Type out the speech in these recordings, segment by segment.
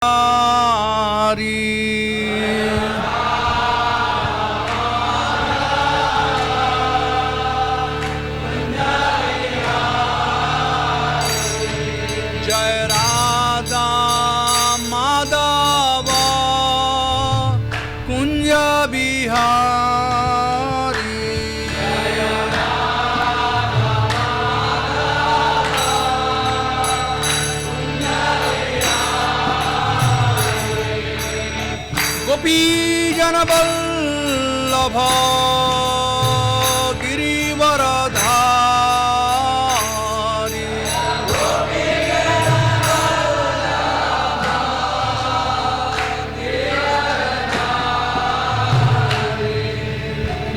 जय राधा माधव कुंज बिहारी। गोपी जन वल्लभ गिरिवरधारी।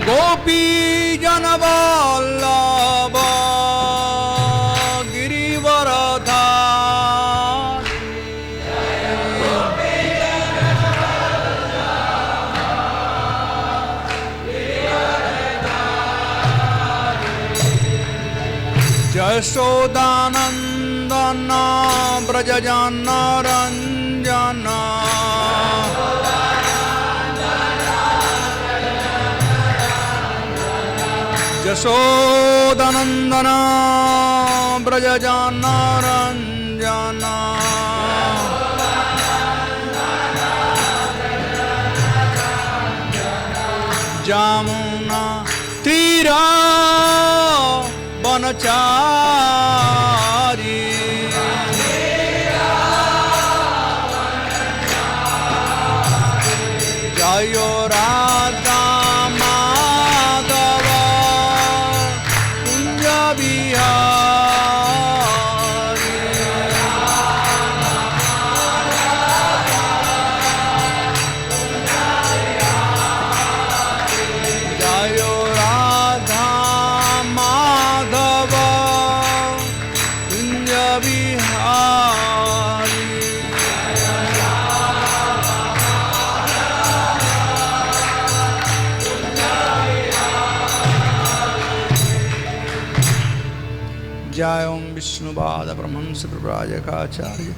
गोपी जन वल्लभ गिरिवरधारी। यशोदानंदन ब्रजजन रंजन। यशोदानंदन ब्रजजन रंजन। जमुना तीरा बनचारी। जय राधा माधव कुंज बिहारी। जय राधा माधव कुंज बिहारी। जय ओम विष्णुपाद परमहंस प्रव्राजकाचार्य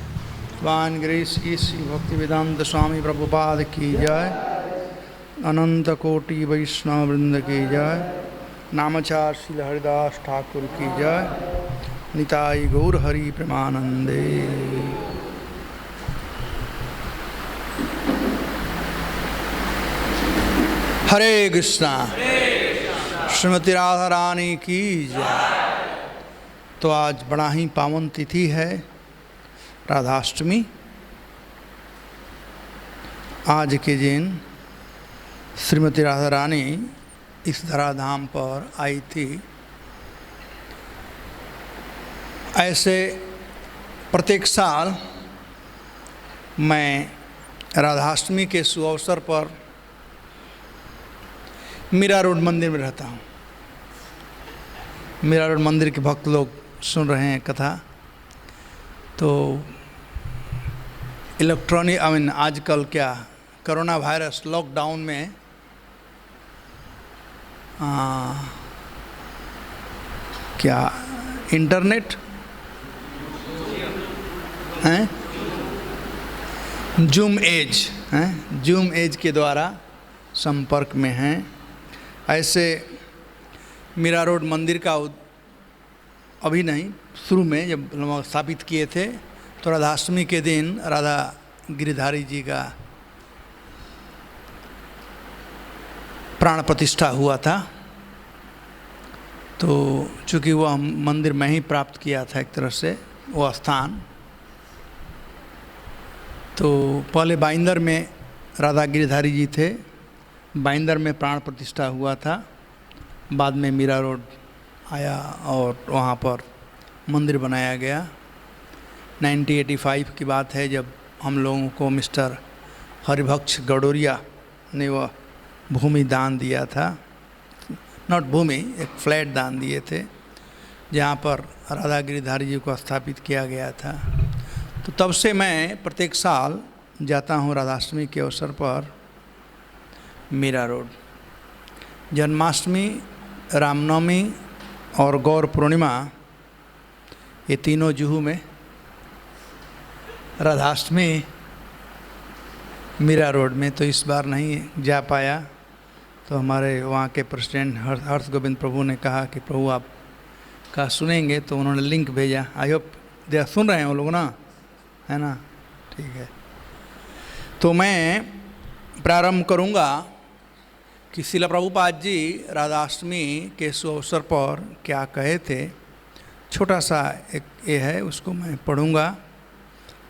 स्वान ग्रेस श्री भक्ति वेदांत स्वामी प्रभुपाद की जय। अनंत कोटि वैष्णव वृंद की जय। नामचार श्री हरिदास ठाकुर की जय। निताई गौर हरि प्रेमानंदे। हरे कृष्णा। श्रीमती राधा रानी की जय। तो आज बड़ा ही पावन तिथि है राधाष्टमी। आज के दिन श्रीमती राधा रानी इस धराधाम पर आई थी। ऐसे प्रत्येक साल मैं राधाष्टमी के सुअवसर पर मीरा रोड मंदिर में रहता हूँ। मीरा रोड मंदिर के भक्त लोग सुन रहे हैं कथा। तो इलेक्ट्रॉनिक आजकल क्या कोरोना वायरस लॉकडाउन में क्या इंटरनेट हैं, जूम एज के द्वारा संपर्क में हैं। ऐसे मीरा रोड मंदिर का अभी नहीं, शुरू में जब लोग स्थापित किए थे तो राधाष्टमी के दिन राधा गिरिधारी जी का प्राण प्रतिष्ठा हुआ था। तो चूँकि वह मंदिर में ही प्राप्त किया था एक तरह से वो स्थान, तो पहले बाइंदर में राधा गिरिधारी जी थे, बाइंदर में प्राण प्रतिष्ठा हुआ था। बाद में मीरा रोड आया और वहाँ पर मंदिर बनाया गया। 1985 की बात है जब हम लोगों को मिस्टर हरिभक्ष गडोरिया ने वह भूमि दान दिया था। नॉट भूमि, एक फ्लैट दान दिए थे जहाँ पर राधा गिरिधारी जी को स्थापित किया गया था। तो तब से मैं प्रत्येक साल जाता हूँ राधाष्टमी के अवसर पर मीरा रोड। जन्माष्टमी, रामनवमी और गौर पूर्णिमा, ये तीनों जुहू में, राधाष्टमी मीरा रोड में, तो इस बार नहीं जा पाया। तो हमारे वहाँ के प्रेसिडेंट हर्ष गोविंद प्रभु ने कहा कि प्रभु आप का सुनेंगे, तो उन्होंने लिंक भेजा। आई होप दे सुन रहे हैं वो लोग ना, है ना? ठीक है। तो मैं प्रारंभ करूँगा कि श्रील प्रभुपाद जी राधाष्टमी के शुभ अवसर पर क्या कहे थे। छोटा सा एक ये है, उसको मैं पढ़ूँगा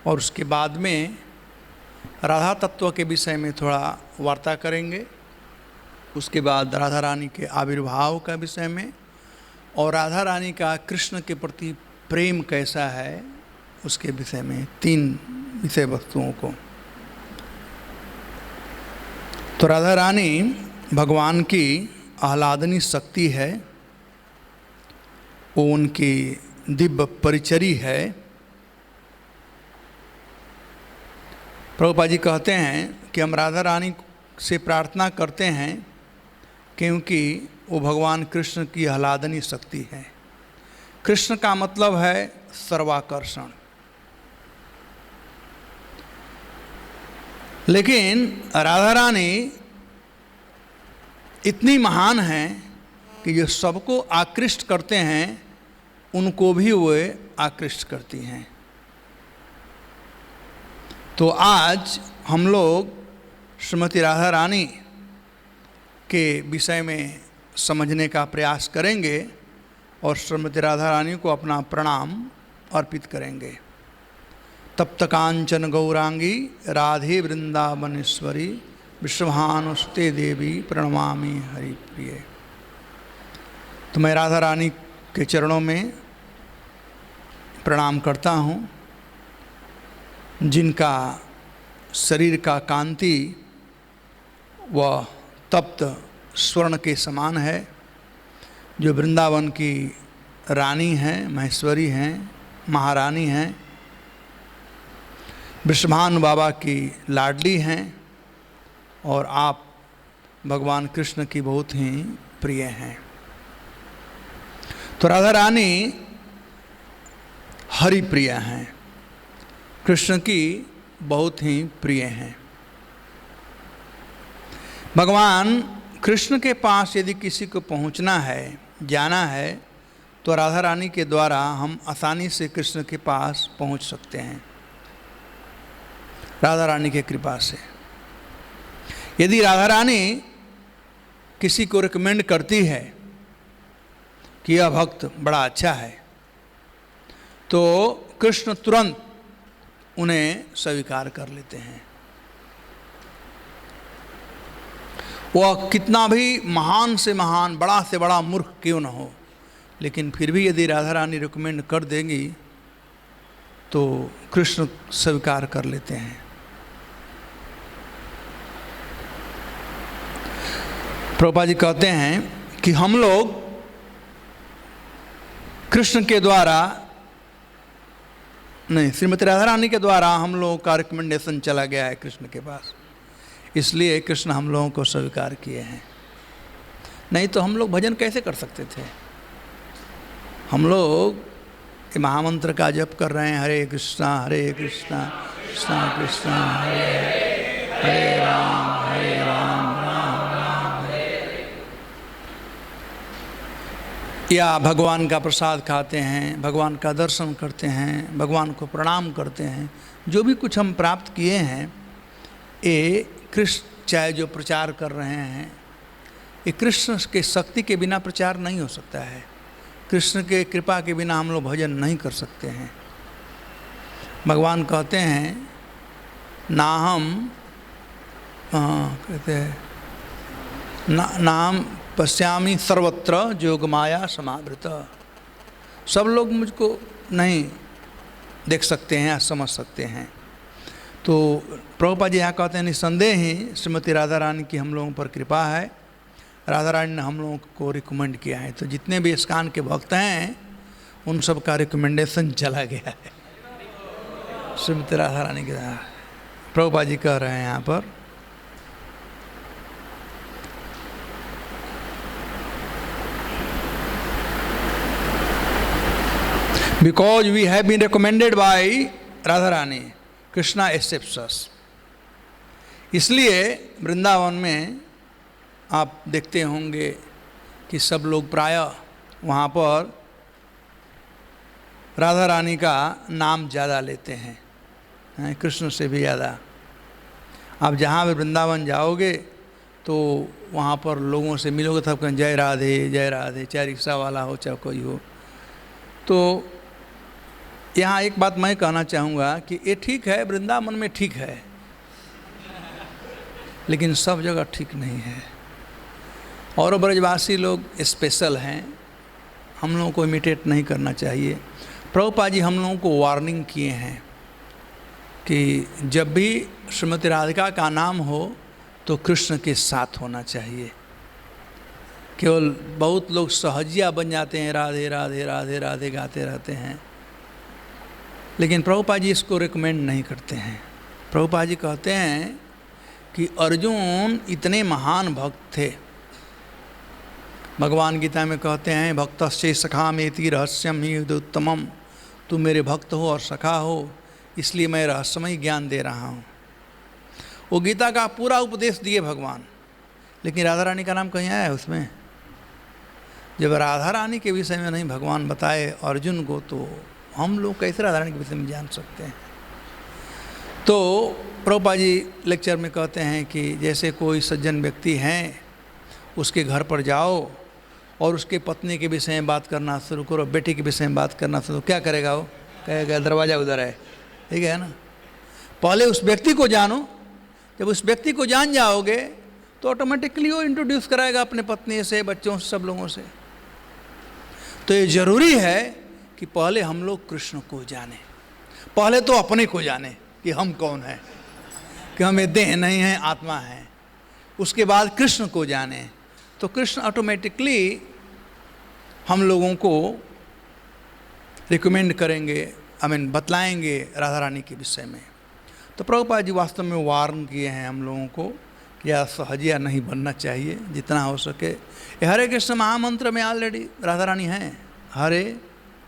और उसके बाद में राधा तत्व के विषय में थोड़ा वार्ता करेंगे। उसके बाद राधा रानी के आविर्भाव का विषय में और राधा रानी का कृष्ण के प्रति प्रेम कैसा है उसके विषय में 3 विषय वस्तुओं को। तो राधा रानी भगवान की आह्लादनी शक्ति है, वो उनकी दिव्य परिचरी है। प्रभुपाद जी कहते हैं कि हम राधा रानी से प्रार्थना करते हैं क्योंकि वो भगवान कृष्ण की आह्लादनी शक्ति है। कृष्ण का मतलब है सर्वाकर्षण, लेकिन राधा रानी इतनी महान है कि जो सबको आकृष्ट करते हैं उनको भी वे आकृष्ट करती हैं। तो आज हम लोग श्रीमती राधा रानी के विषय में समझने का प्रयास करेंगे और श्रीमती राधा रानी को अपना प्रणाम अर्पित करेंगे। तप्त कांचन गौरांगी राधे वृंदावनेश्वरी विश्वभानुसुते देवी प्रणमामि हरिप्रिये। तो मैं राधा रानी के चरणों में प्रणाम करता हूँ, जिनका शरीर का कांति वह तप्त स्वर्ण के समान है, जो वृंदावन की रानी हैं, महेश्वरी हैं, महारानी हैं, वृषभानु बाबा की लाडली हैं और आप भगवान कृष्ण की बहुत ही प्रिय हैं। तो राधा रानी हरि प्रिय हैं, कृष्ण की बहुत ही प्रिय हैं। भगवान कृष्ण के पास यदि किसी को पहुंचना है, जाना है, तो राधा रानी के द्वारा हम आसानी से कृष्ण के पास पहुंच सकते हैं, राधा रानी की कृपा से। यदि राधा रानी किसी को रिकमेंड करती है कि यह भक्त बड़ा अच्छा है, तो कृष्ण तुरंत उन्हें स्वीकार कर लेते हैं। वह कितना भी महान से महान, बड़ा से बड़ा मूर्ख क्यों न हो, लेकिन फिर भी यदि राधा रानी रिकमेंड कर देंगी तो कृष्ण स्वीकार कर लेते हैं। प्रभुपाद जी कहते हैं कि हम लोग कृष्ण के द्वारा नहीं, श्रीमती राधा रानी के द्वारा हम लोगों का रिकमेंडेशन चला गया है कृष्ण के पास, इसलिए कृष्ण हम लोगों को स्वीकार किए हैं। नहीं तो हम लोग भजन कैसे कर सकते थे? हम लोग महामंत्र का जप कर रहे हैं, हरे कृष्णा कृष्णा कृष्णा हरे हरे राम राम राम हरे। या भगवान का प्रसाद खाते हैं, भगवान का दर्शन करते हैं, भगवान को प्रणाम करते हैं। जो भी कुछ हम प्राप्त किए हैं, ये कृष्ण चाहे जो प्रचार कर रहे हैं, ये कृष्ण के शक्ति के बिना प्रचार नहीं हो सकता है। कृष्ण के कृपा के बिना हम लोग भजन नहीं कर सकते हैं। भगवान कहते हैं ना हम कहते हैं नाम पश्यामी सर्वत्र जोगमाया समावृत। सब लोग मुझको नहीं देख सकते हैं या समझ सकते हैं। तो प्रभुपाद जी यहाँ कहते हैं निसंदेह ही श्रीमती राधा रानी की हम लोगों पर कृपा है, राधा रानी ने हम लोगों को रिकमेंड किया है। तो जितने भी इस्कान के भक्त हैं उन सब का रिकमेंडेशन चला गया है श्रीमती राधा रानी के द्वारा। प्रभुपाद जी कह रहे हैं यहाँ पर because we have been recommended by Radharani, Krishna accepts us. इसलिए वृंदावन में आप देखते होंगे कि सब लोग प्रायः वहाँ पर राधा रानी का नाम ज़्यादा लेते हैं, कृष्ण से भी ज़्यादा। आप जहाँ भी वृंदावन जाओगे तो वहाँ पर लोगों से मिलोगे तब कहें जय राधे, चाहे रिक्शा वाला हो चाहे कोई हो। तो यहाँ एक बात मैं कहना चाहूँगा कि ये ठीक है, वृंदावन में ठीक है, लेकिन सब जगह ठीक नहीं है। और ब्रजवासी लोग स्पेशल हैं, हम लोगों को इमिटेट नहीं करना चाहिए। प्रभुपाद जी हम लोगों को वार्निंग किए हैं कि जब भी श्रीमती राधिका का नाम हो तो कृष्ण के साथ होना चाहिए। केवल बहुत लोग सहजिया बन जाते हैं, राधे राधे राधे राधे गाते रहते हैं, लेकिन प्रभुपाद जी इसको रिकमेंड नहीं करते हैं। प्रभुपाद जी कहते हैं कि अर्जुन इतने महान भक्त थे। भगवान गीता में कहते हैं भक्तस्य सखा मेति रहस्यम ही उत्तमम, तू मेरे भक्त हो और सखा हो, इसलिए मैं रहस्यमय ज्ञान दे रहा हूँ। वो गीता का पूरा उपदेश दिए भगवान, लेकिन राधा रानी का नाम कहीं आया है उसमें? जब राधा रानी के विषय में नहीं भगवान बताए अर्जुन को, तो हम लोग कैसे राधा रानी के विषय में जान सकते हैं? तो प्रभुपाद जी लेक्चर में कहते हैं कि जैसे कोई सज्जन व्यक्ति हैं, उसके घर पर जाओ और उसके पत्नी के विषय में बात करना शुरू करो, बेटे के विषय में बात करना शुरू, क्या करेगा वो? कहेगा दरवाज़ा उधर है, ठीक है ना? पहले उस व्यक्ति को जानो, जब उस व्यक्ति को जान जाओगे तो ऑटोमेटिकली वो इंट्रोड्यूस कराएगा अपने पत्नी से, बच्चों से, सब लोगों से। तो ये ज़रूरी है कि पहले हम लोग कृष्ण को जाने, पहले तो अपने को जाने कि हम कौन हैं, कि हम ये देह नहीं हैं, आत्मा हैं। उसके बाद कृष्ण को जाने, तो कृष्ण ऑटोमेटिकली हम लोगों को रिकमेंड करेंगे, बतलाएंगे राधा रानी के विषय में। तो प्रभुपाद जी वास्तव में वार्न किए हैं हम लोगों को कि यह सहजिया नहीं बनना चाहिए, जितना हो सके। हरे कृष्ण महामंत्र में ऑलरेडी राधा रानी हैं, हरे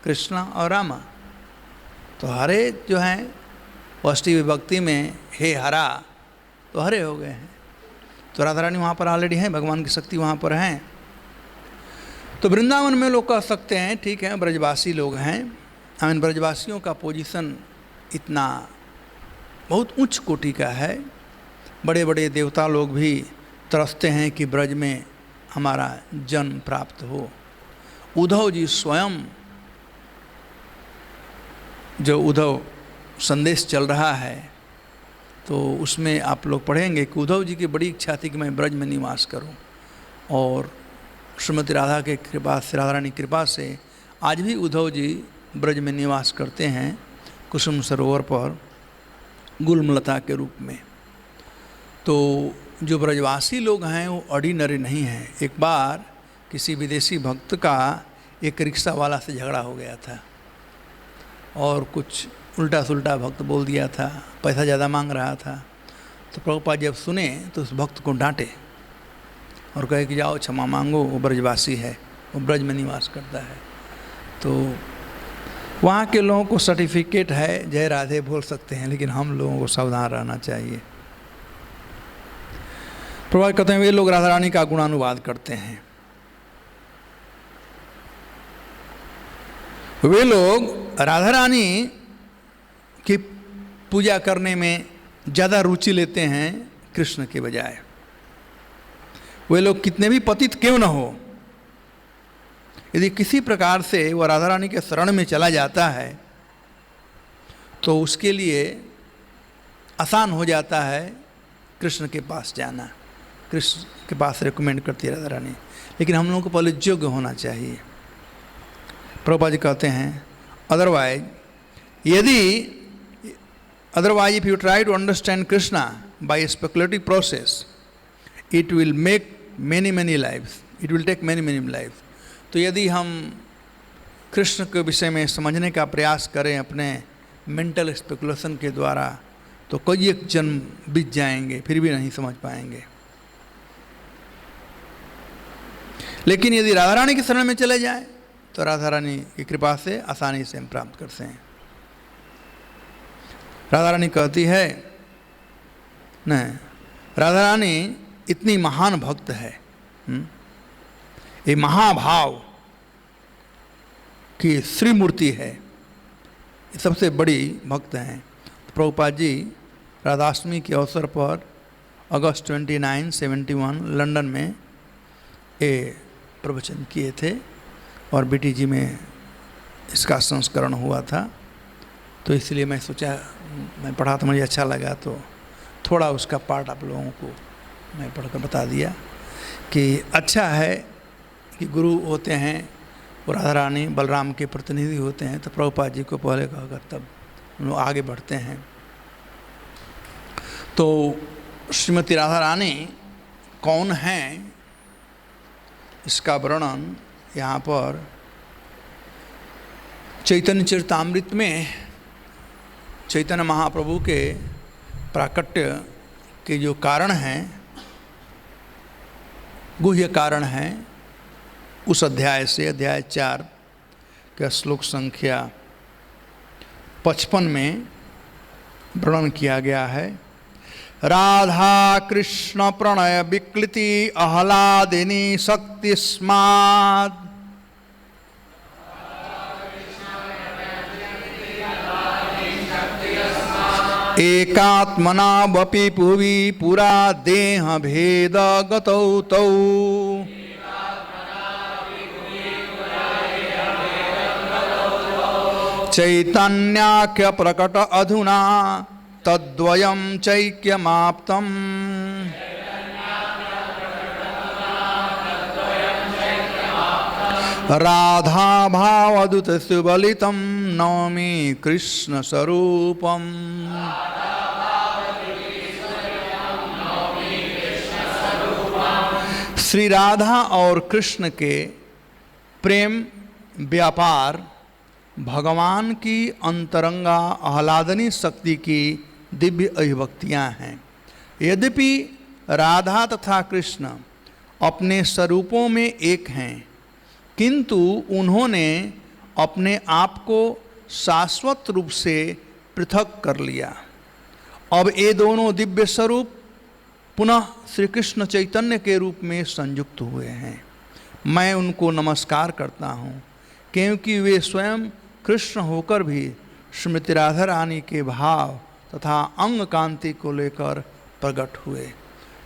कृष्णा और रामा। तो हरे जो हैं षष्ठी विभक्ति में हे हरा, तो हरे हो गए हैं। तो राधा रानी वहाँ पर ऑलरेडी हैं, भगवान की शक्ति वहाँ पर हैं। तो वृंदावन में लोग कह सकते हैं ठीक है ब्रजवासी लोग हैं, ब्रजवासियों का पोजीशन इतना बहुत उच्च कोटि का है। बड़े बड़े देवता लोग भी तरसते हैं कि ब्रज में हमारा जन्म प्राप्त हो। उद्धव जी स्वयं, जो उद्धव संदेश चल रहा है तो उसमें आप लोग पढ़ेंगे कि उद्धव जी की बड़ी इच्छा थी कि मैं ब्रज में निवास करूं, और श्रीमती राधा के कृपा से, राधा रानी कृपा से आज भी उद्धव जी ब्रज में निवास करते हैं, कुसुम सरोवर पर गुलमलता के रूप में। तो जो ब्रजवासी लोग हैं वो ऑर्डिनरी नहीं हैं। एक बार किसी विदेशी भक्त का एक रिक्शा वाला से झगड़ा हो गया था और कुछ उल्टा सुल्टा भक्त बोल दिया था, पैसा ज़्यादा मांग रहा था। तो प्रभुपाद जब सुने तो उस भक्त को डांटे और कहे कि जाओ क्षमा मांगो, वो ब्रजवासी है, वो ब्रज में निवास करता है। तो वहाँ के लोगों को सर्टिफिकेट है, जय राधे बोल सकते हैं, लेकिन हम लोगों को सावधान रहना चाहिए। प्रभुपाद कहते हैं वे लोग राधा रानी का गुणानुवाद करते हैं, वे लोग राधा रानी की पूजा करने में ज़्यादा रुचि लेते हैं कृष्ण के बजाय। वे लोग कितने भी पतित क्यों न हो, यदि किसी प्रकार से वह राधा रानी के शरण में चला जाता है तो उसके लिए आसान हो जाता है कृष्ण के पास जाना। कृष्ण के पास रिकमेंड करती है राधा रानी, लेकिन हम लोगों को पहले योग्य होना चाहिए। प्रभुपाद जी कहते हैं otherwise if you try to understand Krishna by a speculative process, it will make many lives. It will take many lives. तो यदि हम कृष्ण के विषय में समझने का प्रयास करें अपने मेंटल स्पेकुलेशन के द्वारा, तो कई एक जन्म बीत जाएंगे, फिर भी नहीं समझ पाएंगे। लेकिन यदि राधा रानी की शरण में चले जाएं तो राधा रानी की कृपा से आसानी से हम प्राप्त करते हैं। राधा रानी कहती है न राधा रानी इतनी महान भक्त है, ये महाभाव की श्रीमूर्ति है, ये सबसे बड़ी भक्त हैं। तो प्रभुपाद जी राधाष्टमी के अवसर पर अगस्त 29, 71 लंदन में ये प्रवचन किए थे और BTG में इसका संस्करण हुआ था। तो इसलिए मैं सोचा, मैं पढ़ा तो मुझे अच्छा लगा, तो थोड़ा उसका पार्ट आप लोगों को मैं पढ़कर बता दिया कि अच्छा है कि गुरु होते हैं और राधा रानी बलराम के प्रतिनिधि होते हैं, तो प्रभुपाद जी को पहले कहकर तब हम लोग आगे बढ़ते हैं। तो श्रीमती राधा रानी कौन हैं, इसका वर्णन यहाँ पर चैतन्य चरितामृत में चैतन्य महाप्रभु के प्राकट्य के जो कारण हैं, गुह्य कारण हैं, उस अध्याय से अध्याय 4 के श्लोक संख्या 55 में वर्णन किया गया है। राधा कृष्ण प्रणय विक्लिति आह्लादिनी शक्ति स्माद एकात्मना वपि भुवि पुरा देह भेद गतौ तौ चैतन्याख्य प्रकट अधुना तद्वयं चैक्यमाप्तम् राधा भावदूत सुबलितं नौमि कृष्ण स्वरूपम्। श्री राधा और कृष्ण के प्रेम व्यापार भगवान की अंतरंगा आह्लादनी शक्ति की दिव्य अभिव्यक्तियाँ हैं। यद्यपि राधा तथा कृष्ण अपने स्वरूपों में एक हैं, किंतु उन्होंने अपने आप को शाश्वत रूप से पृथक कर लिया। अब ये दोनों दिव्य स्वरूप पुनः श्री कृष्ण चैतन्य के रूप में संयुक्त हुए हैं। मैं उनको नमस्कार करता हूँ, क्योंकि वे स्वयं कृष्ण होकर भी श्रीमती राधा रानी के भाव तथा अंग कांति को लेकर प्रकट हुए।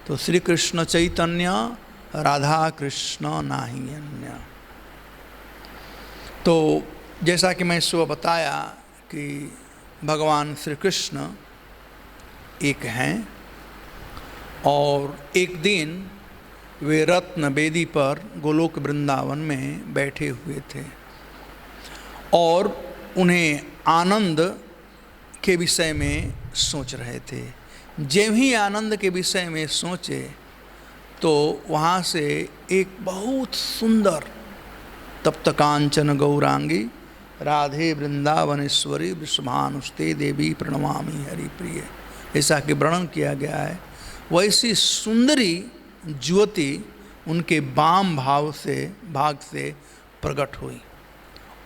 तो श्री कृष्ण चैतन्य राधा कृष्ण नाही अन्य। तो जैसा कि मैं सुबह बताया कि भगवान श्री कृष्ण एक हैं और एक दिन वे रत्न बेदी पर गोलोक वृंदावन में बैठे हुए थे और उन्हें आनंद के विषय में सोच रहे थे। जब ही आनंद के विषय में सोचे तो वहाँ से एक बहुत सुंदर तप्त कांचन गौरांगी राधे वृंदावनेश्वरी विश्वभानुस्ते देवी प्रणमामि हरिप्रिय, ऐसा कि वर्णन किया गया है। वैसी सुंदरी ज्योति उनके वाम भाग से प्रकट हुई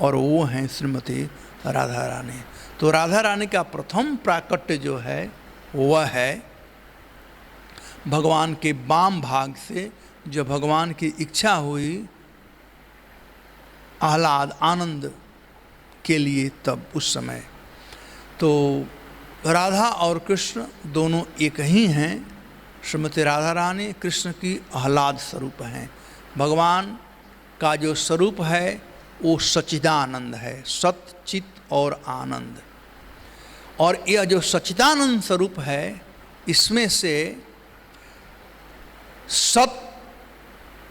और वो हैं श्रीमती राधा रानी। तो राधा रानी का प्रथम प्राकट्य जो है वह है भगवान के वाम भाग से, जो भगवान की इच्छा हुई आह्लाद आनंद के लिए, तब उस समय। तो राधा और कृष्ण दोनों एक ही हैं। श्रीमती राधा रानी कृष्ण की आह्लाद स्वरूप हैं। भगवान का जो स्वरूप है वो सच्चिदानंद है, सत चित और आनंद। और यह जो सच्चिदानंद स्वरूप है, इसमें से सत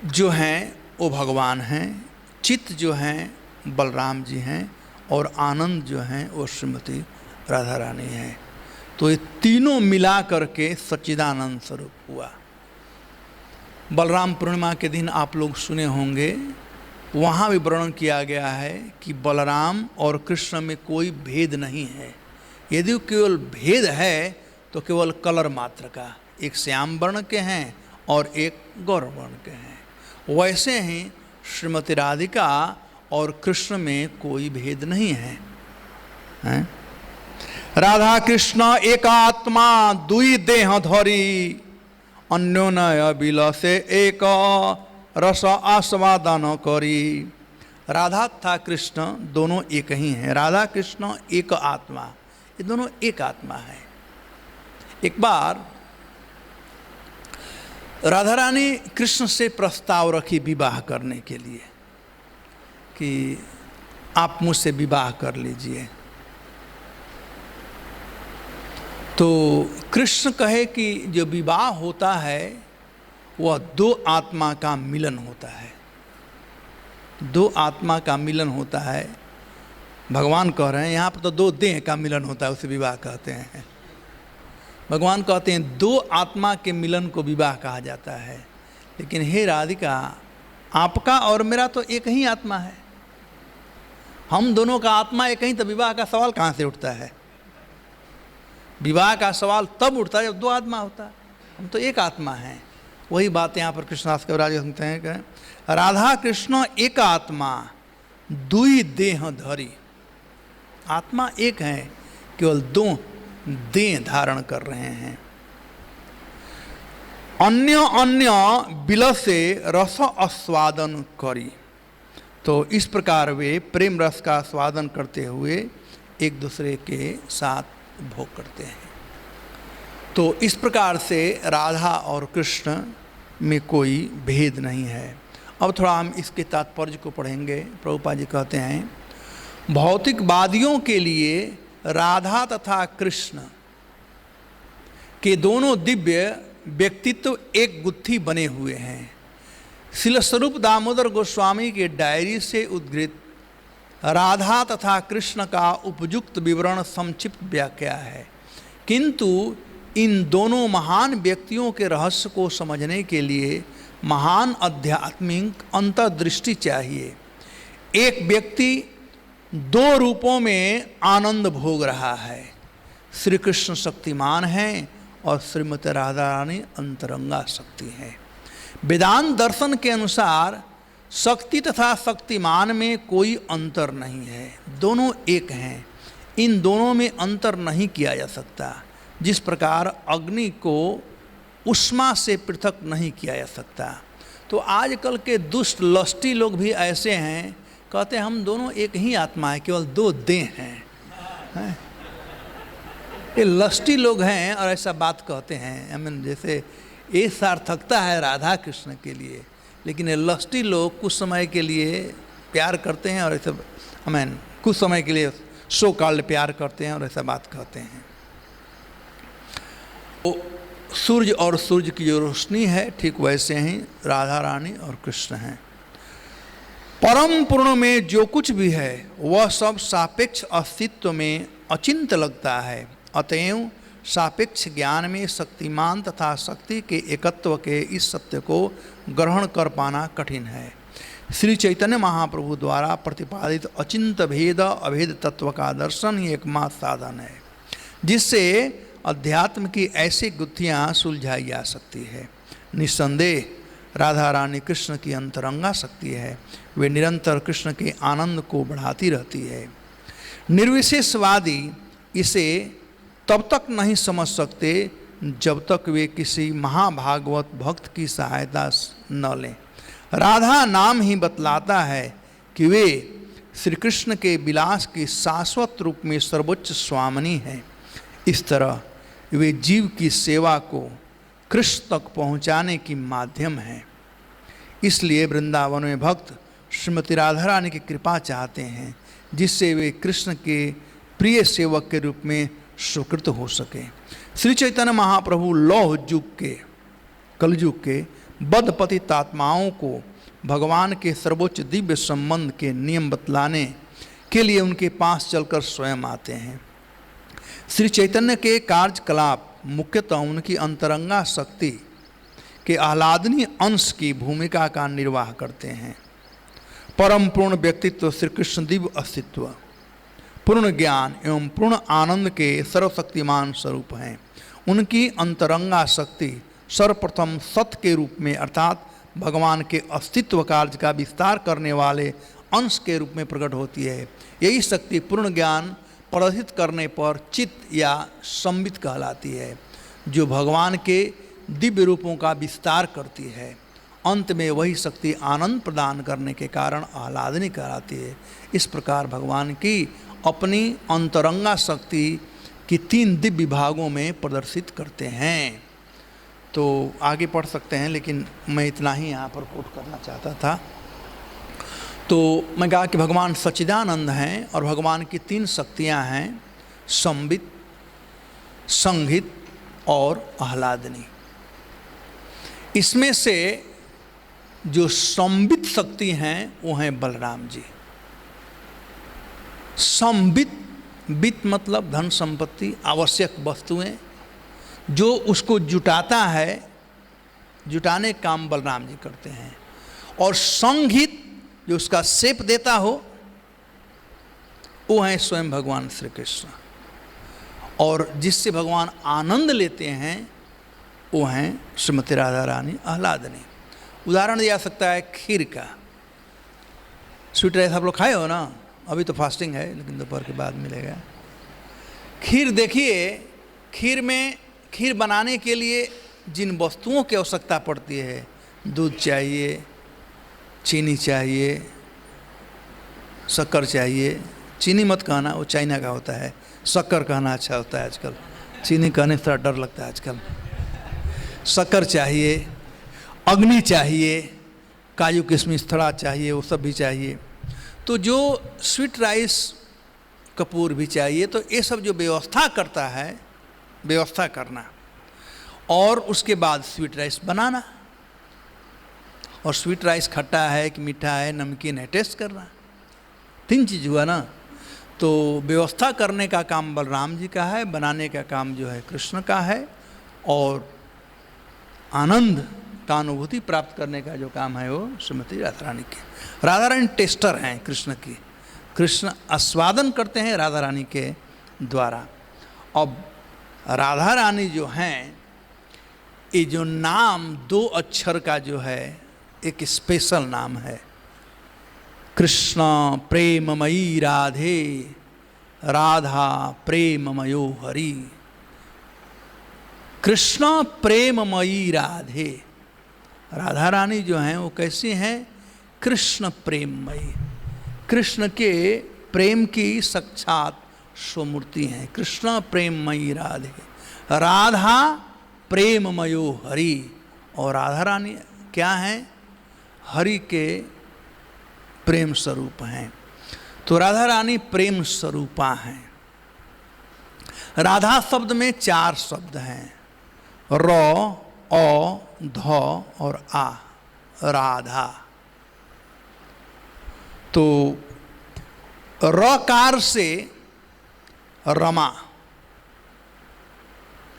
जो हैं वो भगवान हैं, चित जो हैं बलराम जी हैं और आनंद जो हैं वो श्रीमती राधा रानी हैं। तो ये तीनों मिला करके सच्चिदानंद स्वरूप हुआ। बलराम पूर्णिमा के दिन आप लोग सुने होंगे, वहाँ भी वर्णन किया गया है कि बलराम और कृष्ण में कोई भेद नहीं है। यदि केवल भेद है तो केवल कलर मात्र का, एक श्याम वर्ण के हैं और एक गौर वर्ण के हैं। वैसे ही श्रीमती राधिका और कृष्ण में कोई भेद नहीं है, हैं? राधा कृष्ण एक आत्मा दुई देह धरी अन्योन्य बिलसे एक रस आस्वादन करी। राधा तथा कृष्ण दोनों एक ही हैं। राधा कृष्ण एक आत्मा, ये दोनों एक आत्मा है। एक बार राधा रानी कृष्ण से प्रस्ताव रखी विवाह करने के लिए कि आप मुझसे विवाह कर लीजिए। तो कृष्ण कहे कि जो विवाह होता है वह दो आत्मा का मिलन होता है, दो आत्मा का मिलन होता है। भगवान कह रहे हैं यहाँ पर तो दो देह का मिलन होता है, उसे विवाह कहते हैं। भगवान कहते हैं दो आत्मा के मिलन को विवाह कहा जाता है। लेकिन हे राधिका, आपका और मेरा तो एक ही आत्मा है, हम दोनों का आत्मा एक ही, तो विवाह का सवाल कहाँ से उठता है? विवाह का सवाल तब उठता है जब दो आत्मा होता है, हम तो एक आत्मा हैं। वही बात यहाँ पर कृष्णदास कविराज सुनते हैं कि राधा कृष्ण एक आत्मा दुई देह धरी। आत्मा एक है, केवल दो देह धारण कर रहे हैं। अन्य अन्य बिलसे रस आस्वादन करी। तो इस प्रकार वे प्रेम रस का स्वादन करते हुए एक दूसरे के साथ भोग करते हैं। तो इस प्रकार से राधा और कृष्ण में कोई भेद नहीं है। अब थोड़ा हम इसके तात्पर्य को पढ़ेंगे। प्रभुपाद जी कहते हैं, भौतिकवादियों के लिए राधा तथा कृष्ण के दोनों दिव्य व्यक्तित्व एक गुत्थी बने हुए हैं। श्रील स्वरूप दामोदर गोस्वामी के डायरी से उद्धृत राधा तथा कृष्ण का उपयुक्त विवरण संक्षिप्त व्याख्या है, किंतु इन दोनों महान व्यक्तियों के रहस्य को समझने के लिए महान आध्यात्मिक अंतर्दृष्टि चाहिए। एक व्यक्ति दो रूपों में आनंद भोग रहा है। श्री कृष्ण शक्तिमान हैं और श्रीमती राधा रानी अंतरंगा शक्ति है। वेदांत दर्शन के अनुसार शक्ति तथा शक्तिमान में कोई अंतर नहीं है, दोनों एक हैं। इन दोनों में अंतर नहीं किया जा सकता। जिस प्रकार अग्नि को उष्मा से पृथक नहीं किया जा सकता। तो आजकल के दुष्ट लस्टी लोग भी ऐसे हैं, कहते हैं हम दोनों एक ही आत्मा है, केवल दो देह हैं। ये लस्टी लोग हैं और ऐसा बात कहते हैं। जैसे ये सार्थकता है राधा कृष्ण के लिए, लेकिन ये लस्टी लोग कुछ समय के लिए प्यार करते हैं और ऐसा कुछ समय के लिए सो कॉल्ड प्यार करते हैं और ऐसा बात कहते हैं। तो सूर्य और सूर्य की जो रोशनी है, ठीक वैसे ही राधा रानी और कृष्ण हैं। परम पूर्ण में जो कुछ भी है वह सब सापेक्ष अस्तित्व में अचिंत लगता है। अतएव सापेक्ष ज्ञान में शक्तिमान तथा शक्ति के एकत्व के इस सत्य को ग्रहण कर पाना कठिन है। श्री चैतन्य महाप्रभु द्वारा प्रतिपादित अचिंत भेद अभेद तत्व का दर्शन ही एकमात्र साधन है, जिससे अध्यात्म की ऐसी गुत्थियाँ सुलझाई जा सकती है। निस्संदेह राधा रानी कृष्ण की अंतरंगा शक्ति है। वे निरंतर कृष्ण के आनंद को बढ़ाती रहती है। निर्विशेषवादी इसे तब तक नहीं समझ सकते जब तक वे किसी महाभागवत भक्त की सहायता न लें। राधा नाम ही बतलाता है कि वे श्री कृष्ण के विलास के शाश्वत रूप में सर्वोच्च स्वामिनी हैं। इस तरह वे जीव की सेवा को कृष्ण तक पहुंचाने की माध्यम हैं। इसलिए वृंदावन में भक्त श्रीमती राधा रानी की कृपा चाहते हैं, जिससे वे कृष्ण के प्रिय सेवक के रूप में स्वीकृत हो सके। श्री चैतन्य महाप्रभु लौह युग के कलयुग के बद्धपतित आत्माओं को भगवान के सर्वोच्च दिव्य संबंध के नियम बतलाने के लिए उनके पास चलकर स्वयं आते हैं। श्री चैतन्य के कार्यकलाप मुख्यतः उनकी अंतरंगा शक्ति के आह्लादनीय अंश की भूमिका का निर्वाह करते हैं। परम पूर्ण व्यक्तित्व श्री कृष्ण दिव्य अस्तित्व, पूर्ण ज्ञान एवं पूर्ण आनंद के सर्वशक्तिमान स्वरूप हैं। उनकी अंतरंगा शक्ति सर्वप्रथम सत्य के रूप में अर्थात भगवान के अस्तित्व कार्य का विस्तार करने वाले अंश के रूप में प्रकट होती है। यही शक्ति पूर्ण ज्ञान प्रदर्शित करने पर चित्त या संबित कहलाती है, जो भगवान के दिव्य रूपों का विस्तार करती है। अंत में वही शक्ति आनंद प्रदान करने के कारण आह्लादनी कराती है। इस प्रकार भगवान की अपनी अंतरंगा शक्ति की 3 दिव्य भागों में प्रदर्शित करते हैं। तो आगे पढ़ सकते हैं, लेकिन मैं इतना ही यहाँ पर कोट करना चाहता था। तो मैं कहा कि भगवान सच्चिदानंद हैं और भगवान की 3 शक्तियाँ हैं, संबित, संहित और आह्लादनी। इसमें से जो संबित शक्ति हैं वो हैं बलराम जी। संबित, वित्त मतलब धन संपत्ति, आवश्यक वस्तुएं, जो उसको जुटाता है, जुटाने का काम बलराम जी करते हैं। और संहित, जो उसका शेप देता हो, वो है स्वयं भगवान श्री कृष्ण। और जिससे भगवान आनंद लेते हैं वो हैं श्रीमती राधा रानी आह्लादनी। उदाहरण दिया सकता है खीर का। स्वीट राइस आप लोग खाए हो ना? अभी तो फास्टिंग है, लेकिन दोपहर के बाद मिलेगा। खीर देखिए, खीर बनाने के लिए जिन वस्तुओं की आवश्यकता पड़ती है, दूध चाहिए, चीनी चाहिए, शक्कर चाहिए। चीनी मत कहना, वो चाइना का होता है। शक्कर कहना अच्छा होता है आजकल, चीनी कहने से थोड़ा डर लगता है आजकल। शक्कर चाहिए, अग्नि चाहिए, काजू किशमिश थोड़ा चाहिए, वो सब भी चाहिए। तो जो स्वीट राइस, कपूर भी चाहिए। तो ये सब जो व्यवस्था करता है, व्यवस्था करना, और उसके बाद स्वीट राइस बनाना। और स्वीट राइस खट्टा है कि मीठा है, नमकीन है, टेस्ट करना, 3 चीज़ हुआ ना। तो व्यवस्था करने का काम बलराम जी का है, बनाने का काम जो है कृष्ण का है, और आनंद का अनुभूति प्राप्त करने का जो काम है वो श्रीमती राधा रानी की। राधा रानी टेस्टर हैं कृष्ण की। कृष्ण आस्वादन करते हैं राधा रानी के द्वारा। अब राधा रानी जो हैं, ये जो नाम 2 अक्षर का जो है एक स्पेशल नाम है। कृष्ण प्रेममयी राधे, राधा प्रेममयो हरि। कृष्ण प्रेममयी राधे, राधा रानी जो हैं वो कैसी हैं? कृष्ण प्रेममयी, कृष्ण के प्रेम की साक्षात स्वमूर्ति हैं। कृष्ण प्रेममयी राधे, राधा प्रेममयो हरि। और राधा रानी क्या हैं? हरि के प्रेम स्वरूप हैं। तो राधा रानी प्रेम स्वरूपा हैं। राधा शब्द में 4 शब्द हैं, र, अ, ध और आ, राधा। तो रकार से रमा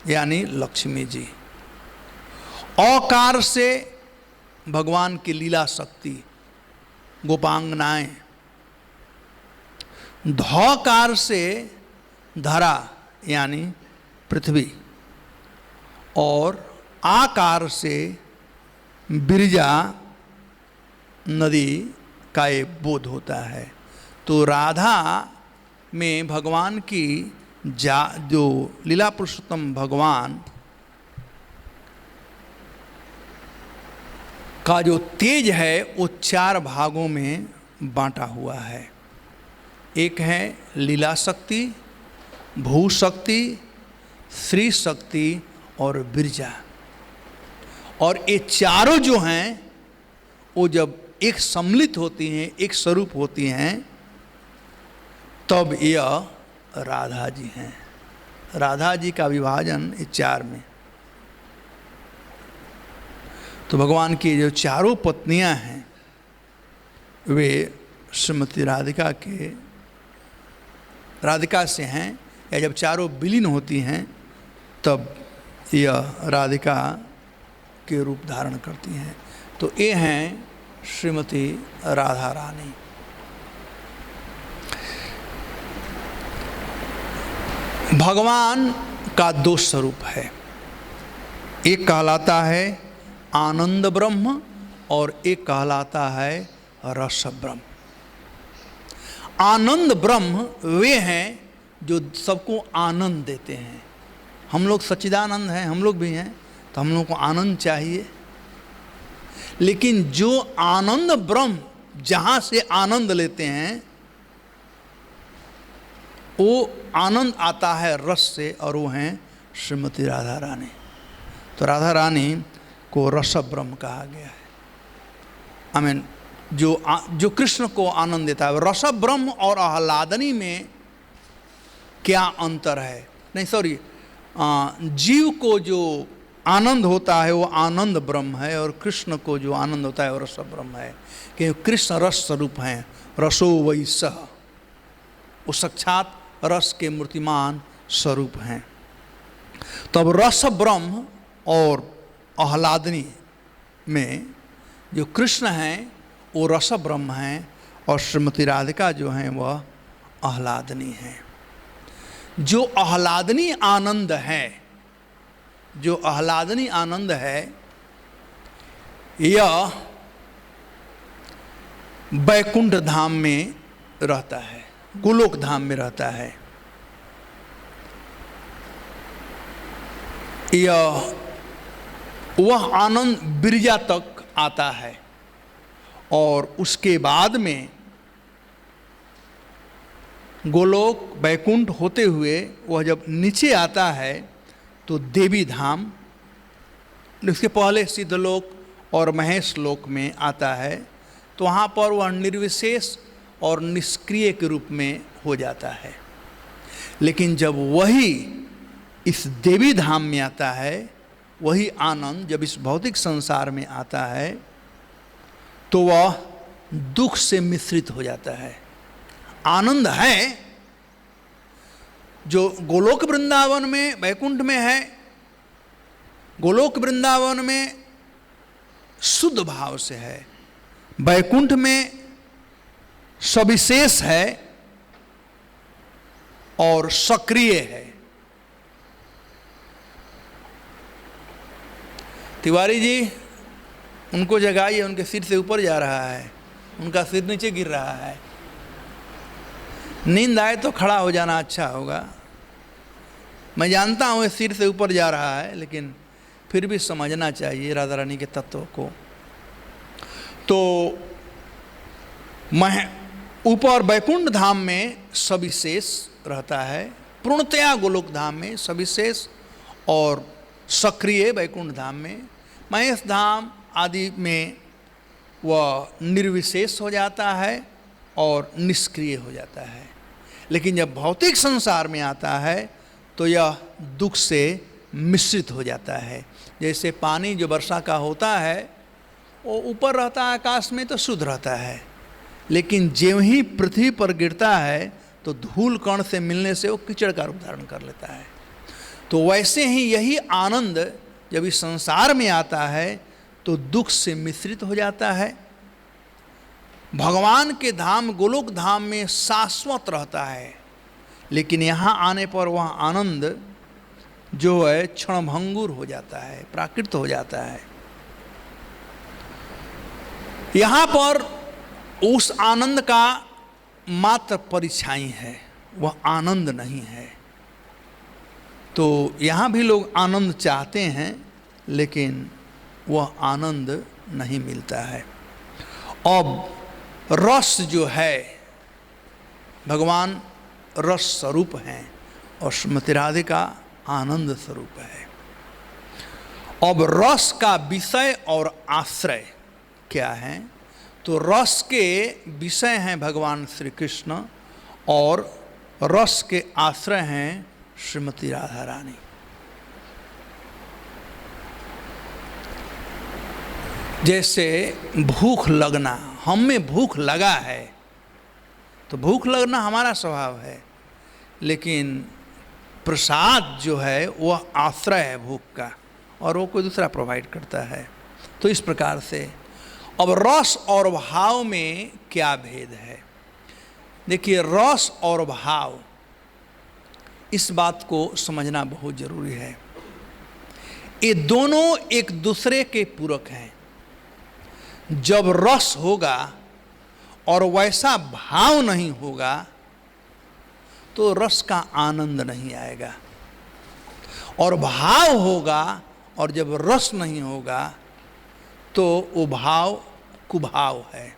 यानी लक्ष्मी जी, अकार से भगवान की लीला शक्ति गोपांगनाएं, धकार से धरा यानी पृथ्वी, और आकार से बिरजा नदी का ये बोध होता है। तो राधा में भगवान की जो लीला पुरुषोत्तम भगवान का जो तेज है वो 4 भागों में बांटा हुआ है। एक है लीला शक्ति, भू शक्ति, श्री शक्ति और बिरजा। और ये चारों जो हैं वो जब एक सम्मिलित होती हैं, एक स्वरूप होती हैं, तब यह राधा जी हैं। राधा जी का विभाजन इस 4 में। तो भगवान की जो चारों पत्नियां हैं वे श्रीमती राधिका से हैं, या जब चारों विलीन होती हैं तब यह राधिका के रूप धारण करती हैं। तो ये हैं श्रीमती राधा रानी। भगवान का 2 स्वरूप है, एक कहलाता है आनंद ब्रह्म और एक कहलाता है रस ब्रह्म। आनंद ब्रह्म वे हैं जो सबको आनंद देते हैं। हम लोग सच्चिदानंद हैं, हम लोग भी हैं, तो तो हम लोगों को आनंद चाहिए, लेकिन जो आनंद ब्रह्म जहां से आनंद लेते हैं वो आनंद आता है रस से, और वो हैं श्रीमती राधा रानी। तो राधा रानी को रस ब्रह्म कहा गया है। आई मीन जो कृष्ण को आनंद देता है। रस ब्रह्म और आह्लादनी में क्या अंतर है? नहीं सॉरी, जीव को जो आनंद होता है वो आनंद ब्रह्म है, और कृष्ण को जो आनंद होता है वो रस ब्रह्म है। क्योंकि कृष्ण रस स्वरूप हैं, रसो वै सह, वो साक्षात रस के मूर्तिमान स्वरूप हैं। तब रस ब्रह्म और आह्लादनी में जो कृष्ण हैं वो रस ब्रह्म हैं, और श्रीमती राधिका जो हैं वह आह्लादनी हैं। जो आह्लादनी आनंद है, जो आह्लादनी आनंद है, यह बैकुंठ धाम में रहता है, गोलोक धाम में रहता है। यह वह आनंद बिरजा तक आता है, और उसके बाद में गोलोक बैकुंठ होते हुए वह जब नीचे आता है तो देवी धाम, उसके पहले सिद्धलोक और महेश लोक में आता है। तो वहाँ पर वह निर्विशेष और निष्क्रिय के रूप में हो जाता है। लेकिन जब वही इस देवी धाम में आता है, वही आनंद जब इस भौतिक संसार में आता है तो वह दुख से मिश्रित हो जाता है। आनंद है जो गोलोक वृंदावन में वैकुंठ में है, गोलोक वृंदावन में शुद्ध भाव से है, वैकुंठ में सविशेष है और सक्रिय है। तिवारी जी उनको जगाइए, उनके सिर से ऊपर जा रहा है, उनका सिर नीचे गिर रहा है। नींद आए तो खड़ा हो जाना अच्छा होगा। मैं जानता हूँ ये सिर से ऊपर जा रहा है, लेकिन फिर भी समझना चाहिए राधा रानी के तत्व को। तो मैं ऊपर बैकुंठ धाम में सविशेष रहता है, पूर्णतया गोलोक धाम में सविशेष और सक्रिय बैकुंठ धाम में, महेश धाम आदि में वह निर्विशेष हो जाता है और निष्क्रिय हो जाता है। लेकिन जब भौतिक संसार में आता है तो यह दुख से मिश्रित हो जाता है। जैसे पानी जो वर्षा का होता है वो ऊपर रहता है आकाश में तो शुद्ध रहता है, लेकिन ज्यों ही पृथ्वी पर गिरता है तो धूल कण से मिलने से वो कीचड़ का रूप धारण कर लेता है। तो वैसे ही यही आनंद जब इस संसार में आता है तो दुख से मिश्रित हो जाता है। भगवान के धाम गोलोक धाम में शाश्वत रहता है, लेकिन यहाँ आने पर वह आनंद जो है क्षणभंगुर हो जाता है, प्राकृत हो जाता है। यहाँ पर उस आनंद का मात्र परिछाई है, वह आनंद नहीं है। तो यहाँ भी लोग आनंद चाहते हैं, लेकिन वह आनंद नहीं मिलता है। अब रस जो है, भगवान रस स्वरूप हैं और श्रीमती राधिका आनंद स्वरूप है। अब रस का विषय और आश्रय क्या है? तो रस के विषय हैं भगवान श्री कृष्ण और रस के आश्रय हैं श्रीमती राधा रानी। जैसे भूख लगना, हम में भूख लगा है तो भूख लगना हमारा स्वभाव है, लेकिन प्रसाद जो है वह आश्रय है भूख का, और वो कोई दूसरा प्रोवाइड करता है। तो इस प्रकार से अब रस और भाव में क्या भेद है? देखिए, रस और भाव, इस बात को समझना बहुत जरूरी है। ये दोनों एक दूसरे के पूरक हैं। जब रस होगा और वैसा भाव नहीं होगा तो रस का आनंद नहीं आएगा, और भाव होगा और जब रस नहीं होगा तो वो भाव कुभाव है।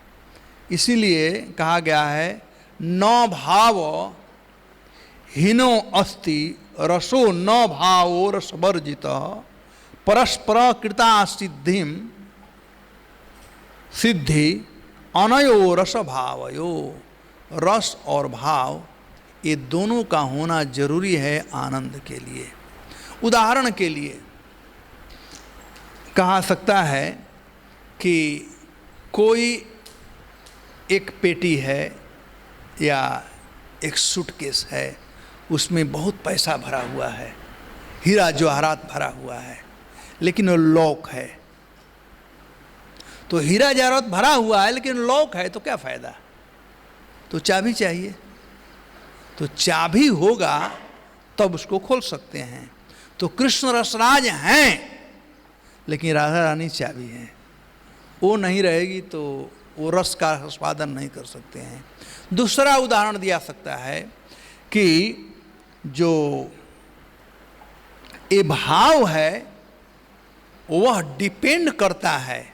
इसीलिए कहा गया है न भाव हीनो अस्ति रसो न भावो रसवर्जित परस्पर कृता सिद्धि अनयो रस भावयो। रस और भाव ये दोनों का होना जरूरी है आनंद के लिए। उदाहरण के लिए कहा सकता है कि कोई एक पेटी है या एक सूटकेस है, उसमें बहुत पैसा भरा हुआ है, हीरा जवाहरात भरा हुआ है, लेकिन वो लॉक है। तो हीरा जवाहरात भरा हुआ है लेकिन लॉक है, तो क्या फायदा? तो चाबी चाहिए। तो चाबी होगा तब उसको खोल सकते हैं। तो कृष्ण रसराज हैं लेकिन राधा रानी चाबी हैं। वो नहीं रहेगी तो वो रस का आस्वादन नहीं कर सकते हैं। दूसरा उदाहरण दिया सकता है कि जो ये भाव है वह डिपेंड करता है,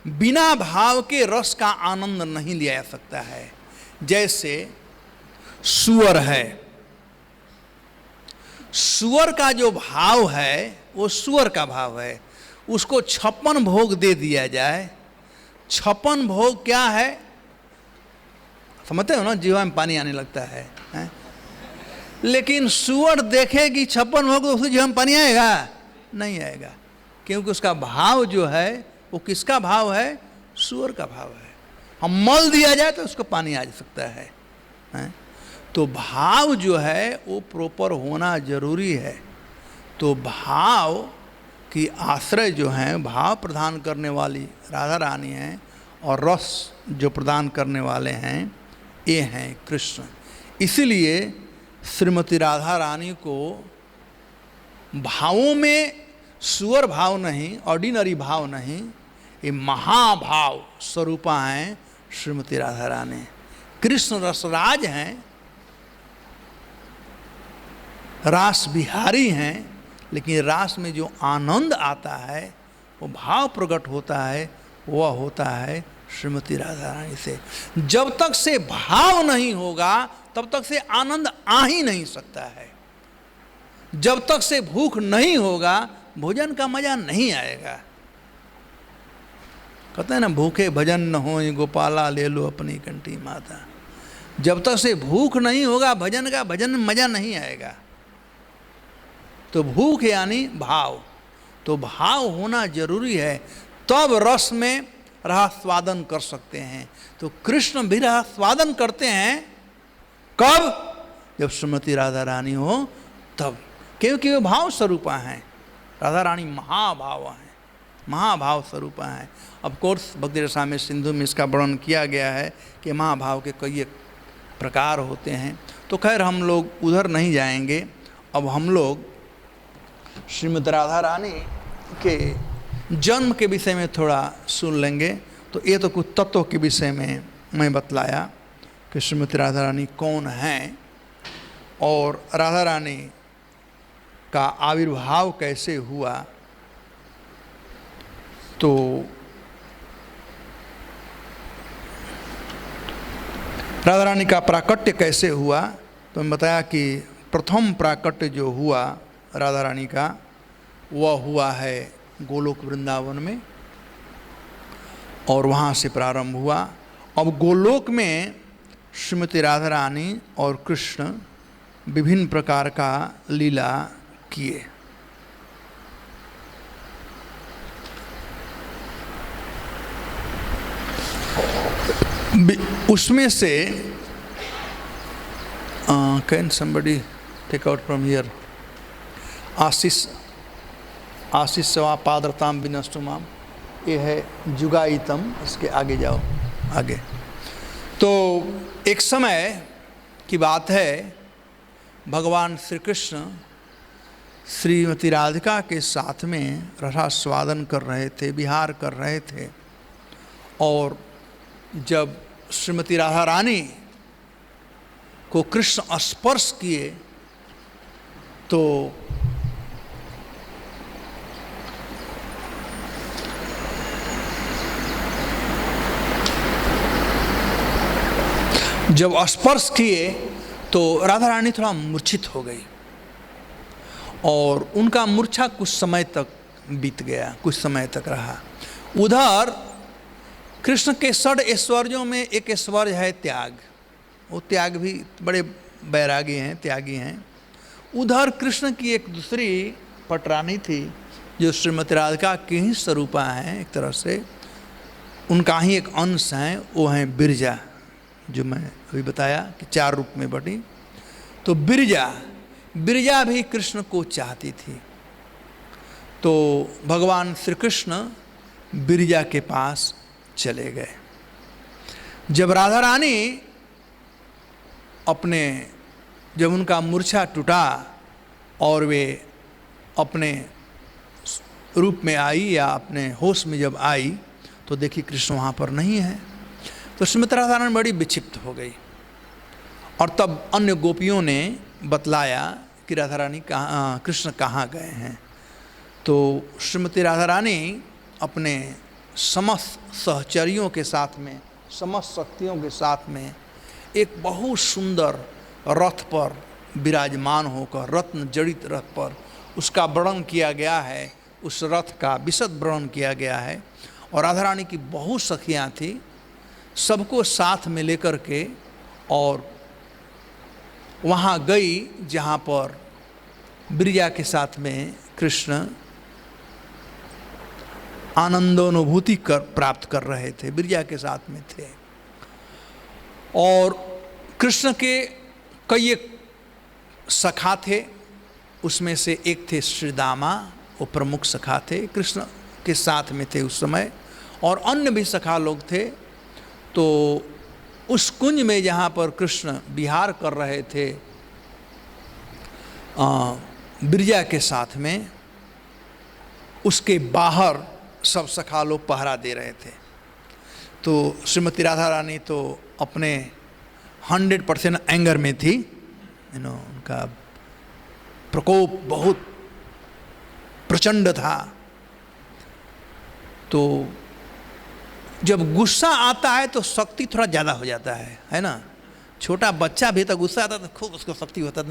बिना भाव के रस का आनंद नहीं लिया जा सकता है। जैसे सुअर है, सुअर का जो भाव है वो सुअर का भाव है। उसको 56 भोग दे दिया जाए, 56 भोग क्या है समझते हो ना, जीवा में पानी आने लगता है, हैं? लेकिन सुअर देखेगी 56 भोग तो उसके जीवा में पानी आएगा? नहीं आएगा, क्योंकि उसका भाव जो है वो किसका भाव है? सुअर का भाव है। हम मल दिया जाए तो उसको पानी आ सकता है, हैं? तो भाव जो है वो प्रॉपर होना जरूरी है। तो भाव की आश्रय जो हैं, भाव प्रदान करने वाली राधा रानी हैं और रस जो प्रदान करने वाले हैं ये हैं कृष्ण। इसीलिए श्रीमती राधा रानी को भावों में सुअर भाव नहीं, ऑर्डिनरी भाव नहीं, ये महाभाव स्वरूपा हैं श्रीमती राधा रानी। कृष्ण रसराज हैं, रास बिहारी हैं, लेकिन रास में जो आनंद आता है वो भाव प्रकट होता है, वह होता है श्रीमती राधा रानी से। जब तक से भाव नहीं होगा तब तक से आनंद आ ही नहीं सकता है। जब तक से भूख नहीं होगा भोजन का मजा नहीं आएगा। कहते हैं ना, भूखे भजन न हो गोपाला ले लो अपनी कंठी माता। जब तक से भूख नहीं होगा भजन में मजा नहीं आएगा। तो भूख यानी भाव, तो भाव होना जरूरी है, तब रस में रसास्वादन कर सकते हैं। तो कृष्ण भी रसास्वादन करते हैं कब? जब श्रीमती राधा रानी हो तब, क्योंकि वे भाव स्वरूपा हैं। राधा रानी महाभाव हैं, महाभाव स्वरूपा हैं। ऑफ कोर्स भक्ति रसामृत सिंधु में इसका वर्णन किया गया है कि महाभाव के कई प्रकार होते हैं। तो खैर हम लोग उधर नहीं जाएंगे। अब हम लोग श्रीमती राधा रानी के जन्म के विषय में थोड़ा सुन लेंगे। तो ये तो कुछ तत्वों के विषय में मैं बतलाया कि श्रीमती राधा रानी कौन हैं और राधा रानी का आविर्भाव कैसे हुआ। तो राधा रानी का प्राकट्य कैसे हुआ, तो मैं बताया कि प्रथम प्राकट्य जो हुआ राधा रानी का वह हुआ है गोलोक वृंदावन में, और वहाँ से प्रारंभ हुआ। अब गोलोक में श्रीमती राधा रानी और कृष्ण विभिन्न प्रकार का लीला किए। उसमें से can somebody take out from here आशीष सवा पादरताम विनष्टुमाम, ये है जुगाइतम। इसके आगे जाओ आगे। तो एक समय की बात है, भगवान श्री कृष्ण श्रीमती राधिका के साथ में रसास्वादन कर रहे थे, विहार कर रहे थे। और जब श्रीमती राधा रानी को कृष्ण स्पर्श किए तो जब स्पर्श किए तो राधा रानी थोड़ा मूर्छित हो गई और उनका मूर्छा कुछ समय तक बीत गया, कुछ समय तक रहा। उधर कृष्ण के षड ऐश्वर्यों में एक ऐश्वर्य है त्याग, वो त्याग भी बड़े बैरागी हैं, त्यागी हैं। उधर कृष्ण की एक दूसरी पटरानी थी जो श्रीमती राधिका की ही स्वरूपा हैं, एक तरह से उनका ही एक अंश हैं, वो हैं बिरजा, जो मैं अभी बताया कि 4 रूप में बटी। तो बिरजा भी कृष्ण को चाहती थी। तो भगवान श्री कृष्ण बिरजा के पास चले गए। जब राधा रानी जब उनका मूर्छा टूटा और वे अपने रूप में आई या अपने होश में जब आई तो देखी कृष्ण वहाँ पर नहीं है। तो श्रीमती राधा रानी बड़ी विक्षिप्त हो गई और तब अन्य गोपियों ने बतलाया कि राधा रानी कृष्ण कहाँ गए हैं। तो श्रीमती राधा रानी अपने समस्त सहचरियों के साथ में, समस्त शक्तियों के साथ में एक बहुत सुंदर रथ पर विराजमान होकर, रत्न जड़ित रथ पर, उसका वर्णन किया गया है, उस रथ का विशद वर्णन किया गया है। और राधा रानी की बहुत सखियाँ थी, सबको साथ में लेकर के और वहाँ गई जहाँ पर बिरजा के साथ में कृष्ण आनंदानुभूति प्राप्त कर रहे थे, बिरजा के साथ में थे। और कृष्ण के कई एक सखा थे, उसमें से एक थे श्रीदामा, वो प्रमुख सखा थे, कृष्ण के साथ में थे उस समय, और अन्य भी सखा लोग थे। तो उस कुंज में जहाँ पर कृष्ण विहार कर रहे थे बिरजा के साथ में, उसके बाहर सब सखा लोग पहरा दे रहे थे। तो श्रीमती राधा रानी तो अपने 100% एंगर में थी, उनका प्रकोप बहुत प्रचंड था। तो जब गुस्सा आता है तो शक्ति थोड़ा ज़्यादा हो जाता है ना। छोटा बच्चा भी तो गुस्सा आता तो खूब उसको शक्ति होता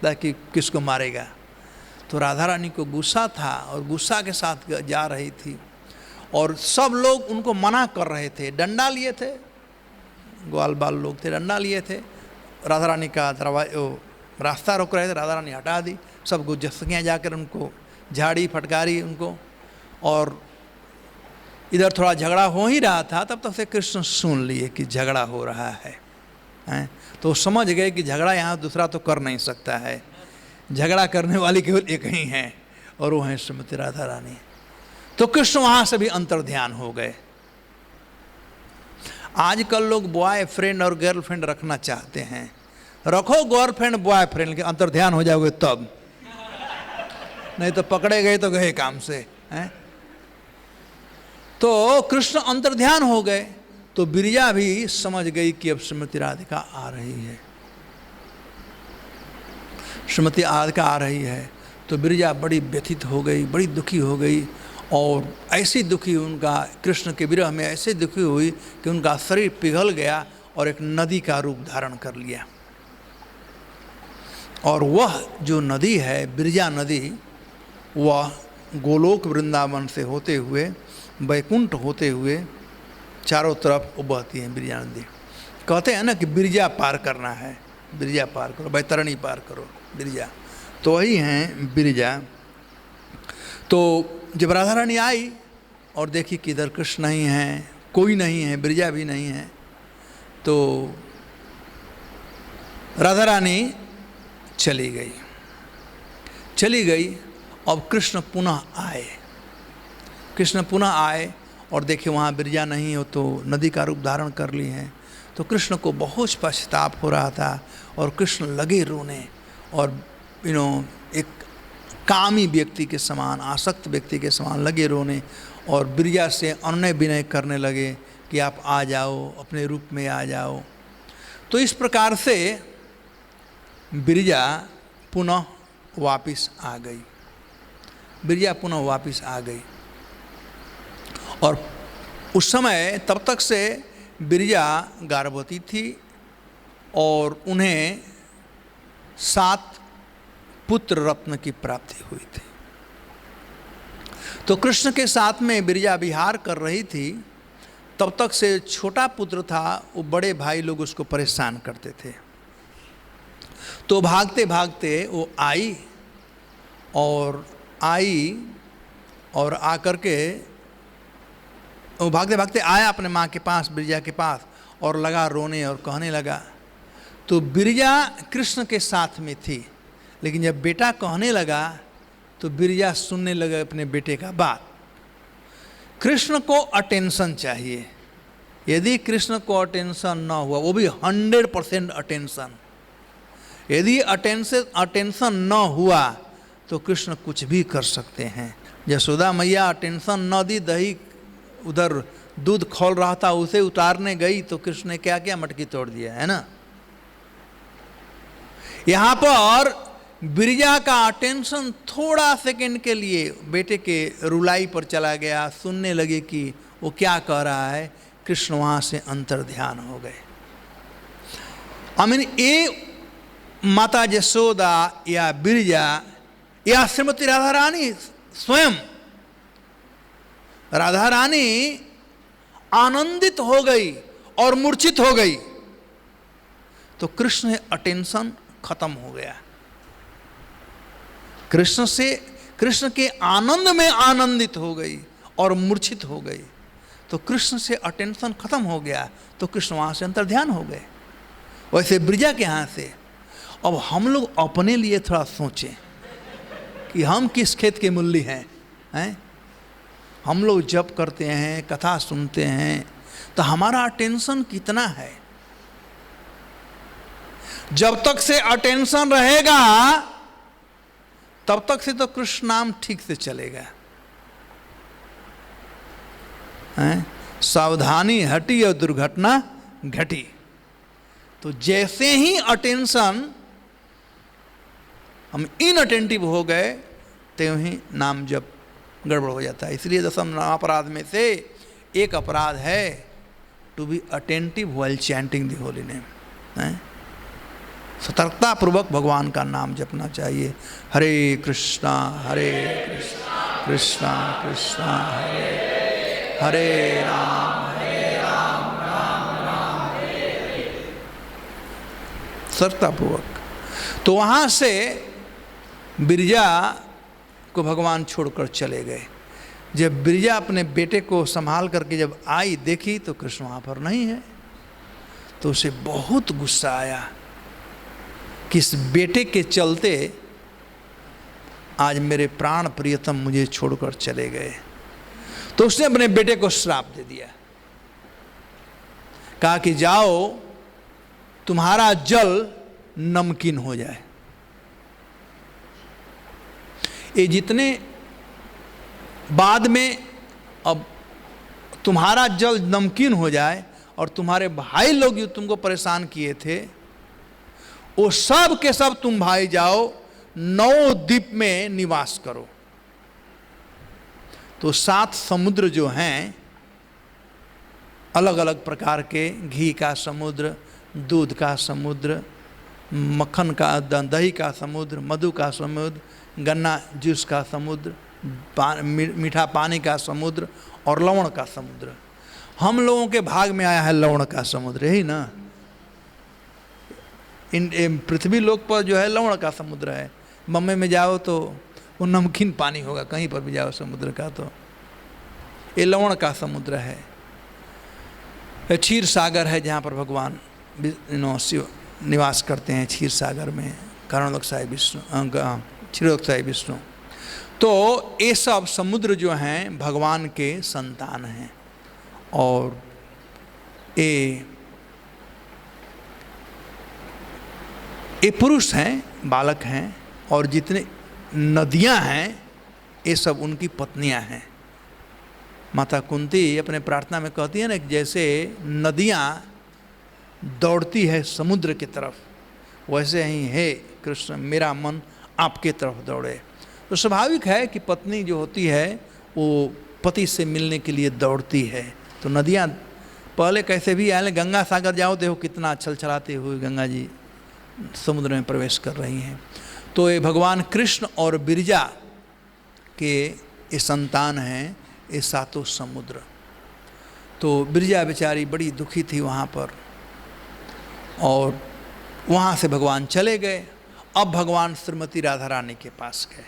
था कि किसको मारेगा। तो राधा रानी को गुस्सा था और गुस्सा के साथ जा रही थी और सब लोग उनको मना कर रहे थे, डंडा लिए थे, ग्वाल बाल लोग थे, डंडा लिए थे। राधा रानी का रास्ता रोक रहे थे, राधा रानी हटा दी, सब गुजस्तियाँ जाकर उनको झाड़ी फटकारी उनको। और इधर थोड़ा झगड़ा हो ही रहा था, तब तक से कृष्ण सुन लिए कि झगड़ा हो रहा है, तो समझ गए कि झगड़ा यहाँ दूसरा तो कर नहीं सकता है, झगड़ा करने वाली केवल एक ही हैं और वो हैं श्रीमती राधा रानी। तो कृष्ण वहाँ से भी अंतर्ध्यान हो गए। आजकल लोग बॉयफ्रेंड और गर्लफ्रेंड रखना चाहते हैं, रखो गर्लफ्रेंड बॉयफ्रेंड के अंतर्ध्यान हो जाओगे तब, नहीं तो पकड़े गए तो गए काम से हैं। तो कृष्ण अंतर्ध्यान हो गए तो बिरजा भी समझ गई कि अब श्रीमती राधिका आ रही है, श्रीमती राधिका आ रही है। तो बिरजा बड़ी व्यथित हो गई, बड़ी दुखी हो गई और ऐसी दुखी उनका कृष्ण के विरह में ऐसे दुखी हुई कि उनका शरीर पिघल गया और एक नदी का रूप धारण कर लिया। और वह जो नदी है बिरजा नदी, वह गोलोक वृंदावन से होते हुए वैकुंठ होते हुए चारों तरफ बहती है बिरजा नदी। कहते हैं ना कि बिरजा पार करना है, बिरजा पार करो, बैतरणी पार करो, बिरजा तो वही हैं बिरजा। तो जब राधा रानी आई और देखी कि इधर कृष्ण नहीं हैं, कोई नहीं है, बिरजा भी नहीं है, तो राधा रानी चली गई। अब कृष्ण पुनः आए, कृष्ण पुनः आए और देखे वहाँ बिरजा नहीं हो तो नदी का रूप धारण कर ली है। तो कृष्ण को बहुत पश्चाताप हो रहा था और कृष्ण लगे रोने और एक कामी व्यक्ति के समान, आसक्त व्यक्ति के समान लगे रोने और बिरजा से अनय विनय करने लगे कि आप आ जाओ, अपने रूप में आ जाओ। तो इस प्रकार से बिरजा पुनः वापिस आ गई, बिरजा पुनः वापिस आ गई। और उस समय तब तक से बिरजा गर्भवती थी और उन्हें 7 पुत्र रत्न की प्राप्ति हुई थी। तो कृष्ण के साथ में बिरजा विहार कर रही थी, तब तक से छोटा पुत्र था, वो बड़े भाई लोग उसको परेशान करते थे। तो भागते भागते वो आई और आकर के वो भागते भागते आया अपने माँ के पास, बिरजा के पास, और लगा रोने और कहने लगा। तो बिरजा कृष्ण के साथ में थी, लेकिन जब बेटा कहने लगा तो बिरजा सुनने लगे अपने बेटे का बात। कृष्ण को अटेंशन चाहिए, यदि कृष्ण को अटेंशन न हुआ, वो भी 100% अटेंशन, यदि अटेंशन न हुआ तो कृष्ण कुछ भी कर सकते हैं। यशोदा मैया अटेंशन न दी, दही उधर दूध खौल रहा था उसे उतारने गई तो कृष्ण ने क्या किया, मटकी तोड़ दिया, है ना। यहां पर बिरजा का अटेंशन थोड़ा सेकंड के लिए बेटे के रुलाई पर चला गया, सुनने लगे कि वो क्या कह रहा है। कृष्ण वहां से अंतर्ध्यान हो गए। ये माता यशोदा या बिरजा या श्रीमती राधा रानी स्वयं, राधा रानी आनंदित हो गई और मूर्छित हो गई, तो कृष्ण अटेंशन खत्म हो गया। कृष्ण के आनंद में आनंदित हो गई और मूर्छित हो गई, तो कृष्ण से अटेंशन खत्म हो गया, तो कृष्ण वहां से अंतर्ध्यान हो गए। वैसे ब्रिजा के यहाँ से अब हम लोग अपने लिए थोड़ा सोचें कि हम किस खेत के मूल्य हैं। हम लोग जप करते हैं, कथा सुनते हैं, तो हमारा अटेंशन कितना है। जब तक से अटेंशन रहेगा तब तक से तो कृष्ण नाम ठीक से चलेगा। सावधानी हटी और दुर्घटना घटी। तो जैसे ही अटेंशन हम इनअटेंटिव हो गए, त्यों ही नाम जप गड़बड़ हो जाता है। इसलिए 10 अपराध में से एक अपराध है to be attentive while chanting the holy name. सतर्कता पूर्वक भगवान का नाम जपना चाहिए। हरे कृष्णा कृष्णा कृष्णा हरे हरे, राम राम राम हरे। सतर्कता पूर्वक। तो वहाँ से बिरजा को भगवान छोड़कर चले गए। जब बिरजा अपने बेटे को संभाल करके जब आई, देखी तो कृष्ण वहाँ पर नहीं है, तो उसे बहुत गुस्सा आया कि इस बेटे के चलते आज मेरे प्राण प्रियतम मुझे छोड़कर चले गए। तो उसने अपने बेटे को श्राप दे दिया, कहा कि जाओ तुम्हारा जल नमकीन हो जाए। ये जितने बाद में अब तुम्हारा जल नमकीन हो जाए और तुम्हारे भाई लोग जो तुमको परेशान किए थे वो सब के सब तुम भाई जाओ 9 द्वीप में निवास करो। तो 7 समुद्र जो हैं अलग अलग प्रकार के, घी का समुद्र, दूध का समुद्र, मक्खन का, दही का समुद्र, मधु का समुद्र, गन्ना जूस का समुद्र, मीठा पानी का समुद्र और लवण का समुद्र। हम लोगों के भाग में आया है लवण का समुद्र, यही ना। पृथ्वी लोक पर जो है लवण का समुद्र है। बम्बई में जाओ तो वो नमकीन पानी होगा, कहीं पर भी जाओ समुद्र का तो ये लवण का समुद्र है। क्षीर सागर है जहाँ पर भगवान शिव निवास करते हैं, क्षीर सागर में कारणोदकसाई विष्णु, क्षीरोदकसाई विष्णु। तो ये सब समुद्र जो हैं भगवान के संतान हैं और ये पुरुष हैं, बालक हैं, और जितने नदियां हैं ये सब उनकी पत्नियां हैं। माता कुंती अपने प्रार्थना में कहती है ना, जैसे नदियां दौड़ती है समुद्र की तरफ, वैसे ही हे कृष्ण मेरा मन आपके तरफ दौड़े। तो स्वाभाविक है कि पत्नी जो होती है वो पति से मिलने के लिए दौड़ती है। तो नदियां पहले कैसे भी आए, गंगा सागर जाओ देखो कितना छलछलाते हुए गंगा जी समुद्र में प्रवेश कर रही हैं। तो ये भगवान कृष्ण और बिरजा के ये संतान हैं, ये सातों समुद्र। तो बिरजा बेचारी बड़ी दुखी थी वहाँ पर, और वहाँ से भगवान चले गए। अब भगवान श्रीमती राधा रानी के पास गए।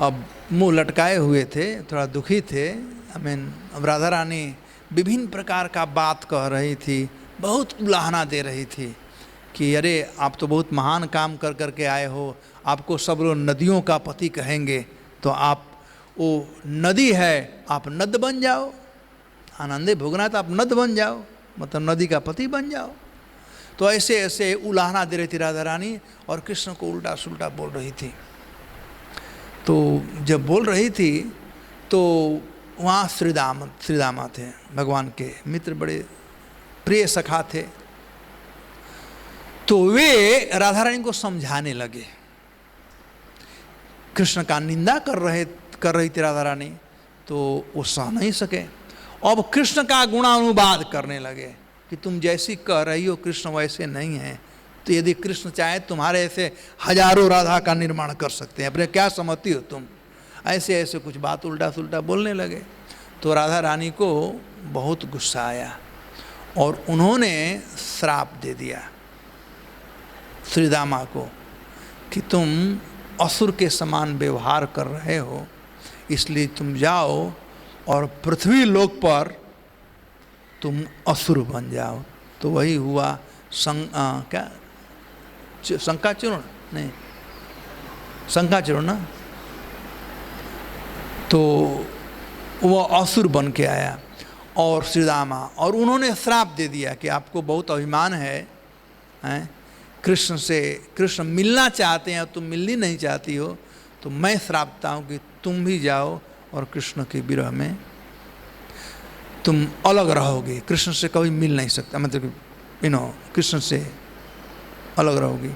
अब मुंह लटकाए हुए थे, थोड़ा दुखी थे। अब राधा रानी विभिन्न प्रकार का बात कह रही थी, बहुत उलाहना दे रही थी कि अरे आप तो बहुत महान काम कर कर के आए हो, आपको सब लोग नदियों का पति कहेंगे, तो आप वो नदी है, आप नद बन जाओ, आनंदे भोगना तो आप नद बन जाओ, मतलब नदी का पति बन जाओ। तो ऐसे ऐसे उलाहना दे रही थी राधा रानी, और कृष्ण को उल्टा सुल्टा बोल रही थी। तो जब बोल रही थी तो वहाँ श्रीदामा थे, भगवान के मित्र, बड़े प्रिय सखा थे। तो वे राधा रानी को समझाने लगे। कृष्ण का निंदा कर रही थी राधा रानी, तो वो सह नहीं सके। अब कृष्ण का गुणानुवाद करने लगे कि तुम जैसी कह रही हो कृष्ण वैसे नहीं है, तो यदि कृष्ण चाहे तुम्हारे ऐसे हजारों राधा का निर्माण कर सकते हैं, अपने क्या समझती हो तुम, ऐसे ऐसे कुछ बात उल्टा सुल्टा बोलने लगे। तो राधा रानी को बहुत गुस्सा आया और उन्होंने श्राप दे दिया श्रीदामा को कि तुम असुर के समान व्यवहार कर रहे हो, इसलिए तुम जाओ और पृथ्वी लोक पर तुम असुर बन जाओ। तो वही हुआ शंकाचूर्ण नहीं, शंकाचूर्ण ना, तो वह असुर बन के आया और श्रीदामा, और उन्होंने श्राप दे दिया कि आपको बहुत अभिमान है, कृष्ण से, कृष्ण मिलना चाहते हैं और तुम मिलनी नहीं चाहती हो, तो मैं श्राप देता हूँ कि तुम भी जाओ और कृष्ण के विरह में तुम अलग रहोगे, कृष्ण से कभी मिल नहीं सकता, मतलब कृष्ण से अलग रहोगी।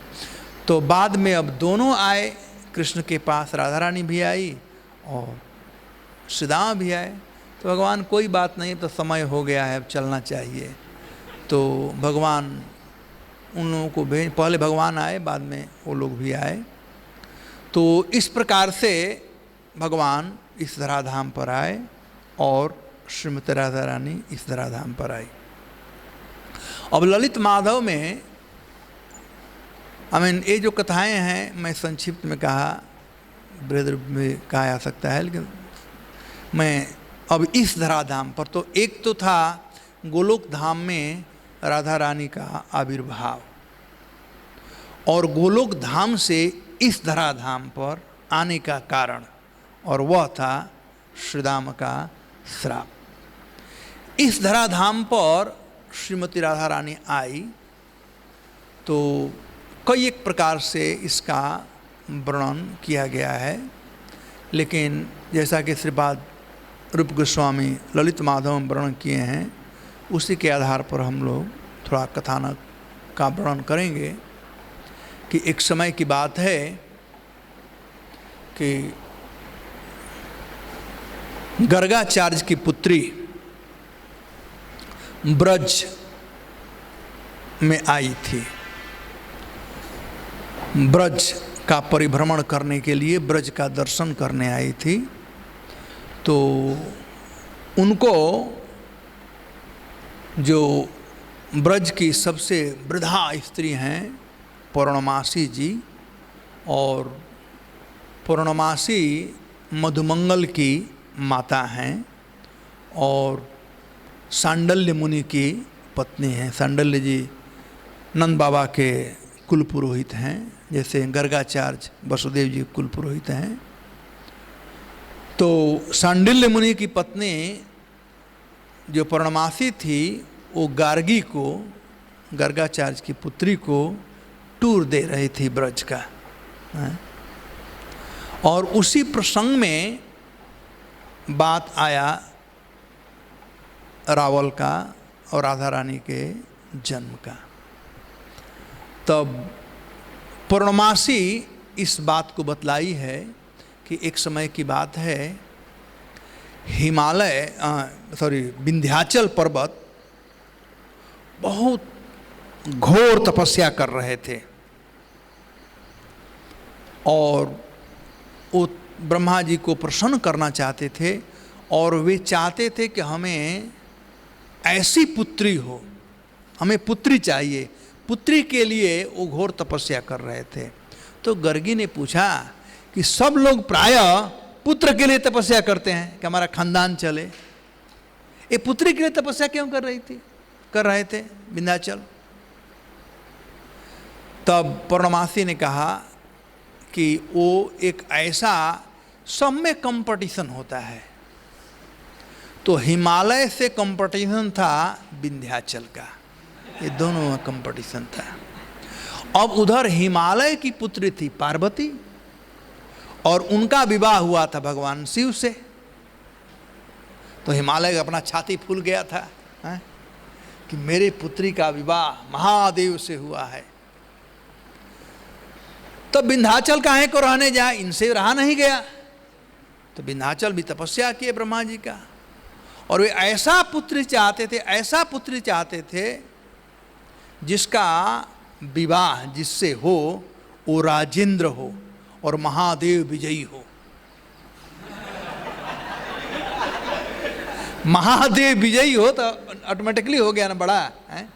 तो बाद में अब दोनों आए कृष्ण के पास, राधा रानी भी आई और श्रीदामा भी आए। तो भगवान कोई बात नहीं, तो समय हो गया है, अब चलना चाहिए। तो भगवान उन लोगों को भेज, पहले भगवान आए, बाद में वो लोग भी आए। तो इस प्रकार से भगवान इस धराधाम पर आए और श्रीमती राधा रानी इस धराधाम पर आई। अब ललित माधव में ये जो कथाएं हैं, मैं संक्षिप्त में कहा, बृहद रूप में कहा जा सकता है, लेकिन मैं अब इस धराधाम पर, तो एक तो था गोलोक धाम में राधा रानी का आविर्भाव, और गोलोक धाम से इस धराधाम पर आने का कारण, और वह था श्रीदामा का श्राप। इस धराधाम पर श्रीमती राधा रानी आई, तो कई एक प्रकार से इसका वर्णन किया गया है, लेकिन जैसा कि श्रीपाद रूप गोस्वामी ललित माधव में वर्णन किए हैं, उसी के आधार पर हम लोग थोड़ा कथानक का वर्णन करेंगे कि एक समय की बात है कि गर्गाचार्य की पुत्री ब्रज में आई थी, ब्रज का परिभ्रमण करने के लिए, ब्रज का दर्शन करने आई थी। तो उनको जो ब्रज की सबसे वृद्धा स्त्री हैं पूर्णमासी जी, और पूर्णमासी मधुमंगल की माता हैं और सांडल्य मुनि की पत्नी हैं। सांडल्य जी नंद बाबा के कुल पुरोहित हैं, जैसे गर्गाचार्य वसुदेव जी कुल पुरोहित हैं। तो सांडिल्य मुनि की पत्नी जो पूर्णमासी थी, वो गार्गी को, गर्गाचार्य की पुत्री को टूर दे रही थी ब्रज का, और उसी प्रसंग में बात आया रावल का और राधा रानी के जन्म का। तब पूर्णमासी इस बात को बतलाई है कि एक समय की बात है विंध्याचल पर्वत बहुत घोर तपस्या कर रहे थे और वो ब्रह्मा जी को प्रसन्न करना चाहते थे और वे चाहते थे कि हमें ऐसी पुत्री हो, हमें पुत्री चाहिए, पुत्री के लिए वो घोर तपस्या कर रहे थे। तो गर्गी ने पूछा कि सब लोग प्रायः पुत्र के लिए तपस्या करते हैं कि हमारा खानदान चले, ये पुत्री के लिए तपस्या क्यों कर रहे थे विंध्याचल? तब पूर्णमासी ने कहा कि वो एक ऐसा सब में कंपटीशन होता है, तो हिमालय से कंपटीशन था विंध्याचल का, ये दोनों में कंपटीशन था। अब उधर हिमालय की पुत्री थी पार्वती और उनका विवाह हुआ था भगवान शिव से, तो हिमालय का अपना छाती फूल गया था कि मेरे पुत्री का विवाह महादेव से हुआ है। तो विंध्याचल काहे को रहने जाए, इनसे रहा नहीं गया, तो विंध्याचल भी तपस्या किए ब्रह्मा जी का, और वे ऐसा पुत्री चाहते थे जिसका विवाह जिससे हो वो राजेंद्र हो और महादेव विजयी हो। महादेव विजयी हो तो ऑटोमेटिकली हो गया ना बड़ा है,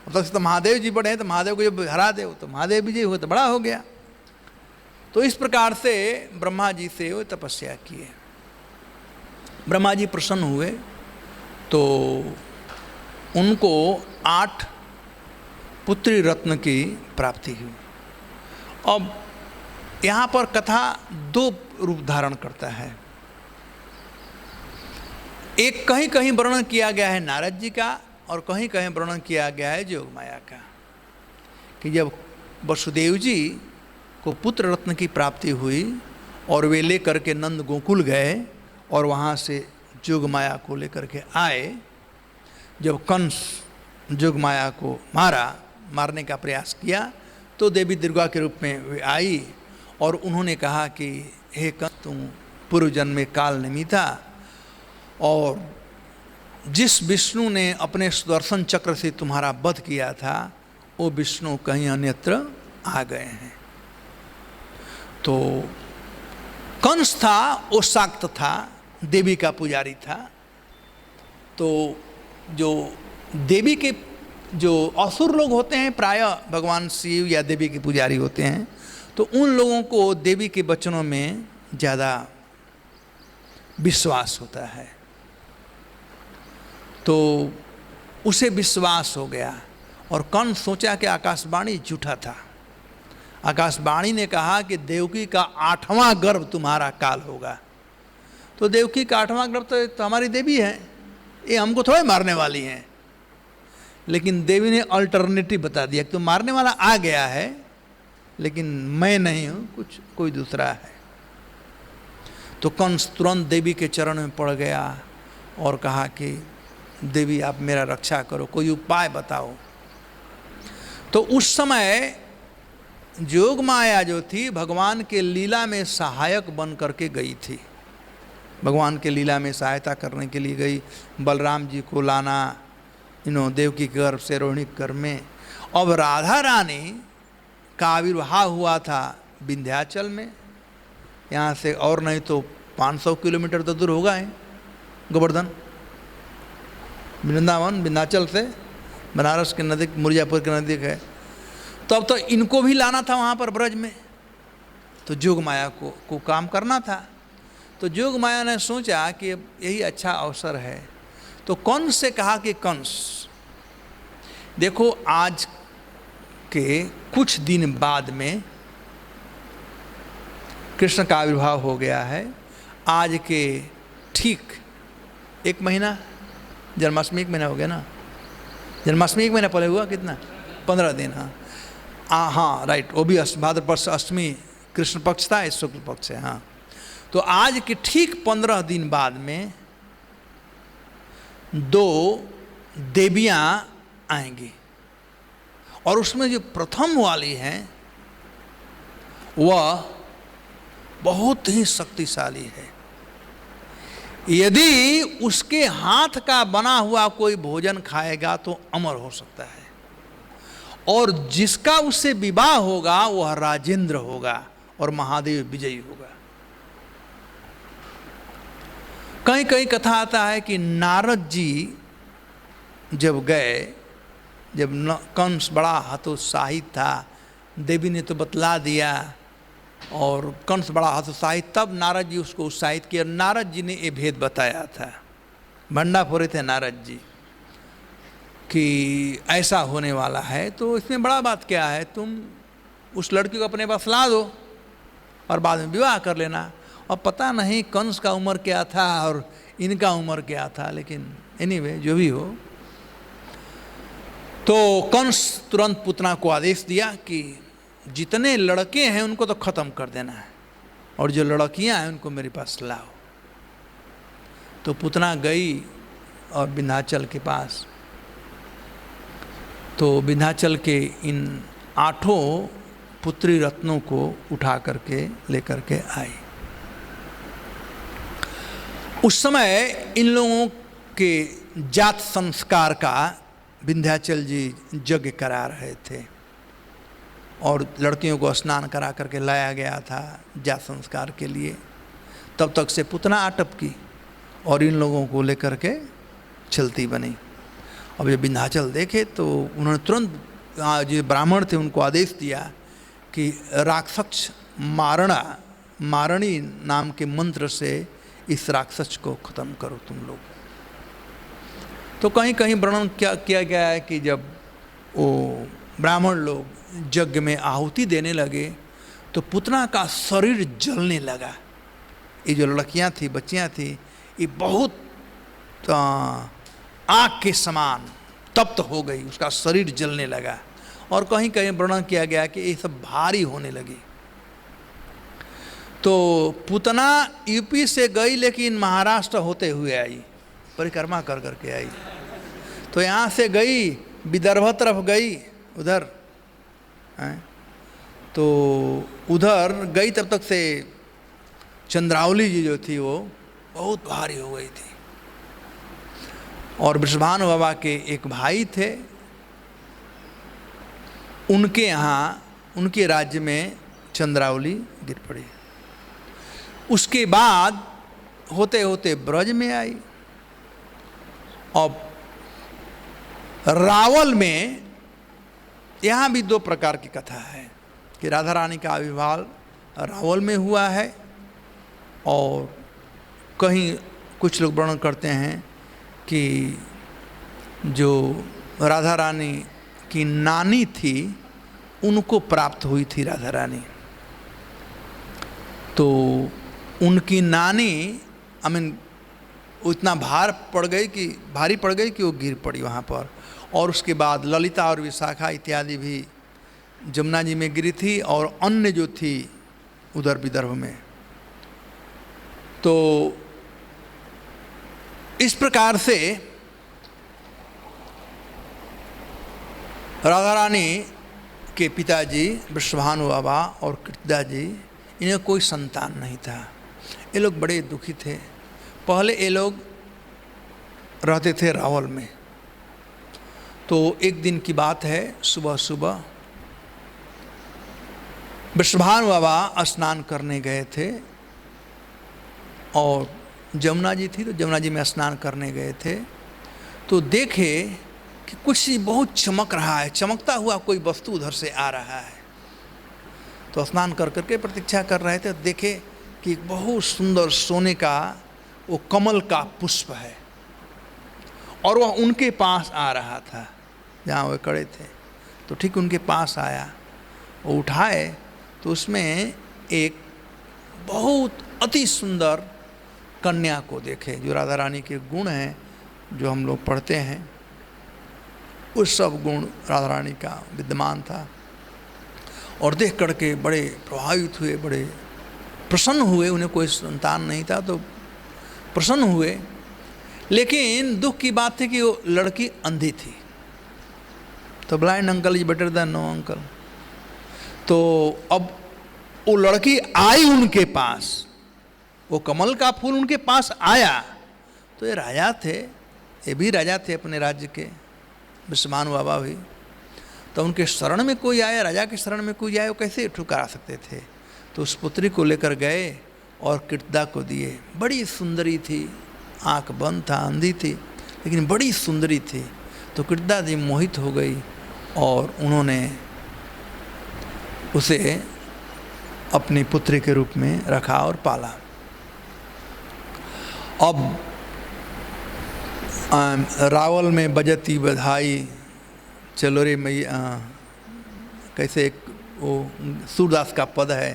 तो महादेव जी बड़े हैं तो महादेव को जब हरा दे तो महादेव विजयी हो तो बड़ा हो गया। तो इस प्रकार से ब्रह्मा जी से वो तपस्या किए, ब्रह्मा जी प्रसन्न हुए तो उनको 8 पुत्री रत्न की प्राप्ति हुई। अब यहाँ पर कथा 2 रूप धारण करता है, एक कहीं कहीं वर्णन किया गया है नारद जी का और कहीं कहीं वर्णन किया गया है जोगमाया का, कि जब वसुदेव जी को पुत्र रत्न की प्राप्ति हुई और वे लेकर के नंद गोकुल गए और वहाँ से जोगमाया को लेकर के आए, जब कंस जोगमाया को मारने का प्रयास किया तो देवी दुर्गा के रूप में वे आई और उन्होंने कहा कि हे कंस, तुम पूर्व जन्म में काल निमिता और जिस विष्णु ने अपने सुदर्शन चक्र से तुम्हारा वध किया था वो विष्णु कहीं अन्यत्र आ गए हैं। तो कंस था वो शाक्त था, देवी का पुजारी था, तो जो देवी के जो असुर लोग होते हैं प्रायः भगवान शिव या देवी के पुजारी होते हैं, तो उन लोगों को देवी के वचनों में ज़्यादा विश्वास होता है, तो उसे विश्वास हो गया और कंस सोचा कि आकाशवाणी झूठा था। आकाशवाणी ने कहा कि देवकी का 8वां गर्भ तुम्हारा काल होगा, तो देवकी का 8वां गर्भ तो हमारी देवी है, ये हमको थोड़े मारने वाली हैं। लेकिन देवी ने अल्टरनेटिव बता दिया कि तो मारने वाला आ गया है लेकिन मैं नहीं हूँ, कोई दूसरा है। तो कंस तुरंत देवी के चरण में पड़ गया और कहा कि देवी आप मेरा रक्षा करो, कोई उपाय बताओ। तो उस समय जोगमाया जो थी भगवान के लीला में सहायक बन करके गई थी, भगवान के लीला में सहायता करने के लिए गई, बलराम जी को लाना देवकी के गर्भ से रोहिणी गर्भ में। अब राधा रानी का आविर्भाव हुआ था विंध्याचल में, यहाँ से और नहीं तो 500 किलोमीटर तो दूर होगा है गोवर्धन, वृंदावन विंध्याचल से बनारस के नज़दीक, मिर्जापुर के नज़दीक है। तो अब तो इनको भी लाना था वहाँ पर ब्रज में, तो जोगमाया को काम करना था। तो जोगमाया ने सोचा कि यही अच्छा अवसर है, तो कंस से कहा कि कंस देखो आज के कुछ दिन बाद में कृष्ण का आविर्भाव हो गया है, आज के ठीक 1 महीना, जन्माष्टमी 1 महीना हो गया ना, जन्माष्टमी 1 महीना पहले हुआ, कितना 15 दिन। हाँ हाँ राइट, वो भी भाद्रपद अष्टमी कृष्ण पक्ष था, इस शुक्ल पक्ष है। हाँ, तो आज के ठीक 15 दिन बाद में 2 देवियाँ आएंगी और उसमें जो प्रथम वाली हैं वह बहुत ही शक्तिशाली है। यदि उसके हाथ का बना हुआ कोई भोजन खाएगा तो अमर हो सकता है, और जिसका उससे विवाह होगा वह राजेंद्र होगा और महादेव विजयी होगा। कहीं कहीं कथा आता है कि नारद जी जब गए, जब कंस बड़ा हतोत्साहित था, देवी ने तो बतला दिया और कंस बड़ा हतोत्साहित, तब नारद जी उसको उत्साहित किया। नारद जी ने ये भेद बताया था, भंडा फोड़े थे नारद जी कि ऐसा होने वाला है, तो इसमें बड़ा बात क्या है, तुम उस लड़की को अपने पास ला दो और बाद में विवाह कर लेना। और पता नहीं कंस का उम्र क्या था और इनका उम्र क्या था, लेकिन एनीवे जो भी हो, तो कंस तुरंत पुतना को आदेश दिया कि जितने लड़के हैं उनको तो ख़त्म कर देना है, और जो लड़कियां हैं उनको मेरे पास लाओ। तो पुतना गई और विंध्याचल के पास, तो विंध्याचल के इन 8 पुत्री रत्नों को उठा करके लेकर के आई। उस समय इन लोगों के जात संस्कार का विंध्याचल जी यज्ञ करा रहे थे, और लड़कियों को स्नान करा करके लाया गया था जात संस्कार के लिए। तब तक से पुतना आटप की और इन लोगों को लेकर के चलती बनी। अब जब विंध्याचल देखे तो उन्होंने तुरंत जो ब्राह्मण थे उनको आदेश दिया कि राक्षस मारणी नाम के मंत्र से इस राक्षस को ख़त्म करो तुम लोग। तो कहीं कहीं वर्णन क्या किया गया है कि जब वो ब्राह्मण लोग यज्ञ में आहुति देने लगे तो पुतना का शरीर जलने लगा। ये जो लड़कियां थी, बच्चियां थी, ये बहुत आग के समान तप्त हो गई, उसका शरीर जलने लगा। और कहीं कहीं वर्णन किया गया कि ये सब भारी होने लगी। तो पुतना यूपी से गई लेकिन महाराष्ट्र होते हुए आई, परिक्रमा कर करके आई। तो यहाँ से गई विदर्भ तरफ गई, उधर तो उधर गई, तब तक से चंद्रावली जी जो थी वो बहुत भारी हो गई थी। और वृषभानु बाबा के एक भाई थे, उनके यहाँ उनके राज्य में चंद्रावली गिर पड़ी। उसके बाद होते होते ब्रज में आई। और रावल में यहाँ भी 2 प्रकार की कथा है कि राधा रानी का आविर्भाव रावल में हुआ है, और कहीं कुछ लोग वर्णन करते हैं कि जो राधा रानी की नानी थी उनको प्राप्त हुई थी राधा रानी। तो उनकी नानी उतना भारी पड़ गई कि वो गिर पड़ी वहाँ पर। और उसके बाद ललिता और विशाखा इत्यादि भी जमुना जी में गिरी थी, और अन्य जो थी उधर विदर्भ में। तो इस प्रकार से राधा रानी के पिताजी वृषभानु बाबा और कृतिदा जी, इन्हें कोई संतान नहीं था। ये लोग बड़े दुखी थे। पहले ये लोग रहते थे रावल में। तो एक दिन की बात है, सुबह सुबह वृषभानु बाबा स्नान करने गए थे, और जमुना जी थी तो जमुना जी में स्नान करने गए थे। तो देखे कि कुछ बहुत चमक रहा है, चमकता हुआ कोई वस्तु उधर से आ रहा है। तो स्नान कर करके प्रतीक्षा कर रहे थे, देखे कि बहुत सुंदर सोने का वो कमल का पुष्प है, और वह उनके पास आ रहा था जहाँ वे खड़े थे। तो ठीक उनके पास आया, वो उठाए तो उसमें एक बहुत अति सुंदर कन्या को देखे, जो राधा रानी के गुण हैं जो हम लोग पढ़ते हैं, उस सब गुण राधा रानी का विद्यमान था। और देख करके बड़े प्रभावित हुए, बड़े प्रसन्न हुए। उन्हें कोई संतान नहीं था तो प्रसन्न हुए। लेकिन दुख की बात थी कि वो लड़की अंधी थी। तो blind uncle is better than no uncle. तो अब वो लड़की आई उनके पास, वो कमल का फूल उनके पास आया तो ये राजा थे, ये भी राजा थे अपने राज्य के, विश्वभानु बाबा भी। तो उनके शरण में कोई आया, राजा के शरण में कोई आया, वो कैसे ठुकरा सकते थे। तो उस पुत्री को लेकर गए और कीर्तिदा को दिए। बड़ी सुंदरी थी, आंख बंद था, अंधी थी, लेकिन बड़ी सुंदरी थी। तो कीर्तिदा जी मोहित हो गई और उन्होंने उसे अपनी पुत्री के रूप में रखा और पाला। अब रावल में बजती बधाई, चलो रे मैया, कैसे एक वो सूरदास का पद है,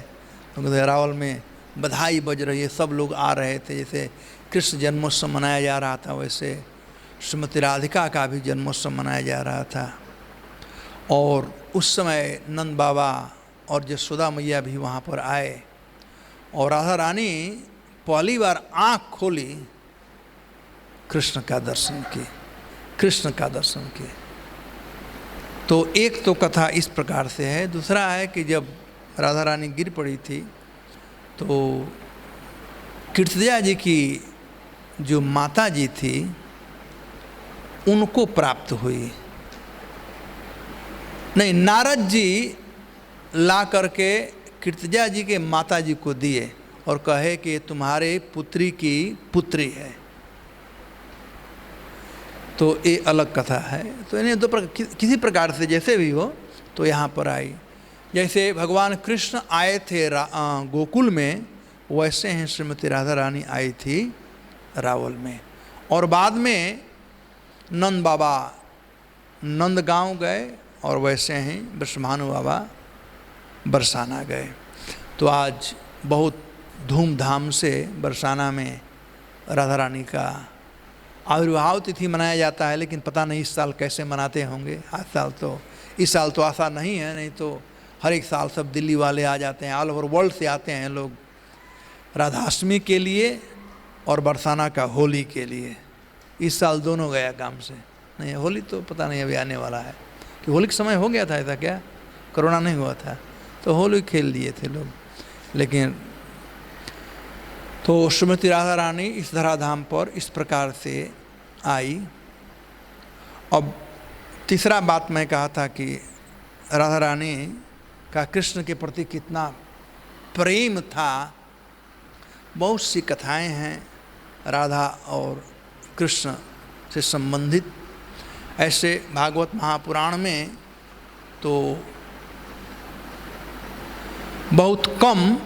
तो रावल में बधाई बज रही है, सब लोग आ रहे थे। जैसे कृष्ण जन्मोत्सव मनाया जा रहा था, वैसे श्रीमती राधिका का भी जन्मोत्सव मनाया जा रहा था। और उस समय नंद बाबा और यशोदा मैया भी वहाँ पर आए और राधा रानी पहली बार आँख खोली, कृष्ण का दर्शन किए, कृष्ण का दर्शन किए। तो एक तो कथा इस प्रकार से है। दूसरा है कि जब राधा रानी गिर पड़ी थी तो कीर्तिदा जी की जो माता जी थी उनको प्राप्त हुई, नहीं, नारद जी ला करके कीर्तिदा जी के माता जी को दिए और कहे कि तुम्हारे पुत्री की पुत्री है। तो ये अलग कथा है। तो इन्हें दो किसी प्रकार से जैसे भी हो तो यहाँ पर आई। जैसे भगवान कृष्ण आए थे गोकुल में, वैसे हैं श्रीमती राधा रानी आई थी रावल में। और बाद में नंद बाबा नंदगांव गए और वैसे हैं विश्वभानु बाबा बरसाना गए। तो आज बहुत धूमधाम से बरसाना में राधा रानी का आविर्भाव तिथि मनाया जाता है, लेकिन पता नहीं इस साल कैसे मनाते होंगे। इस साल तो आशा नहीं है, नहीं तो हर एक साल सब दिल्ली वाले आ जाते हैं, ऑल ओवर वर्ल्ड से आते हैं लोग राधाष्टमी के लिए और बरसाना का होली के लिए। इस साल दोनों गया काम से। नहीं, होली तो पता नहीं अभी आने वाला है, कि होली का समय हो गया था ऐसा क्या, कोरोना नहीं हुआ था तो होली खेल लिए थे लोग। लेकिन तो श्रीमती राधा रानी इस धराधाम पर इस प्रकार से आई। अब तीसरा बात मैं कहा था कि राधा रानी का कृष्ण के प्रति कितना प्रेम था। बहुत सी कथाएं हैं राधा और कृष्ण से संबंधित। ऐसे भागवत महापुराण में तो बहुत कम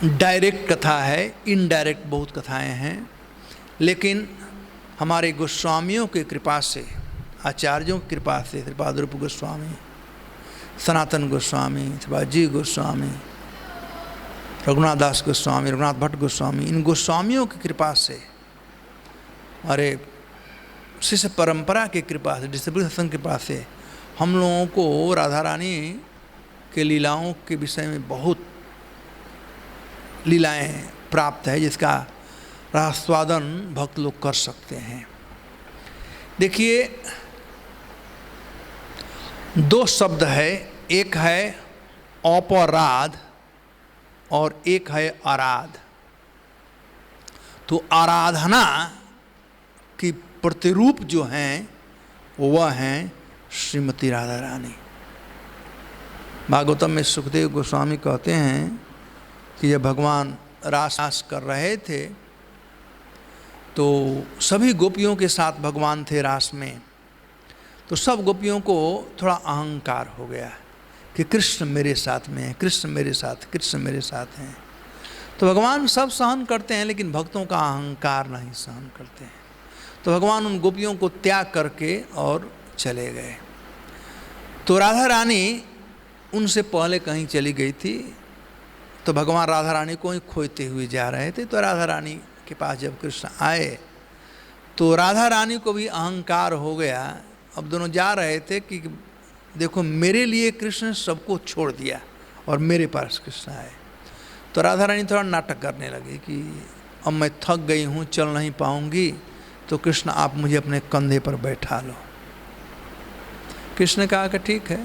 डायरेक्ट कथा है, इनडायरेक्ट बहुत कथाएं हैं। लेकिन हमारे गोस्वामियों की कृपा से, आचार्यों की कृपा से, श्रीपाद रूप गोस्वामी, सनातन गोस्वामी, श्रीपाद जी गोस्वामी, रघुनाथ दास गोस्वामी, रघुनाथ भट्ट गोस्वामी, इन गोस्वामियों की कृपा से, हमारे शिष्य परंपरा की कृपा से, डिस्ट्रिब्यूट सत्संग की कृपा से हम लोगों को राधा रानी के लीलाओं के विषय में बहुत लीलाएं प्राप्त है, जिसका रसास्वादन भक्त लोग कर सकते हैं। देखिए, दो शब्द है, एक है अपराध और एक है आराध। तो आराधना की प्रतिरूप जो हैं वह हैं श्रीमती राधा रानी। भागवतम में सुखदेव गोस्वामी कहते हैं कि जब भगवान रास कर रहे थे तो सभी गोपियों के साथ भगवान थे रास में। तो सब गोपियों को थोड़ा अहंकार हो गया कि कृष्ण मेरे साथ में है, कृष्ण मेरे साथ, कृष्ण मेरे साथ हैं। तो भगवान सब सहन करते हैं, लेकिन भक्तों का अहंकार नहीं सहन करते हैं। तो भगवान उन गोपियों को त्याग करके और चले गए। तो राधा रानी उनसे पहले कहीं चली गई थी। तो भगवान राधा रानी को ही खोजते हुए जा रहे थे। तो राधा रानी के पास जब कृष्ण आए तो राधा रानी को भी अहंकार हो गया। अब दोनों जा रहे थे कि देखो मेरे लिए कृष्ण सबको छोड़ दिया और मेरे पास कृष्ण आए। तो राधा रानी थोड़ा नाटक करने लगी कि अब मैं थक गई हूँ, चल नहीं पाऊँगी, तो कृष्ण आप मुझे अपने कंधे पर बैठा लो। कृष्ण ने कहा कि ठीक है,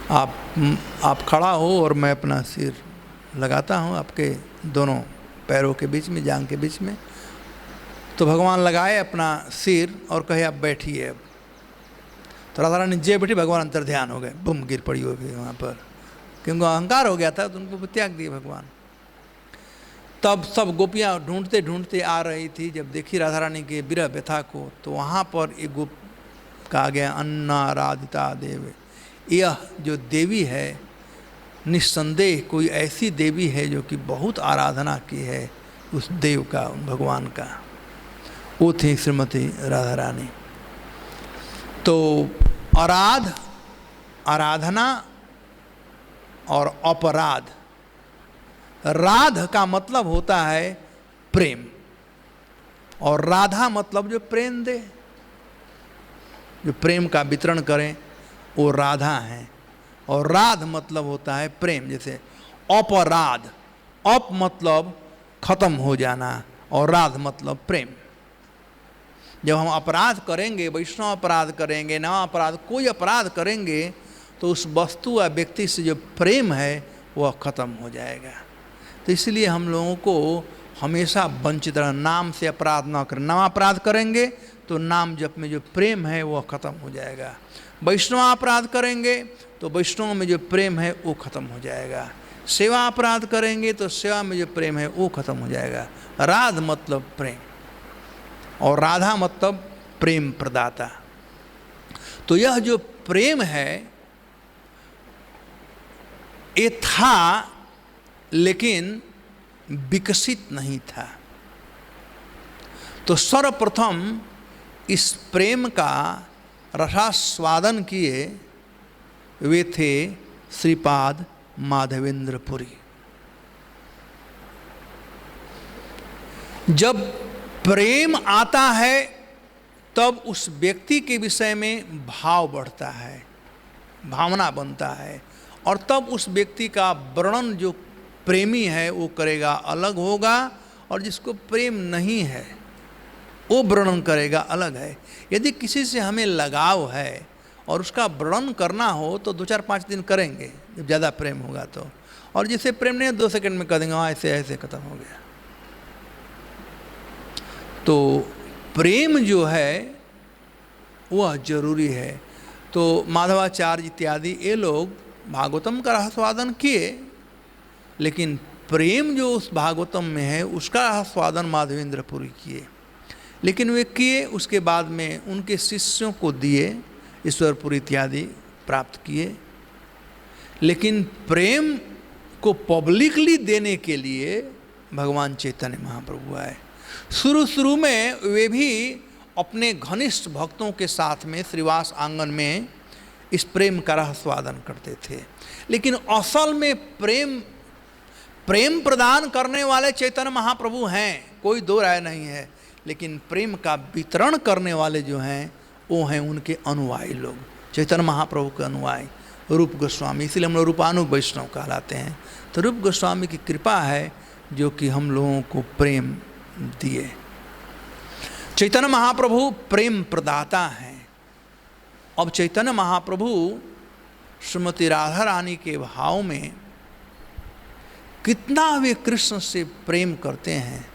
आप खड़ा हो और मैं अपना सिर लगाता हूँ आपके दोनों पैरों के बीच में, जांग के बीच में। तो भगवान लगाए अपना सिर और कहे आप बैठिए। अब तो राधा रानी जे बैठी, भगवान अंतर ध्यान हो गए, बुम गिर पड़ी हो गई वहाँ पर, क्योंकि अहंकार हो गया था तो उनको त्याग दिए भगवान। तब सब गोपियाँ ढूंढते ढूंढते आ रही थी, जब देखी राधा रानी के विरह व्यथा को, तो वहाँ पर एक गोप कहा गया अन्नाराधिता देव, यह जो देवी है निस्संदेह कोई ऐसी देवी है जो कि बहुत आराधना की है उस देव का, भगवान का। वो थी श्रीमती राधा रानी। तो आराधना और अपराध, राध का मतलब होता है प्रेम, और राधा मतलब जो प्रेम दे, जो प्रेम का वितरण करें, वो राधा हैं। और राध मतलब होता है प्रेम। जैसे अपराध, अप मतलब खत्म हो जाना, और राध मतलब प्रेम। जब हम अपराध करेंगे, वैष्णव अपराध करेंगे, नवा अपराध, कोई अपराध करेंगे, तो उस वस्तु या व्यक्ति से जो प्रेम है वह खत्म हो जाएगा। तो इसलिए हम लोगों को हमेशा वंचित रहना, नाम से अपराध ना करें। नवा अपराध करेंगे तो नाम जप में जो प्रेम है वह खत्म हो जाएगा। वैष्णव अपराध करेंगे तो वैष्णव में जो प्रेम है वो खत्म हो जाएगा। सेवा अपराध करेंगे तो सेवा में जो प्रेम है वो खत्म हो जाएगा। राध मतलब प्रेम, और राधा मतलब प्रेम प्रदाता। तो यह जो प्रेम है ये था, लेकिन विकसित नहीं था। तो सर्वप्रथम इस प्रेम का रसास्वादन किए वे थे श्रीपाद माधवेंद्र पुरी। जब प्रेम आता है तब उस व्यक्ति के विषय में भाव बढ़ता है, भावना बनता है, और तब उस व्यक्ति का वर्णन जो प्रेमी है वो करेगा अलग होगा, और जिसको प्रेम नहीं है वो वर्णन करेगा अलग है। यदि किसी से हमें लगाव है और उसका वर्णन करना हो तो 2-4-5 दिन करेंगे, जब ज़्यादा प्रेम होगा तो। और जिसे प्रेम नहीं है 2 सेकंड में कर देंगे, हाँ ऐसे ऐसे खत्म हो गया। तो प्रेम जो है वह जरूरी है। तो माधवाचार्य इत्यादि ये लोग भागवतम का आस्वादन किए, लेकिन प्रेम जो उस भागवतम में है उसका आस्वादन माधवेंद्र पुरी किए। लेकिन वे किए, उसके बाद में उनके शिष्यों को दिए, ईश्वरपुरी इत्यादि प्राप्त किए। लेकिन प्रेम को पब्लिकली देने के लिए भगवान चैतन्य महाप्रभु आए। शुरू में वे भी अपने घनिष्ठ भक्तों के साथ में श्रीवास आंगन में इस प्रेम का आस्वादन करते थे। लेकिन असल में प्रेम प्रदान करने वाले चैतन्य महाप्रभु हैं, कोई दो राय नहीं है। लेकिन प्रेम का वितरण करने वाले जो हैं वो हैं उनके अनुयायी लोग, चैतन्य महाप्रभु के अनुयायी, रूप गोस्वामी। इसीलिए हम लोग रूपानु वैष्णव कहलाते हैं। तो रूप गोस्वामी की कृपा है जो कि हम लोगों को प्रेम दिए। चैतन्य महाप्रभु प्रेम प्रदाता हैं। अब चैतन्य महाप्रभु श्रीमती राधा रानी के भाव में कितना वे कृष्ण से प्रेम करते हैं,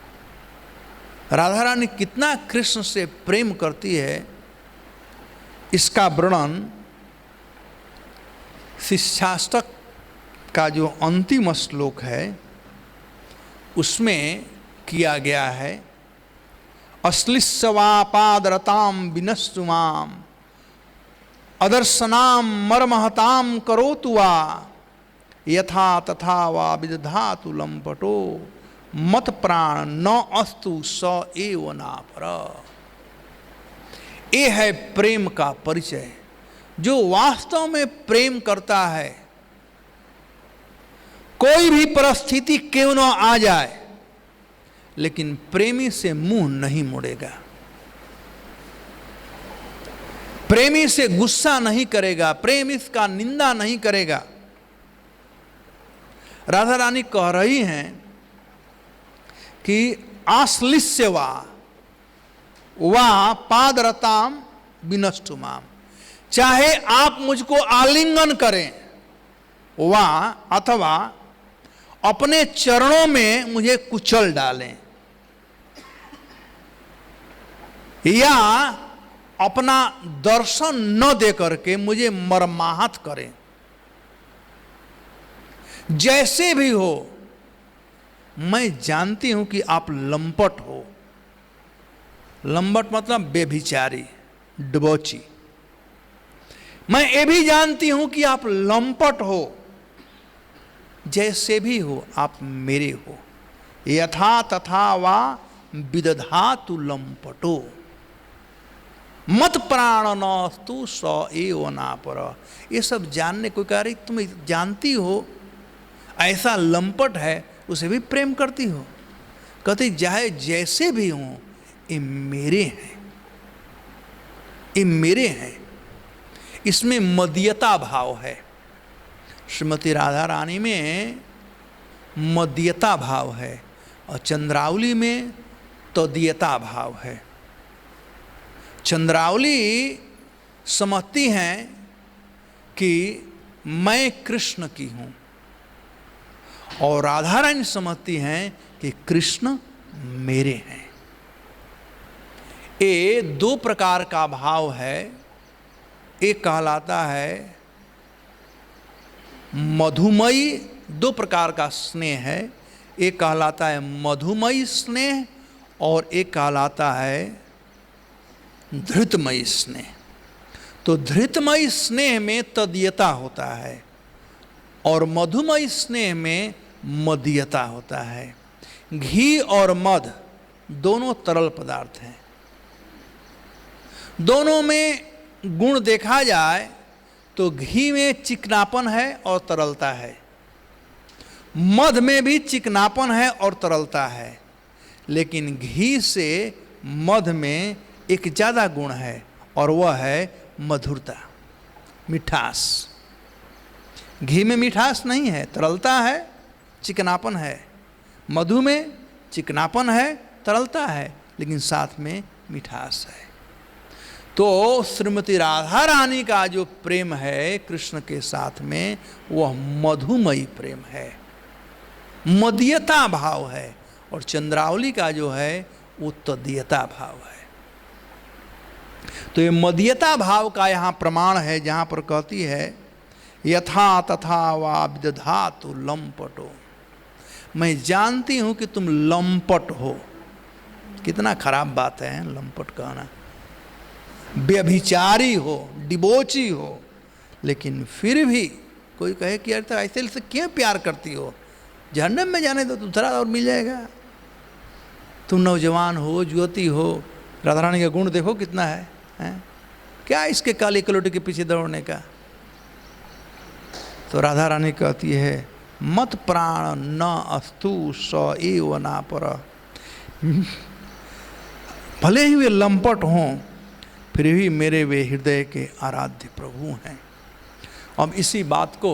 राधा रानी कितना कृष्ण से प्रेम करती है, इसका वर्णन शिष्याष्टक का जो अंतिम श्लोक है उसमें किया गया है। अश्लिष्यवापादरताम विनस्तुमाम अदर्शनाम मर्महताम करोतु वा यथा तथा वा विदधातु लंपटो मत प्राण न अस्तु स एव नापर। ये है प्रेम का परिचय। जो वास्तव में प्रेम करता है, कोई भी परिस्थिति क्यों न आ जाए, लेकिन प्रेमी से मुंह नहीं मुड़ेगा, प्रेमी से गुस्सा नहीं करेगा, प्रेमी का निंदा नहीं करेगा। राधा रानी कह रही हैं कि आश्लिष्य वा पादरताम विनष्टुमाम, चाहे आप मुझको आलिंगन करें वा अथवा अपने चरणों में मुझे कुचल डालें या अपना दर्शन न दे करके मुझे मर्माहत करें। जैसे भी हो, मैं जानती हूं कि आप लंपट हो। लंपट मतलब बेभिचारी, डिबौची। मैं ये भी जानती हूं कि आप लंपट हो। जैसे भी हो, आप मेरे हो। यथा तथा वा विदधातु लंपटो मत प्राण नस्तु स एव नापर। ये सब जानने को कह रही, तुम जानती हो ऐसा लंपट है, उसे भी प्रेम करती हो। कहती चाहे जैसे भी हो, ये मेरे हैं, ये मेरे हैं। इसमें मदीयता भाव है। श्रीमती राधा रानी में मदीयता भाव है और चंद्रावली में तदीयता भाव है। चंद्रावली समझती हैं कि मैं कृष्ण की हूं और राधा रानी समझती हैं कि कृष्ण मेरे हैं। ये दो प्रकार का भाव है। एक कहलाता है मधुमयी, दो प्रकार का स्नेह है। एक कहलाता है मधुमयी स्नेह और एक कहलाता है धृतमयी स्नेह। तो धृतमयी स्नेह में तदीयता होता है और मधुमयी स्नेह में मदीयता होता है। घी और मध दोनों तरल पदार्थ हैं। दोनों में गुण देखा जाए तो घी में चिकनापन है और तरलता है, मध में भी चिकनापन है और तरलता है, लेकिन घी से मध में एक ज़्यादा गुण है और वह है मधुरता, मिठास। घी में मिठास नहीं है, तरलता है, चिकनापन है। मधु में चिकनापन है, तरलता है, लेकिन साथ में मिठास है। तो श्रीमती राधा रानी का जो प्रेम है कृष्ण के साथ में, वह मधुमयी प्रेम है, मदीयता भाव है। और चंद्रावली का जो है वो तदीयता भाव है। तो ये मदीयता भाव का यहाँ प्रमाण है, जहाँ पर कहती है यथा तथा वा विदधातु लंपटो। मैं जानती हूँ कि तुम लंपट हो। कितना खराब बात है लंपट कहना। व्यभिचारी हो, डिबोची हो, लेकिन फिर भी कोई कहे कि यार तो ऐसे से क्यों प्यार करती हो, जहन्नम में जाने दो, दूसरा और मिल जाएगा। तुम नौजवान हो, युवती हो, राधा रानी का गुण देखो कितना है, हैं? क्या इसके काली कलोटी के पीछे दौड़ने का। तो राधा रानी कहती है मत प्राण न अस्तु स एव नापर। भले ही वे लंपट हों, फिर भी मेरे वे हृदय के आराध्य प्रभु हैं। अब इसी बात को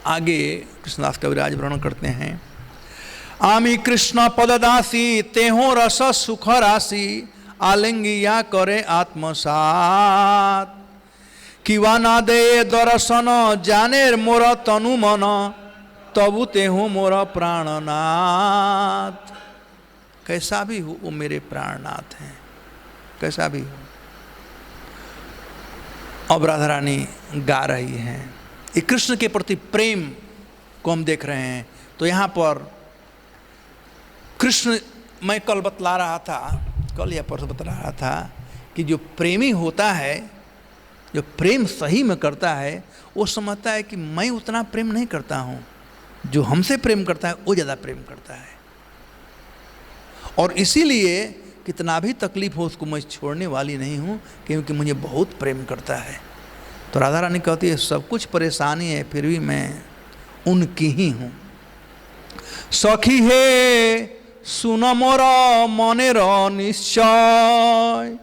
आगे कृष्णदास कविराज वर्णन करते हैं। आमी कृष्ण पददासी तेहो रस सुख राशि, आलिंगिया करे आत्मसात। किवा ना दे दर्शन जाने मोर तनु मन, तबु तेहो मोर प्राणनाथ। कैसा भी हो वो मेरे प्राणनाथ हैं, कैसा भी हो। अब राधा रानी गा रही हैं, ये कृष्ण के प्रति प्रेम को हम देख रहे हैं। तो यहाँ पर कृष्ण, मैं कल बतला रहा था, कल या परसों बतला रहा था कि जो प्रेमी होता है, जो प्रेम सही में करता है, वो समझता है कि मैं उतना प्रेम नहीं करता हूँ, जो हमसे प्रेम करता है वो ज़्यादा प्रेम करता है। और इसीलिए कितना भी तकलीफ हो उसको मैं छोड़ने वाली नहीं हूँ, क्योंकि मुझे बहुत प्रेम करता है। तो राधा रानी कहती है सब कुछ परेशानी है, फिर भी मैं उनकी ही हूँ। सखी हे सुन मोर मनेर निश्चय,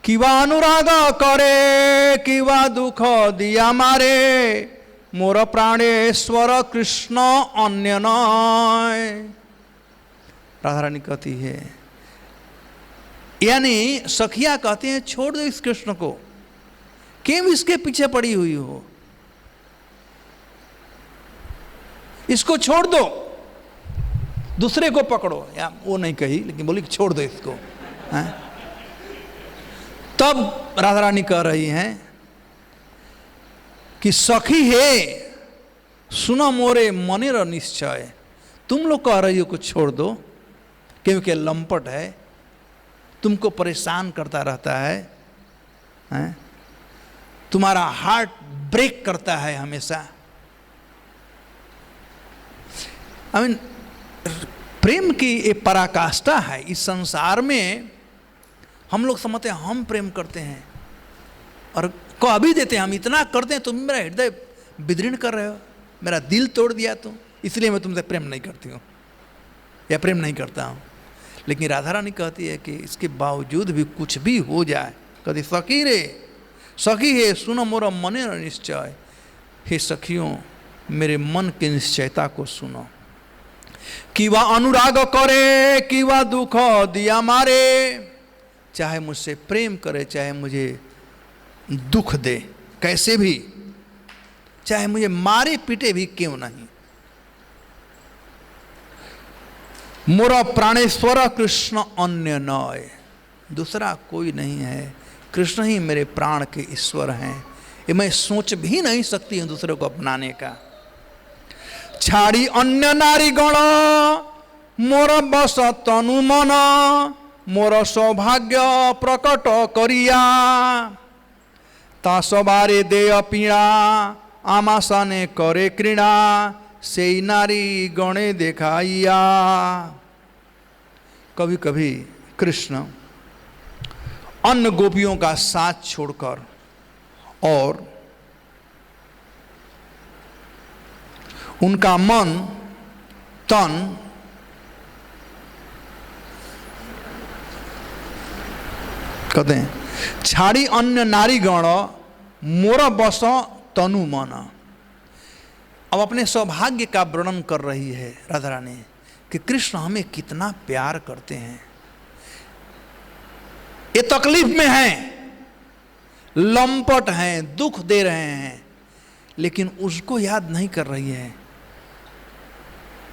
किवा अनुराग करे किवा दुख दिया मारे, मोर प्राणेश्वर कृष्ण अन्य नय। राधा रानी कहती है, यानी सखिया कहते हैं छोड़ दो इस कृष्ण को, क्यों इसके पीछे पड़ी हुई हो। इसको छोड़ दो, दूसरे को पकड़ो। या वो नहीं कही, लेकिन बोली छोड़ दो इसको, हैं? तब राधा रानी कह रही हैं कि सखी है सुनो मोरे मनेर निश्चय। तुम लोग कह रही हो कुछ छोड़ दो, क्योंकि लंपट है, तुमको परेशान करता रहता है, हैं? तुम्हारा हार्ट ब्रेक करता है हमेशा। आई मीन प्रेम की एक पराकाष्ठा है। इस संसार में हम लोग समझते हैं हम प्रेम करते हैं और कह भी देते हैं हम इतना करते हैं, तुम मेरा हृदय विदीर्ण कर रहे हो, मेरा दिल तोड़ दिया तुम, इसलिए मैं तुमसे प्रेम नहीं करती हूँ या प्रेम नहीं करता हूँ। लेकिन राधा रानी कहती है कि इसके बावजूद भी कुछ भी हो जाए, कहती सखी रे सखी है सुनो मोरा मने निश्चय। हे सखियों, मेरे मन की निश्चयता को सुनो। कि वह अनुराग करे कि वह दुख दिया मारे, चाहे मुझसे प्रेम करे चाहे मुझे दुख दे, कैसे भी, चाहे मुझे मारे पीटे भी क्यों नहीं। मोरा प्राणेश्वर कृष्ण अन्य नय, दूसरा कोई नहीं है, कृष्ण ही मेरे प्राण के ईश्वर हैं। ये मैं सोच भी नहीं सकती हूं दूसरे को अपनाने का। छाड़ी अन्य नारी गण मोर बस तनु मन, मोर सौभाग्य प्रकट करिया, ता सबारे दे पीड़ा आमासने करे क्रीड़ा, से नारी गणे देखाइया। कभी कभी कृष्ण अन्य गोपियों का साथ छोड़कर और उनका मन तन कहते हैं छाड़ी अन्य नारी गण मोर बस तनु मन। अब अपने सौभाग्य का वर्णन कर रही है राधा रानी कि कृष्ण हमें कितना प्यार करते हैं। ये तकलीफ में हैं, लंपट हैं, दुख दे रहे हैं, लेकिन उसको याद नहीं कर रही है।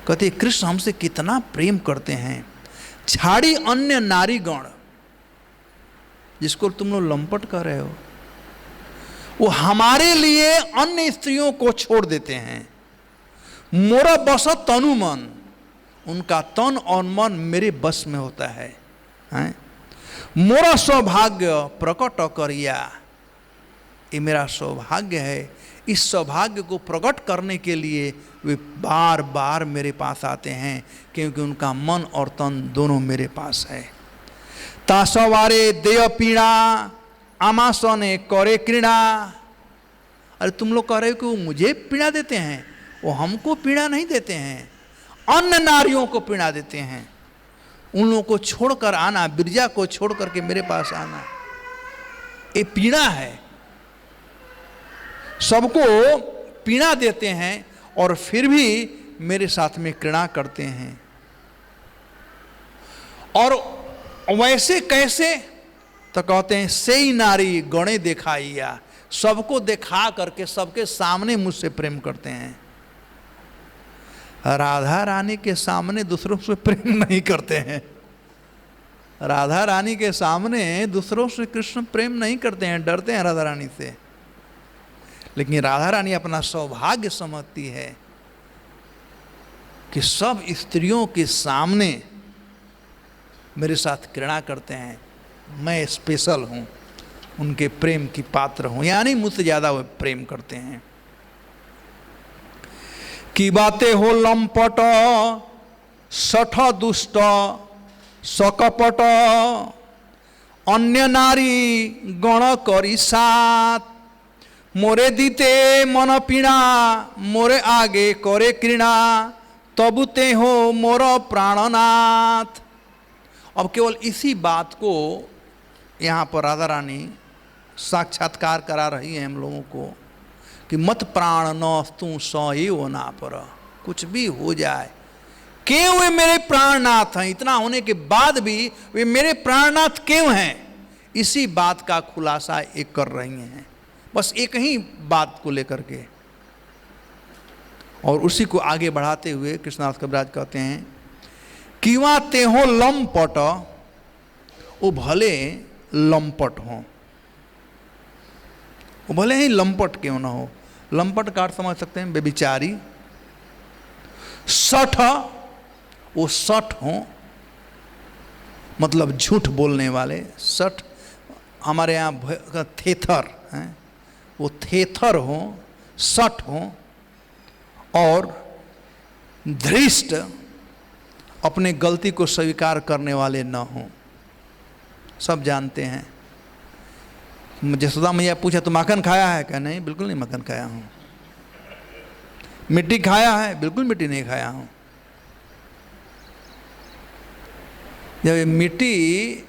कहते कृष्ण हमसे कितना प्रेम करते हैं। छाड़ी अन्य नारी गण, जिसको तुम लोग लंपट कह रहे हो, वो हमारे लिए अन्य स्त्रियों को छोड़ देते हैं। मोरा बस तनु मन, उनका तन और मन मेरे बस में होता है, हैं? मोरा सौभाग्य प्रकट करिया, ये मेरा सौभाग्य है। इस सौभाग्य को प्रकट करने के लिए वे बार बार मेरे पास आते हैं, क्योंकि उनका मन और तन दोनों मेरे पास है। तासवारे देय पीड़ा आमासने करे क्रीड़ा। अरे तुम लोग कह रहे हो कि वो मुझे पीड़ा देते हैं, वो हमको पीड़ा नहीं देते हैं, अन्य नारियों को पीड़ा देते हैं। उन लोगों को छोड़कर आना, बिरजा को छोड़ करके मेरे पास आना, ये पीड़ा है। सबको पीड़ा देते हैं और फिर भी मेरे साथ में घृणा करते हैं। और वैसे कैसे, तो कहते हैं सेई नारी गणे दिखाइया, सबको दिखा करके सबके सामने मुझसे प्रेम करते हैं। राधा रानी के सामने दूसरों से प्रेम नहीं करते हैं। राधा रानी के सामने दूसरों से कृष्ण प्रेम नहीं करते हैं, डरते हैं राधा रानी से। लेकिन राधा रानी अपना सौभाग्य समझती है कि सब स्त्रियों के सामने मेरे साथ घृणा करते हैं, मैं स्पेशल हूँ, उनके प्रेम की पात्र हूँ, यानी मुझसे ज़्यादा वो प्रेम करते हैं। की बातें हो लंपट सठ दुष्ट सकपट, अन्य नारी गण करी साथ, मोरे दीते मन पीड़ा मोरे आगे करे क्रीड़ा, तबुते हो मोर प्राणनाथ। अब केवल इसी बात को यहाँ पर राधा रानी साक्षात्कार करा रही है हम लोगों को कि मत प्राण न तू सएव ना पर, कुछ भी हो जाए, क्यों वे मेरे प्राणनाथ हैं, इतना होने के बाद भी वे मेरे प्राणनाथ क्यों हैं, इसी बात का खुलासा एक कर रही हैं, बस एक ही बात को लेकर के। और उसी को आगे बढ़ाते हुए कृष्णदास कविराज कहते हैं, किवा तेहो लंपट, वो भले लंपट हो, वो भले ही लंपट क्यों ना हो। लंपट का अर्थ समझ सकते हैं, बेबिचारी। सठ, वो सठ हो, मतलब झूठ बोलने वाले। सठ हमारे यहाँ थेथर हैं, वो थेथर हो, सठ हो, और धृष्ट, अपने गलती को स्वीकार करने वाले न हो। सब जानते हैं। जसोदा मैया पूछा तो माखन खाया है? क्या नहीं, बिल्कुल नहीं माखन खाया हूँ। मिट्टी खाया है? बिल्कुल मिट्टी नहीं खाया हूँ। जब मिट्टी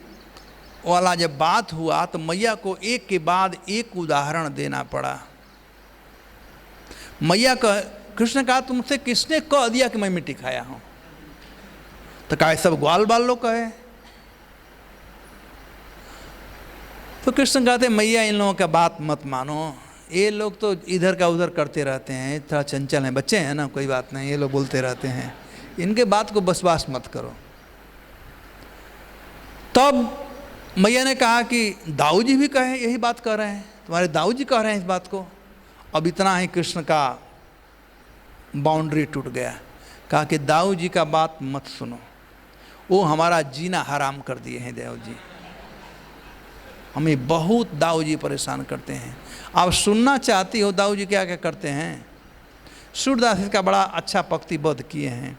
वाला जब बात हुआ तो मैया को एक के बाद एक उदाहरण देना पड़ा। मैया का कृष्ण कहा, तुमसे किसने कह दिया कि मैं मिट्टी खाया हूं? तो कहा सब ग्वाल बाल लोग कहे। तो कृष्ण कहते, मैया इन लोगों का बात मत मानो, ये लोग तो इधर का उधर करते रहते हैं, थोड़ा चंचल हैं, बच्चे हैं ना, कोई बात नहीं, ये लोग बोलते रहते हैं, इनके बात को बसवास मत करो। तब मैया ने कहा कि दाऊ जी भी कहे, यही बात कर रहे हैं, तुम्हारे दाऊ जी कह रहे हैं इस बात को। अब इतना ही कृष्ण का बाउंड्री टूट गया। कहा कि दाऊ जी का बात मत सुनो, वो हमारा जीना हराम कर दिए हैं दाऊ जी, हमें बहुत दाऊ जी परेशान करते हैं। आप सुनना चाहती हो दाऊ जी क्या क्या करते हैं? सूरदास इसका बड़ा अच्छा पंक्तिबद्ध किए हैं।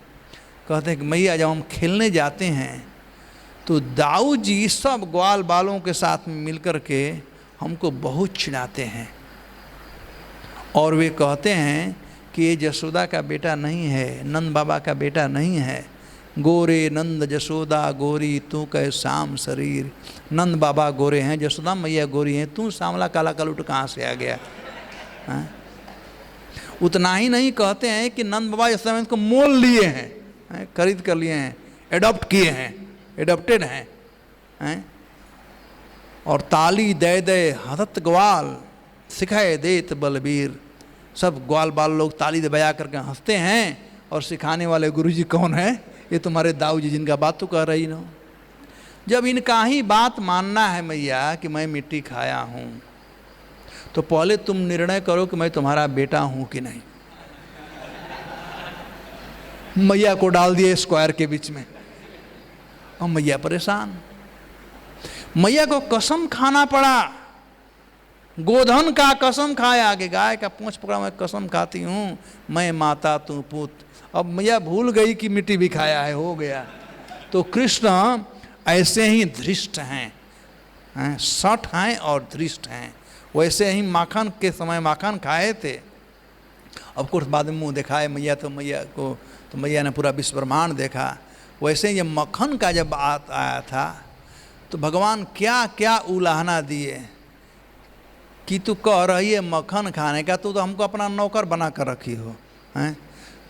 कहते हैं कि मैया जब हम खेलने जाते हैं तो दाऊ जी सब ग्वाल बालों के साथ मिलकर के हमको बहुत चिढ़ाते हैं, और वे कहते हैं कि ये जसोदा का बेटा नहीं है, नंद बाबा का बेटा नहीं है। गोरे नंद जसोदा गोरी, तू कह शाम शरीर। नंद बाबा गोरे हैं, जसोदा मैया गोरी हैं, तू सांवला काला कलुट कहाँ से आ गया? उतना ही नहीं, कहते हैं कि नंद बाबा इस समय इसको मोल लिए हैं, खरीद कर लिए हैं, एडॉप्ट किए हैं, एडॉप्टेड हैं। और ताली दे दे हदत ग्वाल, सिखाए देत बलबीर। सब ग्वाल बाल लोग ताली दे बजा करके हंसते हैं, और सिखाने वाले गुरुजी कौन है? ये तुम्हारे दाऊ जी, जिनका बात तो कह रही ना। जब इनका ही बात मानना है मैया कि मैं मिट्टी खाया हूँ, तो पहले तुम निर्णय करो कि मैं तुम्हारा बेटा हूँ कि नहीं। मैया को डाल दिए स्क्वायर के बीच में, और मैया परेशान। मैया को कसम खाना पड़ा, गोधन का कसम खाया कि गाय का पूंछ पकड़ा मैं कसम खाती हूँ, मैं माता तू पुत। अब मैया भूल गई कि मिट्टी भी खाया है, हो गया। तो कृष्ण ऐसे ही धृष्ट हैं, सठ हैं और धृष्ट हैं। वैसे ही माखन के समय माखन खाए थे, अब कुछ बाद में मुँह दिखाए मैया, तो मैया को तो मैया ने पूरा विश्व ब्रह्मांड देखा। वैसे ही जब मक्खन का जब बात आया था तो भगवान क्या क्या उलाहना दिए कि तू कह रही है मक्खन खाने का, तू तो हमको अपना नौकर बना कर रखी हो। हैं,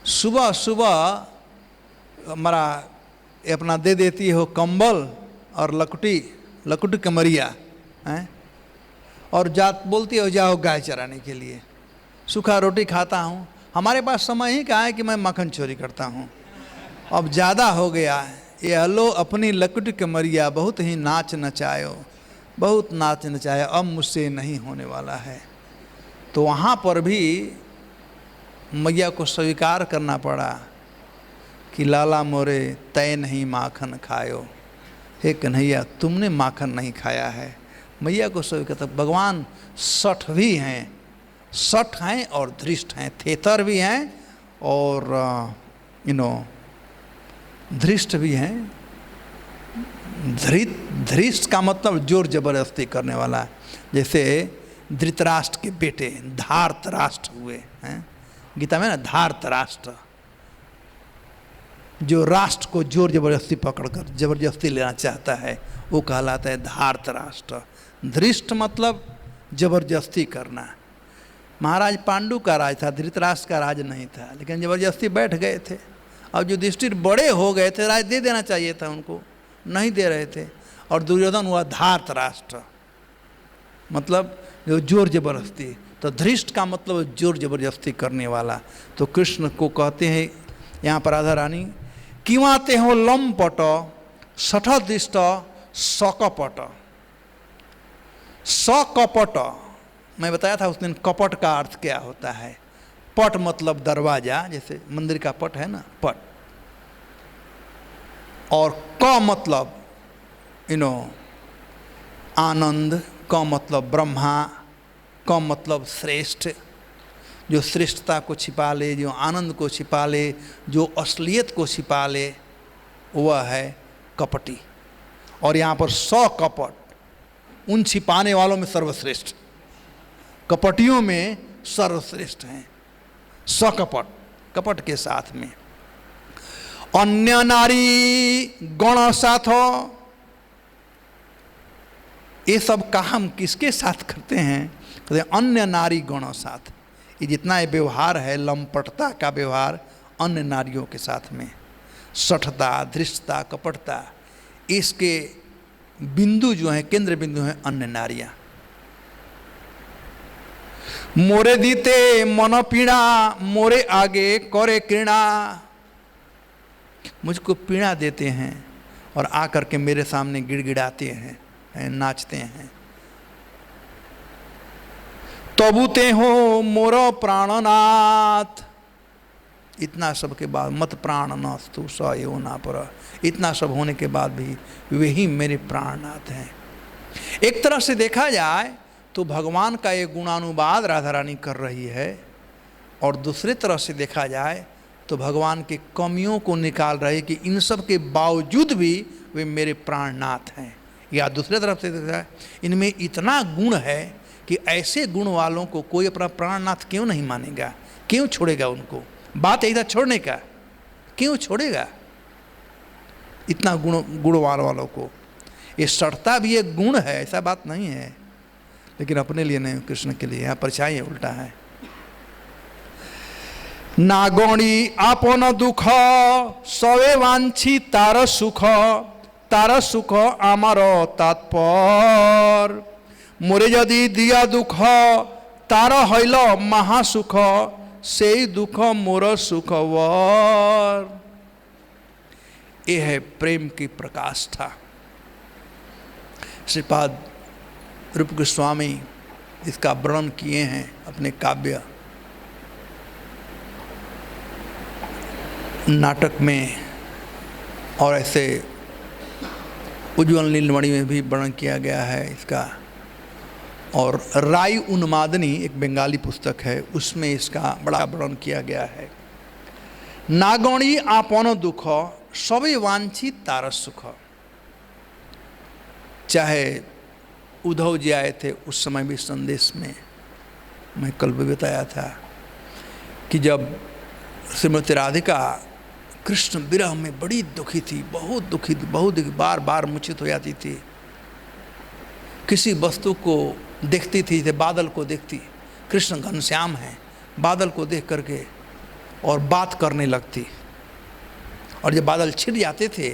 सुबह सुबह हमारा अपना दे देती हो कंबल और लकुटी कमरिया, हैं, और जात बोलती हो जाओ गाय चराने के लिए। सूखा रोटी खाता हूँ, हमारे पास समय ही कहाँ है कि मैं मक्खन चोरी करता हूँ। अब ज़्यादा हो गया है, ये हलो अपनी लकुटी कमरिया, बहुत ही नाच नचायो, बहुत नाच नचाया, अब मुझसे नहीं होने वाला है। तो वहाँ पर भी मैया को स्वीकार करना पड़ा कि लाला मोरे तय नहीं माखन खायो। हे कन्हैया, तुमने माखन नहीं खाया है। मैया को स्वीकार, तो भगवान सठ भी हैं, सठ हैं और धृष्ट हैं, थेतर भी हैं और धृष्ट भी हैं। धृष्ट का मतलब जोर जबरदस्ती करने वाला, जैसे धृतराष्ट्र के बेटे धार्तराष्ट्र हुए हैं गीता में ना, धार्तराष्ट्र, जो राष्ट्र को जोर जबरदस्ती पकड़कर जबरदस्ती लेना चाहता है, वो कहलाता है धार्तराष्ट्र। धृष्ट मतलब जबरदस्ती करना। महाराज पांडु का राज था, धृतराष्ट्र का राज नहीं था, लेकिन जबरदस्ती बैठ गए थे। अब जो युधिष्ठिर बड़े हो गए थे, राज दे देना चाहिए था उनको, नहीं दे रहे थे, और दुर्योधन हुआ धार्तराष्ट्र, मतलब जो जोर जबरदस्ती। तो धृष्ट का मतलब जोर जबरदस्ती करने वाला। तो कृष्ण को कहते हैं यहाँ पर राधा रानी, किवाते हो लंपट सठ दृष्ट सकपट। सकपट, मैं बताया था उस दिन कपट का अर्थ क्या होता है। पट मतलब दरवाजा, जैसे मंदिर का पट है ना, पट। और क मतलब आनंद, क मतलब ब्रह्मा, क मतलब श्रेष्ठ, जो श्रेष्ठता को छिपा ले, जो आनंद को छिपा ले, जो असलियत को छिपा ले, वह है कपटी। और यहाँ पर सकपट, उन छिपाने वालों में सर्वश्रेष्ठ, कपटियों में सर्वश्रेष्ठ हैं सकपट, कपट के साथ में। अन्य नारी गण साथ, ये सब काम किसके साथ करते हैं? कहते हैं अन्य नारी गण साथ। ये जितना ये व्यवहार है, लंपटता का व्यवहार अन्य नारियों के साथ में, सठता, धृष्टता, कपटता, इसके बिंदु जो हैं, केंद्र बिंदु हैं अन्य नारियां। मोरे दीते मन पीड़ा, मोरे आगे करे कृणा। मुझको पीड़ा देते हैं और आकर के मेरे सामने गिड़गिड़ाते हैं, नाचते हैं। तबुते हो मोर प्राणनाथ। इतना सब के बाद, मत प्राण नास्तु स एव ना पर, इतना सब होने के बाद भी वही मेरे प्राणनाथ हैं। एक तरह से देखा जाए तो भगवान का ये गुणानुवाद राधा रानी कर रही है, और दूसरे तरह से देखा जाए तो भगवान की कमियों को निकाल रही है कि इन सब के बावजूद भी वे मेरे प्राणनाथ हैं। या दूसरे तरफ से देखा जाए, इनमें इतना गुण है कि ऐसे गुण वालों को कोई अपना प्राणनाथ क्यों नहीं मानेगा, क्यों छोड़ेगा उनको? बात है छोड़ने का, क्यों छोड़ेगा इतना गुण वालों को? ये सड़ता भी एक गुण है, ऐसा बात नहीं है, लेकिन अपने लिए नहीं, कृष्ण के लिए। यहाँ परछाई उल्टा है। नागोणी आपन दुख सवे वांछी तार सुख, तार सुख आमार तात्पर। मोरे यदि दिया दुख तार हईल महासुख, से दुख मोर सुखवर। यह है प्रेम की प्रकाष्ठा। श्रीपाद रूप गोस्वामी इसका वर्णन किए हैं अपने काव्य नाटक में, और ऐसे उज्ज्वल नीलमणि में भी वर्णन किया गया है इसका। और राई उन्मादनी एक बंगाली पुस्तक है, उसमें इसका बड़ा वर्णन किया गया है। नागणी आपन दुख सभी वांछित तार सुख। चाहे उद्धव जी आए थे उस समय भी संदेश में मैं कल भी बताया था कि जब श्रीमती राधिका कृष्ण विरह में बड़ी दुखी थी, बहुत दुखी थी, बहुत बार बार मूर्छित हो जाती थी। किसी वस्तु को देखती थी, जैसे बादल को देखती, कृष्ण घनश्याम हैं, बादल को देख करके और बात करने लगती। और जब बादल छिड़ जाते थे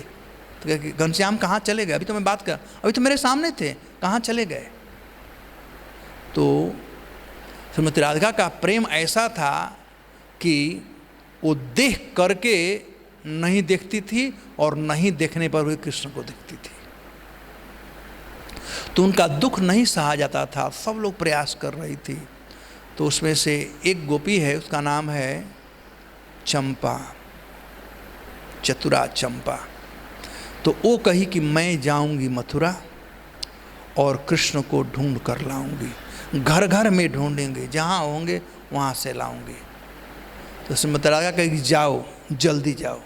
तो घनश्याम कहाँ चले गए? अभी तो मैं बात कर, अभी तो मेरे सामने थे, कहाँ चले गए? तो श्रीमती राधिका का प्रेम ऐसा था कि वो देख करके नहीं देखती थी और नहीं देखने पर भी कृष्ण को देखती थी। तो उनका दुख नहीं सहा जाता था, सब लोग प्रयास कर रही थी। तो उसमें से एक गोपी है, उसका नाम है चंपा, चतुरा चंपा। तो वो कही कि मैं जाऊंगी मथुरा और कृष्ण को ढूंढ कर लाऊंगी, घर घर में ढूंढेंगे, जहाँ होंगे वहाँ से लाऊंगी। तो श्रीमती राधिका कही जाओ, जल्दी जाओ।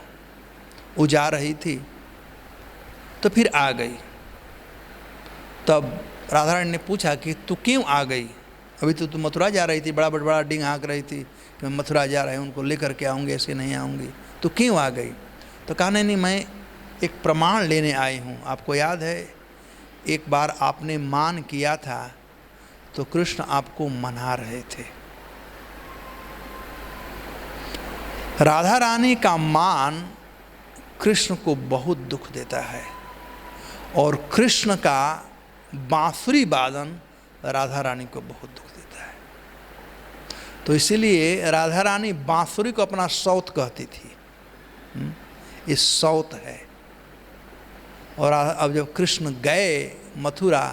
वो जा रही थी तो फिर आ गई। तब राधा रानी ने पूछा कि तू क्यों आ गई? अभी तो तू मथुरा जा रही थी, बड़ा बड़ा डिंग हाँक रही थी कि मैं मथुरा जा रही हूँ, उनको लेकर के आऊँगी, ऐसे नहीं आऊँगी। तो क्यों आ गई? तो कहा नहीं, मैं एक प्रमाण लेने आई हूँ। आपको याद है एक बार आपने मान किया था तो कृष्ण आपको मना रहे थे। राधा रानी का मान कृष्ण को बहुत दुख देता है, और कृष्ण का बांसुरी वादन राधा रानी को बहुत दुख देता है। तो इसीलिए राधा रानी बांसुरी को अपना सौत कहती थी। ये सौत है। और अब जब कृष्ण गए मथुरा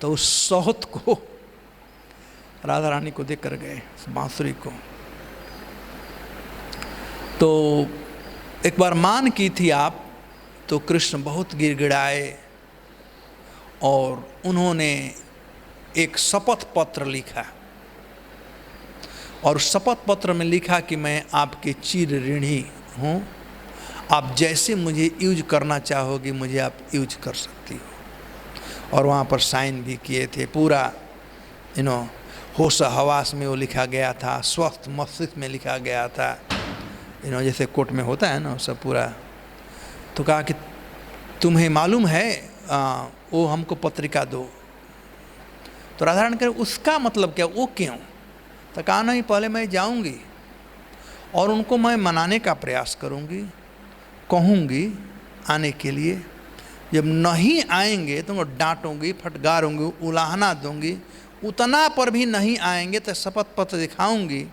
तो उस सौत को राधा रानी को देकर गए, बांसुरी को। तो एक बार मान की थी आप, तो कृष्ण बहुत गिड़गिड़ाए और उन्होंने एक शपथ पत्र लिखा और शपथ पत्र में लिखा कि मैं आपके चिर ऋणी हूँ, आप जैसे मुझे यूज करना चाहोगी मुझे आप यूज कर सकती हो। और वहाँ पर साइन भी किए थे, पूरा होश हवास में वो लिखा गया था, स्वस्थ मस्तिष्क में लिखा गया था, जैसे कोर्ट में होता है ना सब पूरा। तो कहा कि तुम्हें मालूम है वो हमको पत्रिका दो। तो राधा रानी कहे उसका मतलब क्या, वो क्यों? तो कहा नहीं, पहले मैं जाऊंगी और उनको मैं मनाने का प्रयास करूंगी, कहूंगी आने के लिए। जब नहीं आएंगे तो उनको डांटूंगी, फटकारूंगी, उलाहना दूंगी। उतना पर भी नहीं आएंगे तो शपथ पत्र दिखाऊंगी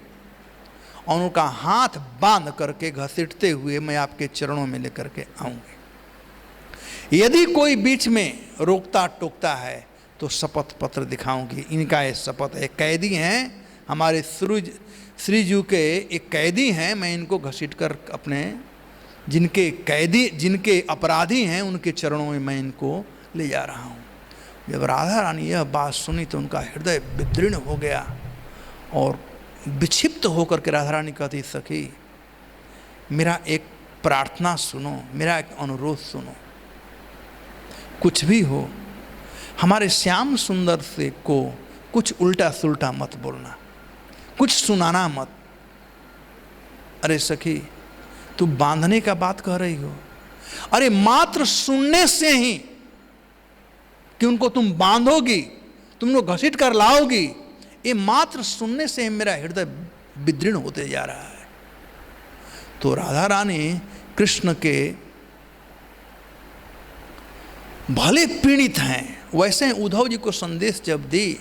और उनका हाथ बांध करके घसीटते हुए मैं आपके चरणों में लेकर के आऊंगी। यदि कोई बीच में रोकता टोकता है तो शपथ पत्र दिखाऊंगी। इनका ये शपथ है। कैदी हैं हमारे श्रीजू के, एक कैदी हैं, मैं इनको घसीट कर अपने जिनके अपराधी हैं उनके चरणों में मैं इनको ले जा रहा हूँ। जब राधा रानी यह बात सुनी तो उनका हृदय विदीर्ण हो गया और विक्षिप्त होकर के राधा रानी कहती, सखी मेरा एक प्रार्थना सुनो, मेरा एक अनुरोध सुनो, कुछ भी हो हमारे श्याम सुंदर से को कुछ उल्टा सुल्टा मत बोलना, कुछ सुनाना मत। अरे सखी तू बांधने का बात कह रही हो, अरे मात्र सुनने से ही कि उनको तुम बांधोगी, तुम लोग घसीट कर लाओगी, ये मात्र सुनने से ही मेरा हृदय विदीर्ण होते जा रहा है। तो राधा रानी कृष्ण के भले पीड़ित हैं, वैसे उद्धव जी को संदेश जब दी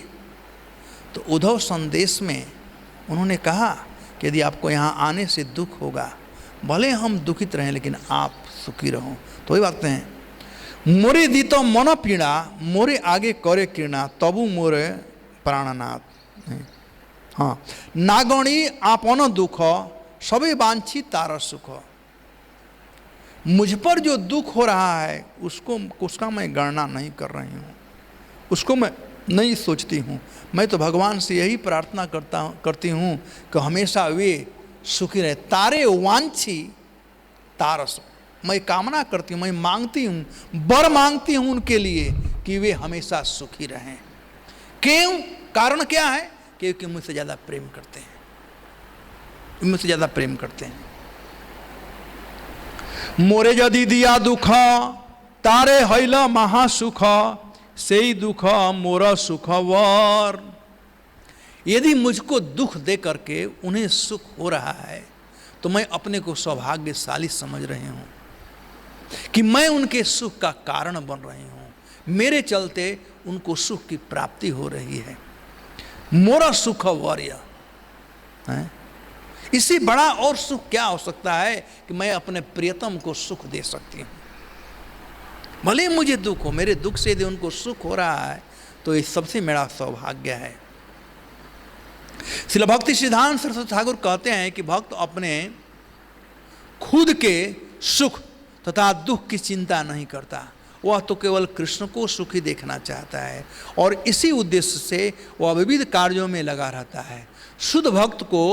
तो उद्धव संदेश में उन्होंने कहा कि यदि आपको यहाँ आने से दुख होगा, भले हम दुखित रहें लेकिन आप सुखी रहो। तो वही बात हैं, मोरे दी तो मन पीड़ा, मोरे आगे करे किरणा, तबु मोरे प्राणनाथ। हाँ, नागणी आपन दुख, सभी वांछी तार सुख। मुझ पर जो दुख हो रहा है उसका मैं गणना नहीं कर रही हूँ, उसको मैं नहीं सोचती हूँ। मैं तो भगवान से यही प्रार्थना करती हूँ कि हमेशा वे सुखी रहे। तारे वांछी तारस, मैं कामना करती हूँ, मैं मांगती हूँ, वर मांगती हूँ उनके लिए कि वे हमेशा सुखी रहें। क्यों? कारण क्या है? क्योंकि मुझसे ज़्यादा प्रेम करते हैं, मुझसे ज़्यादा प्रेम करते हैं। मोरे यदि दिया दुख, तारे हैला महासुख, से ही दुख मोरा सुख वर। यदि मुझको दुख दे करके उन्हें सुख हो रहा है तो मैं अपने को सौभाग्यशाली समझ रही हूँ कि मैं उनके सुख का कारण बन रही हूँ, मेरे चलते उनको सुख की प्राप्ति हो रही है। मोरा सुख वर्य है, इससे बड़ा और सुख क्या हो सकता है कि मैं अपने प्रियतम को सुख दे सकती हूँ। भले मुझे दुख हो, मेरे दुख से यदि उनको सुख हो रहा है तो ये सबसे मेरा सौभाग्य है। श्रील भक्ति सिद्धांत सरस्वती ठाकुर कहते हैं कि भक्त अपने खुद के सुख तथा दुख की चिंता नहीं करता, वह तो केवल कृष्ण को सुखी देखना चाहता है और इसी उद्देश्य से वह विविध कार्यों में लगा रहता है। शुद्ध भक्त को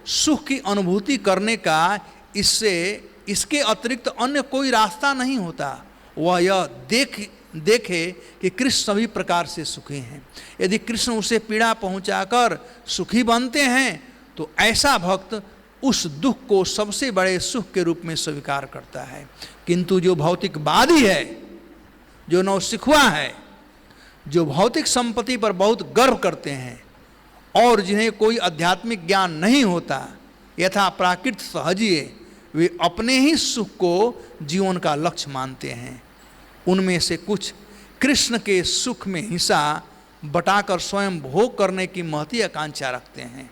सुख की अनुभूति करने का इसके अतिरिक्त अन्य कोई रास्ता नहीं होता। वह यह देखे कि कृष्ण सभी प्रकार से सुखी हैं। यदि कृष्ण उसे पीड़ा पहुंचाकर सुखी बनते हैं तो ऐसा भक्त उस दुख को सबसे बड़े सुख के रूप में स्वीकार करता है। किंतु जो भौतिकवादी है, जो नौसिखुआ है, जो भौतिक संपत्ति पर बहुत गर्व करते हैं और जिन्हें कोई आध्यात्मिक ज्ञान नहीं होता, यथा प्राकृत सहजिए, वे अपने ही सुख को जीवन का लक्ष्य मानते हैं। उनमें से कुछ कृष्ण के सुख में हिस्सा बटाकर स्वयं भोग करने की महती आकांक्षा रखते हैं।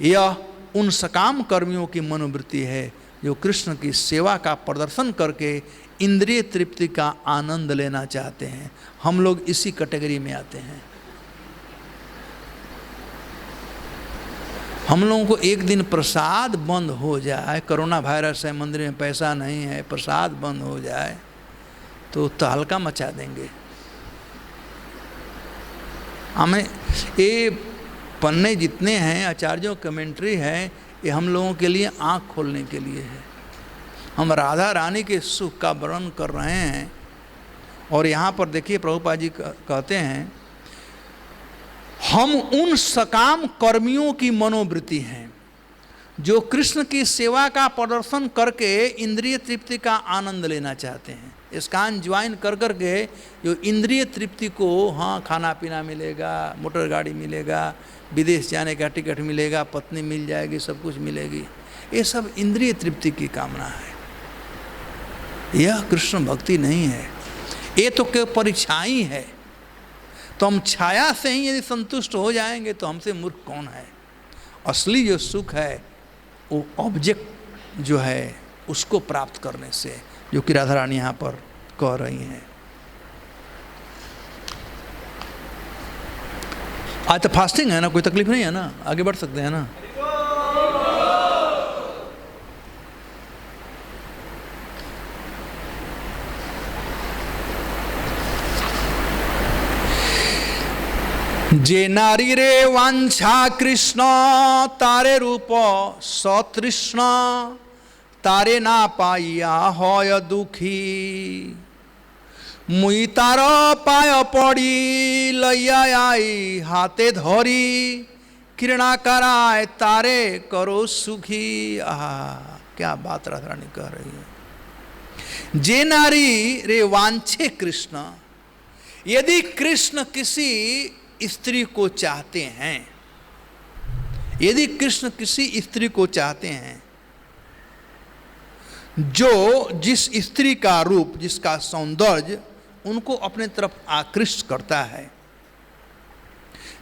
यह उन सकाम कर्मियों की मनोवृत्ति है जो कृष्ण की सेवा का प्रदर्शन करके इंद्रिय तृप्ति का आनंद लेना चाहते हैं। हम लोग इसी कैटेगरी में आते हैं। हम लोगों को एक दिन प्रसाद बंद हो जाए, कोरोना वायरस है, मंदिर में पैसा नहीं है, प्रसाद बंद हो जाए तो तहलका मचा देंगे। हमें ये पन्ने जितने हैं, आचार्यों कमेंट्री है, ये हम लोगों के लिए आँख खोलने के लिए है। हम राधा रानी के सुख का वर्णन कर रहे हैं और यहाँ पर देखिए प्रभुपाद जी कहते हैं, हम उन सकाम कर्मियों की मनोवृत्ति हैं जो कृष्ण की सेवा का प्रदर्शन करके इंद्रिय तृप्ति का आनंद लेना चाहते हैं। इसकान ज्वाइन कर करके जो इंद्रिय तृप्ति को, हाँ खाना पीना मिलेगा, मोटर गाड़ी मिलेगा, विदेश जाने का टिकट मिलेगा, पत्नी मिल जाएगी, सब कुछ मिलेगी, ये सब इंद्रिय तृप्ति की कामना है। यह कृष्ण भक्ति नहीं है, ये तो केवल परीक्षा ही है। तो हम छाया से ही यदि संतुष्ट हो जाएंगे तो हमसे मूर्ख कौन है। असली जो सुख है वो ऑब्जेक्ट जो है उसको प्राप्त करने से, जो कि राधा रानी यहाँ पर कह रही हैं। आज तो फास्टिंग है ना, कोई तकलीफ नहीं है ना, आगे बढ़ सकते हैं ना। जे नारी रे वांछा कृष्ण तारे रूप सतृष्ण, तारे ना पाइया होय दुखी, मुई तार पाय पड़ी लैया आई हाथे धरी, किरणा कराए तारे करो सुखी। आहा, क्या बात राधा रानी कह रही है। जे नारी रे वांछे कृष्ण, यदि कृष्ण किसी स्त्री को चाहते हैं, यदि कृष्ण किसी स्त्री को चाहते हैं जो जिस स्त्री का रूप, जिसका सौंदर्य उनको अपने तरफ आकृष्ट करता है,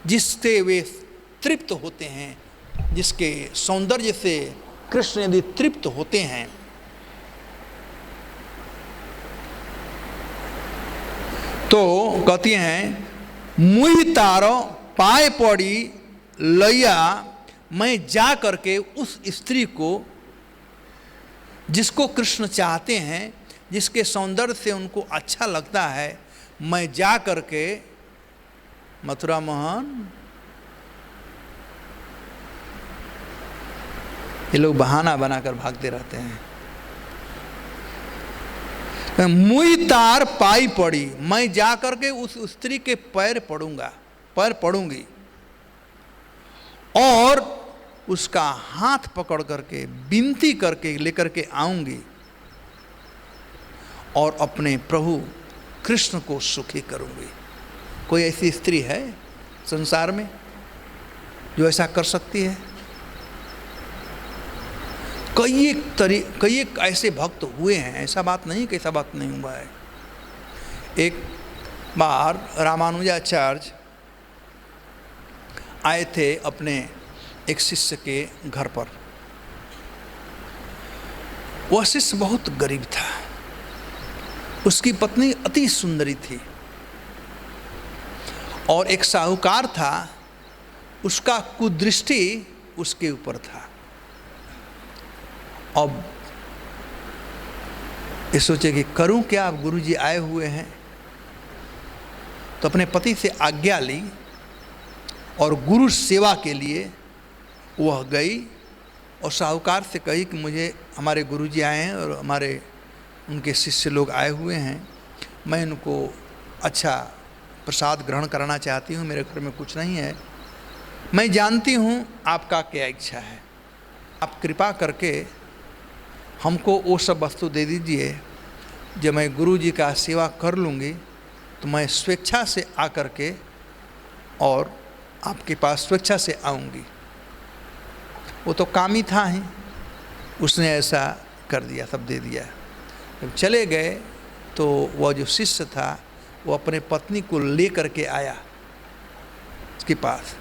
जिससे वे तृप्त होते हैं, जिसके सौंदर्य से कृष्ण यदि तृप्त होते हैं, तो कहती हैं मुई तारो पाए पड़ी लैया, मैं जा करके उस स्त्री को जिसको कृष्ण चाहते हैं, जिसके सौंदर्य से उनको अच्छा लगता है, मैं जा करके मथुरा मोहन, ये लोग बहाना बनाकर भागते रहते हैं। मुई तार पाई पड़ी, मैं जाकर के उस स्त्री के पैर पड़ूंगा, पैर पड़ूंगी और उसका हाथ पकड़ करके विनती करके लेकर के आऊंगी और अपने प्रभु कृष्ण को सुखी करूंगी। कोई ऐसी स्त्री है संसार में जो ऐसा कर सकती है? कई एक ऐसे भक्त हुए हैं, ऐसा बात नहीं कि ऐसा बात नहीं हुआ है। एक बार रामानुजाचार्य आए थे अपने एक शिष्य के घर पर। वह शिष्य बहुत गरीब था, उसकी पत्नी अति सुंदरी थी और एक साहूकार था, उसका कुदृष्टि उसके ऊपर था। अब ये सोचे कि करूं क्या, अब गुरुजी आए हुए हैं, तो अपने पति से आज्ञा ली और गुरु सेवा के लिए वह गई और साहूकार से कही कि मुझे हमारे गुरुजी आए हैं और हमारे उनके शिष्य लोग आए हुए हैं, मैं उनको अच्छा प्रसाद ग्रहण कराना चाहती हूँ, मेरे घर में कुछ नहीं है, मैं जानती हूँ आपका क्या इच्छा है, आप कृपा करके हमको वो सब वस्तु दे दीजिए, जब मैं गुरुजी का सेवा कर लूँगी तो मैं स्वेच्छा से आकर के और आपके पास स्वेच्छा से आऊँगी। वो तो कामी था ही, उसने ऐसा कर दिया, सब दे दिया। जब चले गए तो वह जो शिष्य था वो अपने पत्नी को ले करके आया उसके पास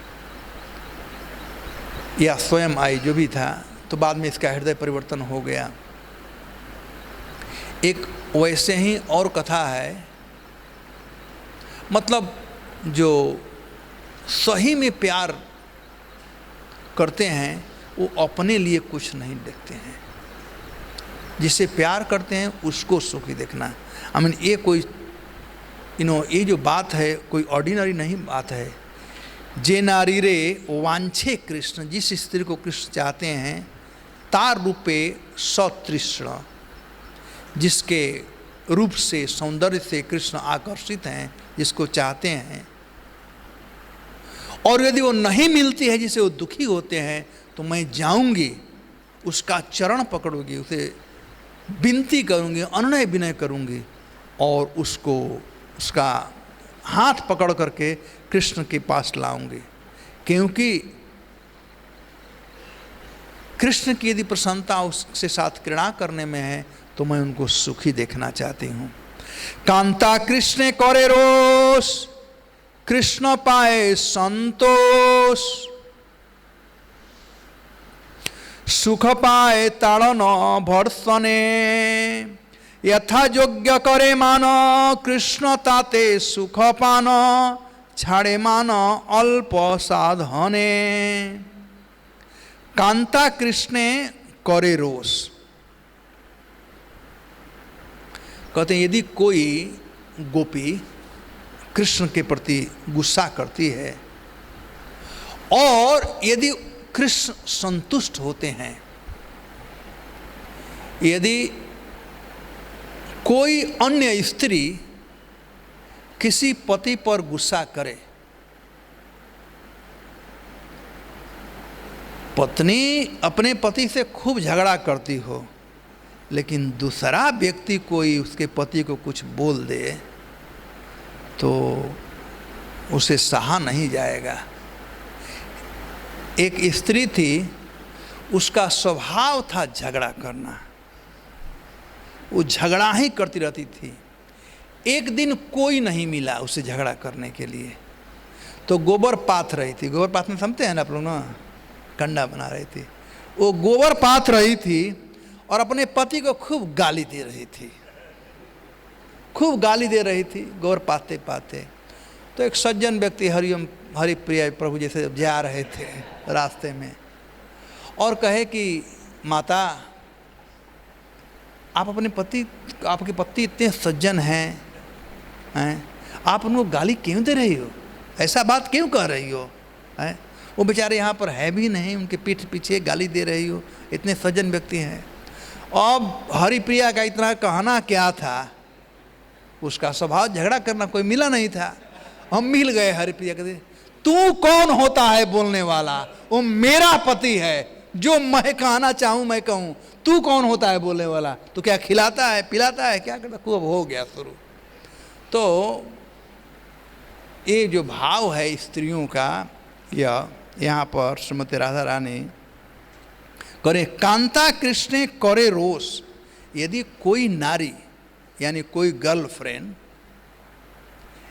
या स्वयं आई, जो भी था, तो बाद में इसका हृदय परिवर्तन हो गया। एक वैसे ही और कथा है, मतलब जो सही में प्यार करते हैं वो अपने लिए कुछ नहीं देखते हैं, जिससे प्यार करते हैं उसको सुखी देखना। आई मीन ये कोई ये जो बात है कोई ऑर्डिनरी नहीं बात है। जे नारी रे वांछे कृष्ण, जिस स्त्री को कृष्ण चाहते हैं, तार रूपे सतृष्ण, जिसके रूप से सौंदर्य से कृष्ण आकर्षित हैं, जिसको चाहते हैं, और यदि वो नहीं मिलती है जिसे वो दुखी होते हैं, तो मैं जाऊंगी उसका चरण पकड़ूंगी, उसे विनती करूंगी, अनुनय विनय करूंगी और उसको उसका हाथ पकड़ करके कृष्ण के पास लाऊंगी। क्योंकि कृष्ण की यदि प्रसन्नता उसके साथ क्रीड़ा करने में है तो मैं उनको सुखी देखना चाहती हूँ। कांता कृष्ण करे रोष, कृष्ण पाए संतोष, सुख पाए ताड़न भर्सने, यथा योग्य करे मान कृष्ण ताते सुख पान, छाड़े मान अल्प साधने। कांता कृष्ण करे रोष, कहते हैं यदि कोई गोपी कृष्ण के प्रति गुस्सा करती है और यदि कृष्ण संतुष्ट होते हैं, यदि कोई अन्य स्त्री किसी पति पर गुस्सा करे, पत्नी अपने पति से खूब झगड़ा करती हो, लेकिन दूसरा व्यक्ति कोई उसके पति को कुछ बोल दे तो उसे सहा नहीं जाएगा। एक स्त्री थी, उसका स्वभाव था झगड़ा करना, वो झगड़ा ही करती रहती थी। एक दिन कोई नहीं मिला उसे झगड़ा करने के लिए, तो गोबर पाथ रही थी। गोबर पाथ में समझते हैं ना आप लोग ना, कंडा बना रही थी। वो गोबर पाथ रही थी और अपने पति को खूब गाली दे रही थी, खूब गाली दे रही थी गोबर पाते पाते। तो एक सज्जन व्यक्ति हरिओम हरिप्रिय प्रभु जैसे जा रहे थे रास्ते में और कहे कि माता, आप अपने पति, आपके पति इतने सज्जन हैं, आप उनको गाली क्यों दे रही हो, ऐसा बात क्यों कह रही हो, हैं? वो बेचारे यहाँ पर है भी नहीं, उनके पीठ पीछे गाली दे रही हो, इतने सज्जन व्यक्ति हैं। अब हरिप्रिया का इतना कहना क्या था, उसका स्वभाव झगड़ा करना, कोई मिला नहीं था। हम मिल गए। हरिप्रिया कहते तू कौन होता है बोलने वाला, वो मेरा पति है, जो मैं कहना चाहूँ मैं कहूँ, तू कौन होता है बोलने वाला, तो क्या खिलाता है पिलाता है क्या करता। खूब हो गया शुरू। तो ये जो भाव है स्त्रियों का, यह यहाँ पर श्रीमती राधा रानी करे कांता कृष्ण करे रोष। यदि कोई नारी यानी कोई गर्लफ्रेंड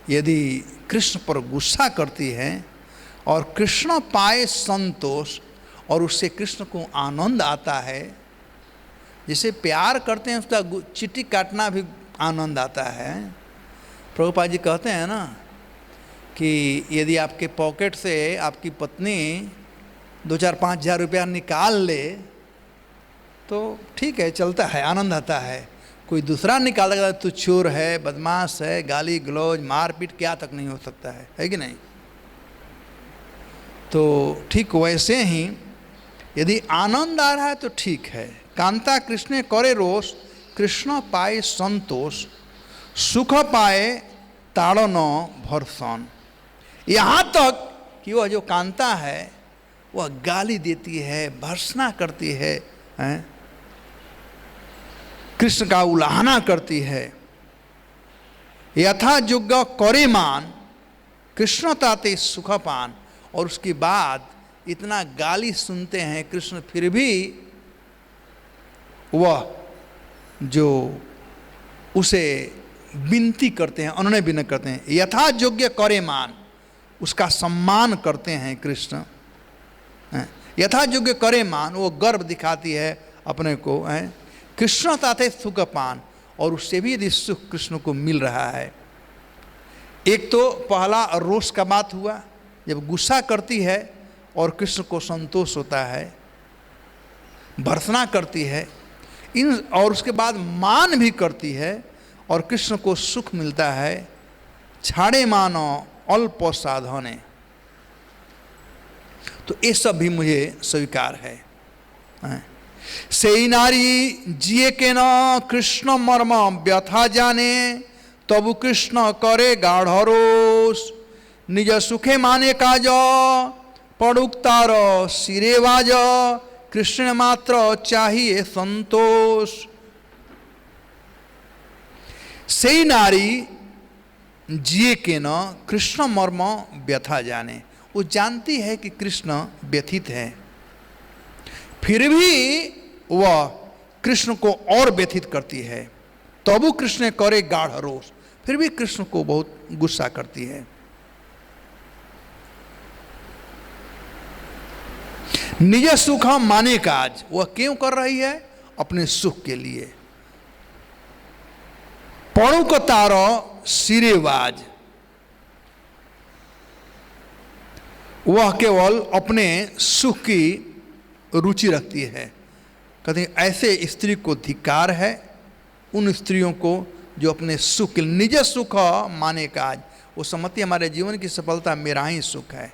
यदि कृष्ण पर गुस्सा करती है और कृष्ण पाए संतोष और उससे कृष्ण को आनंद आता है, जिसे प्यार करते हैं उसका चीटी काटना भी आनंद आता है। प्रभुपाद जी कहते हैं ना कि यदि आपके पॉकेट से आपकी पत्नी 2-4-5 हज़ार रुपया निकाल ले तो ठीक है, चलता है, आनंद आता है। कोई दूसरा निकाल देगा तू चोर है, बदमाश है, गाली गलौज मारपीट क्या तक नहीं हो सकता है कि नहीं। तो ठीक वैसे ही यदि आनंद आ रहा है तो ठीक है। कांता कृष्ण करे रोष, कृष्ण पाए संतोष, सुख पाए ताड़न भर्सन। यहाँ तक कि वह जो कांता है वह गाली देती है, भर्सना करती है, कृष्ण का उलाहना करती है। यथा योग्य करे मान कृष्ण ताते सुख पान। और उसके बाद इतना गाली सुनते हैं कृष्ण, फिर भी वह जो उसे विनती करते हैं, अनुनय विनय करते हैं, यथा योग्य करे मान, उसका सम्मान करते हैं कृष्ण। यथा योग्य करे मान, वो गर्व दिखाती है अपने को, है कृष्ण ताते सुख पान, और उससे भी यदि सुख कृष्ण को मिल रहा है। एक तो पहला रोष का बात हुआ, जब गुस्सा करती है और कृष्ण को संतोष होता है, भर्त्सना करती है इन, और उसके बाद मान भी करती है और कृष्ण को सुख मिलता है। छाड़े मानो अल्प साधने, तो ये सब भी मुझे स्वीकार है। से नारी जिए के न कृष्ण मर्म व्यथा जाने, तबु कृष्ण करे गाढ़ रोष, निज सुखे माने काज पड़ुक्तार सिरेवाज, कृष्ण मात्र चाहिए संतोष। से नारी जिए के न कृष्ण मर्म व्यथा जाने, वो जानती है कि कृष्ण व्यथित है, फिर भी वह कृष्ण को और व्यथित करती है। तबु कृष्ण करे गाढ़ रोष, फिर भी कृष्ण को बहुत गुस्सा करती है। निज सुख माने काज, वह क्यों कर रही है? अपने सुख के लिए। पणु को तारो सिरेवाज, वह केवल अपने सुख की रुचि रखती है। कहते हैं ऐसे स्त्री को धिक्कार है, उन स्त्रियों को जो अपने सुख, निज सुख माने काज, वो समझती हमारे जीवन की सफलता मेरा ही सुख है,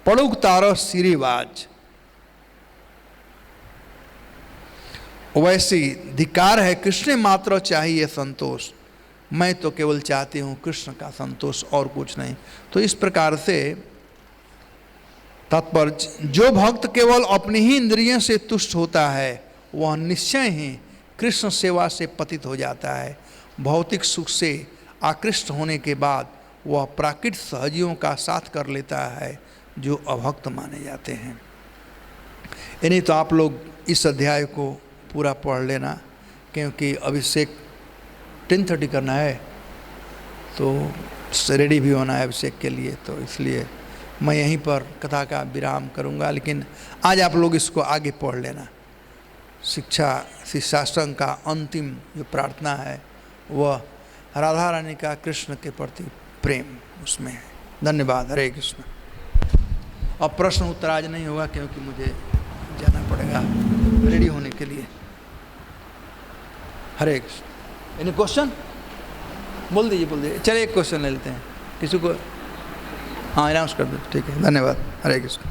पड़ुक तारो सिरेवाज। वैसी धिक्कार है, कृष्ण मात्र चाहिए संतोष, मैं तो केवल चाहती हूँ कृष्ण का संतोष और कुछ नहीं। तो इस प्रकार से तात्पर्य, जो भक्त केवल अपनी ही इंद्रियों से तुष्ट होता है वह निश्चय ही कृष्ण सेवा से पतित हो जाता है। भौतिक सुख से आकृष्ट होने के बाद वह प्राकृत सहजीवों का साथ कर लेता है जो अभक्त माने जाते हैं। यानी तो आप लोग इस अध्याय को पूरा पढ़ लेना, क्योंकि अभिषेक 10:30 करना है, तो रेडी भी होना है अभिषेक के लिए, तो इसलिए मैं यहीं पर कथा का विराम करूंगा। लेकिन आज आप लोग इसको आगे पढ़ लेना। शिक्षाश्रम का अंतिम जो प्रार्थना है वह राधा रानी का कृष्ण के प्रति प्रेम उसमें है। धन्यवाद। हरे कृष्ण। अब प्रश्न उत्तर आज नहीं होगा क्योंकि मुझे जाना पड़ेगा रेडी होने के लिए। हरे कृष्ण। Any question? बोल दीजिए। चलिए एक क्वेश्चन ले लेते हैं, किसी को? हाँ, अनाउंस कर दो। ठीक है, धन्यवाद। हरे कृष्ण।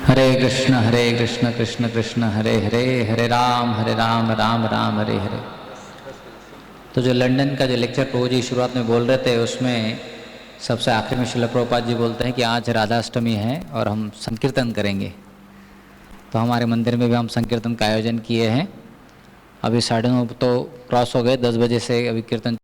हरे कृष्ण कृष्ण कृष्ण हरे हरे, हरे राम राम राम हरे हरे। तो जो लंदन का जो लेक्चर प्रभु जी शुरुआत में बोल रहे थे, उसमें सबसे आखिर में श्रील प्रभुपाद जी बोलते हैं कि आज राधाष्टमी है और हम संकीर्तन करेंगे। तो हमारे मंदिर में भी हम संकीर्तन का आयोजन किए हैं। अभी 9:30 तो क्रॉस हो गए, 10 बजे से अभी कीर्तन